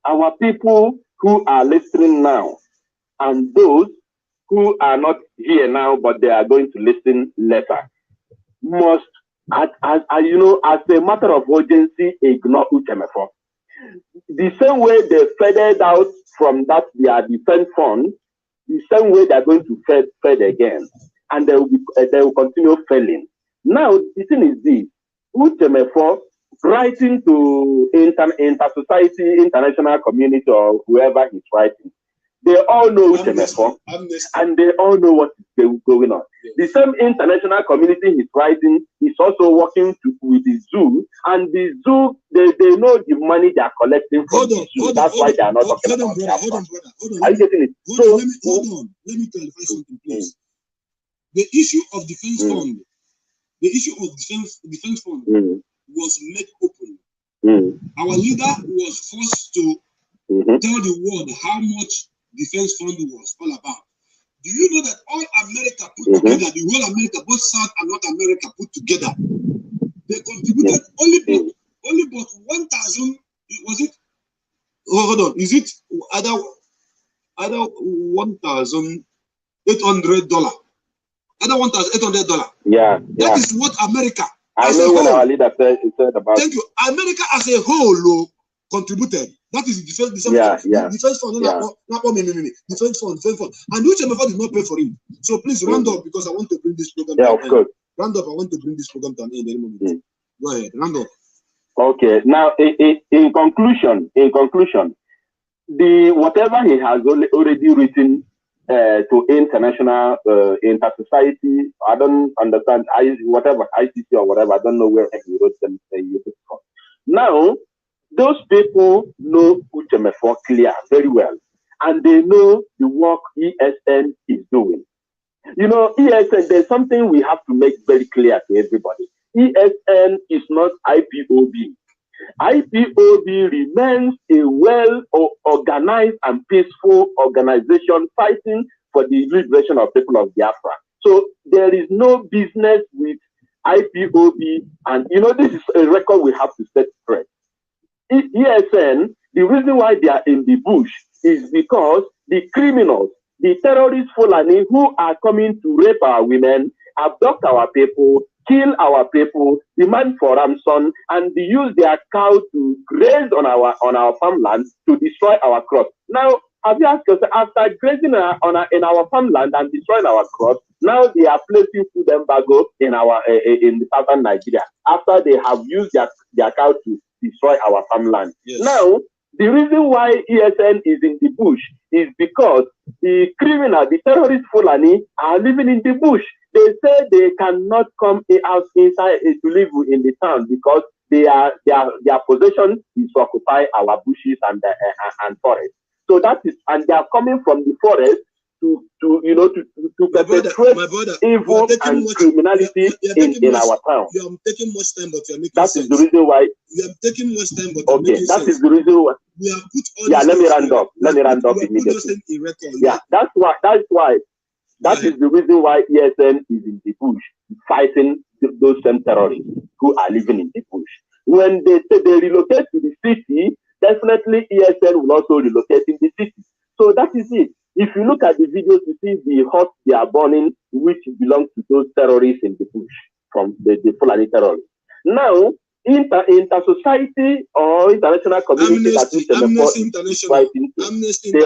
our people who are listening now, and those who are not here now but they are going to listen later, must, as a matter of urgency, ignore Uche Mefor. The same way they faded out from that their defense fund, the same way they're going to fed again, and they will continue failing. Now the thing is this: Uche Mefor writing to inter-society, international community, or whoever he's writing, they all know Uche Mefor, and they all know what is going on. The same international community he's writing is also working with the zoo, and the zoo, they know the money they are collecting from the zoo. That's why they are not talking about it. Hold on. Are you getting it? Let me clarify something, please. The issue of defense fund, was made open. Our leader was forced to tell the world how much defense fund was all about. Do you know that all America put together, the whole America, both South and North America put together, they contributed only but 1,000, was it? Oh, hold on, is it either $1,800? Either $1,800. Yeah. That is what America. I know what our leader said about. Thank you. America as a whole contributed. That is defense fund. Defense fund. And Uche Mefor did not pay for it. So please round up, because I want to bring this program. Yeah, of course. Round up. I want to bring this program to an end any moment. Go ahead. Round up. Okay. Now, in conclusion, the whatever he has already written to international inter-society, I don't understand, whatever ICC or whatever, I don't know where he wrote them from. Now, those people know Uche Mefor clear very well, and they know the work ESN is doing. You know, ESN, there's something we have to make very clear to everybody. ESN is not IPOB. IPOB remains a well-organized and peaceful organization fighting for the liberation of people of Biafra. So there is no business with IPOB, and this is a record we have to set straight. ESN, the reason why they are in the bush is because the criminals, the terrorist Fulani who are coming to rape our women, abduct our people, kill our people, demand for ransom, and they use their cow to graze on our farmland to destroy our crops. Now, have you asked yourself, after grazing in our farmland and destroying our crops, now they are placing food embargo in the southern Nigeria after they have used their cow to destroy our farmland. Yes. Now, the reason why ESN is in the bush is because the terrorist Fulani are living in the bush. They say they cannot come out inside to live in the town because their possession is to occupy our bushes and forests. So that is, and they are coming from the forest to perpetrate evil and criminality in our town. You are taking much time, but you are making sense. That is the reason why. You are taking much time, but okay, that is the reason why. We have put all let me round up immediately. Yeah, that's why That is the reason why ESN is in the bush fighting those same terrorists who are living in the bush. When they say they relocate to the city, definitely ESN will also relocate in the city. So that is it. If you look at the videos, you see the hut they are burning, which belongs to those terrorists in the bush, from the Fulani terrorists. Now, inter-society or international community that is fighting, they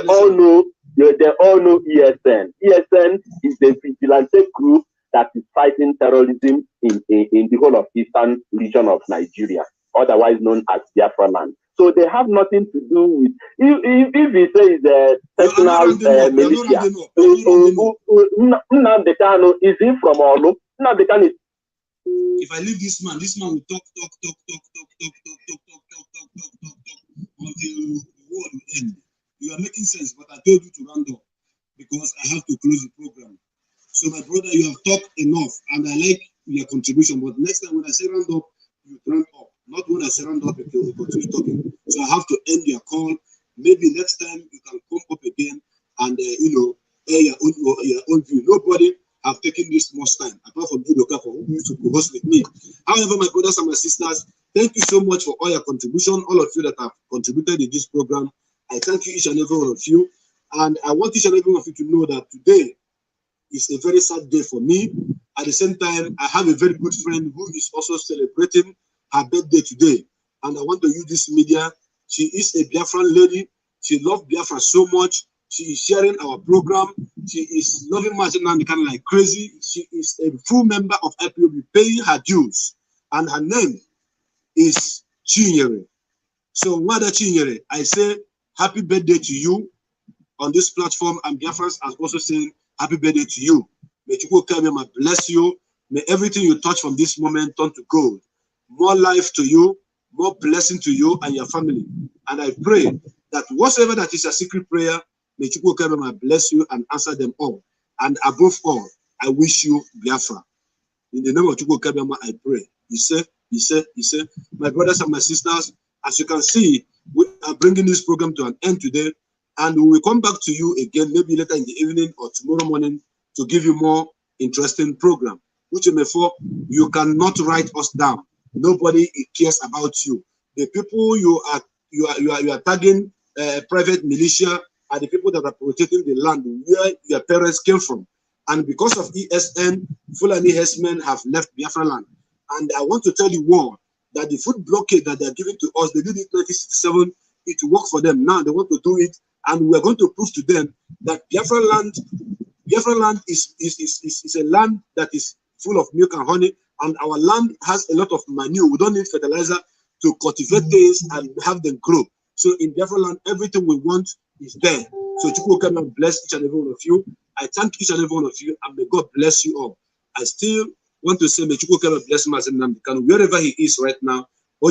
all know ESN. ESN is the vigilante group that is fighting terrorism in the whole of eastern region of Nigeria, otherwise known as Biafra land. So they have nothing to do with, if we say it's a personal militia, Nnamdi Kanu, is he from Olu? Nnamdi Kanu is. If I leave this man will talk until the war will end. You are making sense, but I told you to round up because I have to close the program. So my brother, you have talked enough, and I like your contribution. But next time when I say round up, you round up. Not when I say round up, you will continue talking. So I have to end your call. Maybe next time you can come up again and air your own view. Nobody have taken this much time, apart from Udoka, for who used to co-host with me. However, my brothers and my sisters, thank you so much for all your contribution, all of you that have contributed in this program. I thank you, each and every one of you. And I want each and every one of you to know that today is a very sad day for me. At the same time, I have a very good friend who is also celebrating her birthday today. And I want to use this media. She is a Biafran lady. She loves Biafra so much. She is sharing our program. She is loving Nnamdi Kanu like crazy. She is a full member of Ipob, paying her dues. And her name is Chinyere. So, Wada Chinyere, I say happy birthday to you on this platform. And Biafrans are also saying happy birthday to you. May Chukwu Kabiyama bless you. May everything you touch from this moment turn to gold. More life to you, more blessing to you and your family. And I pray that whatever that is a secret prayer, may Chukwu Kabiyama bless you and answer them all. And above all, I wish you Biafra. In the name of Chukwu Kabiyama, I pray. He said, my brothers and my sisters, as you can see, we are bringing this program to an end today. And we will come back to you again, maybe later in the evening or tomorrow morning, to give you more interesting program. Uche Mefor, you cannot write us down. Nobody cares about you. The people you are tagging private militia are the people that are protecting the land where your parents came from. And because of ESN, Fulani herdsmen have left Biafra land. And I want to tell you all that the food blockade that they are giving to us, they did it in 1967, it worked for them. Now they want to do it, and we are going to prove to them that Biafra land is a land that is full of milk and honey, and our land has a lot of manure. We don't need fertilizer to cultivate things and have them grow. So in Biafra land, everything we want is there. So Chukwu come and bless each and every one of you. I thank each and every one of you, and may God bless you all. I still want to say, may Chukwu come and bless Nnamdi Kanu wherever he is right now. I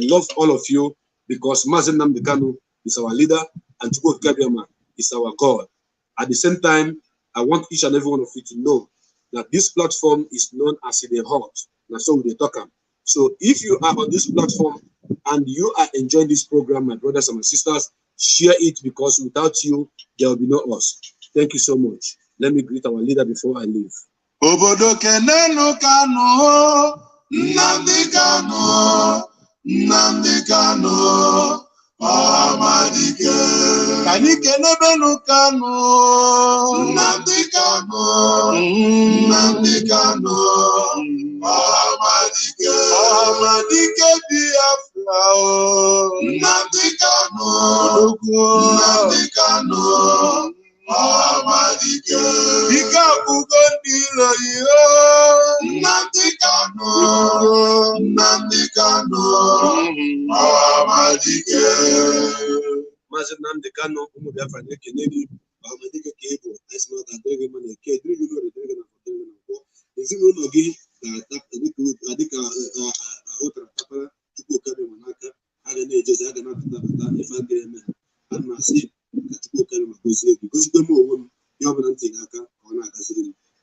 love all of you because Nnamdi Kanu is our leader and Chukwu Kabiyama is our God. At the same time, I want each and every one of you to know that this platform is known as the Hot. That's so they talk. So if you are on this platform and you are enjoying this program, my brothers and my sisters, share it because without you, there will be no us. Thank you so much. Let me greet our leader before I leave. Obodo kenenu Kanu, Nnamdi Kanu, Nnamdi Kanu, Amadike. Kani kenebenu Kanu, Nnamdi Kanu, Nnamdi Kanu, Amadike. Amadike Biafra, Nnamdi Kanu, Nnamdi Kanu. Amadike, Ika Bugondilo yo, Nnamdi Kanu, Nnamdi Kanu, Amadike. Mazi Nnamdi Kanu, umu Biafra neke negi, Amadike kebo, esma kadrege mane ke, drige no redrege na kodrege na ko. Ezinu nogi, adika otra tapara, Chukwu Kabiyama manaka, aga ne ejeze aga na tata, ifa greme, anma si. Because the more you have an antenna,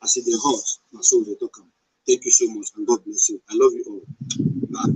I say the hot, my soul they talk. Thank you so much, and God bless you. I love you all. Bye.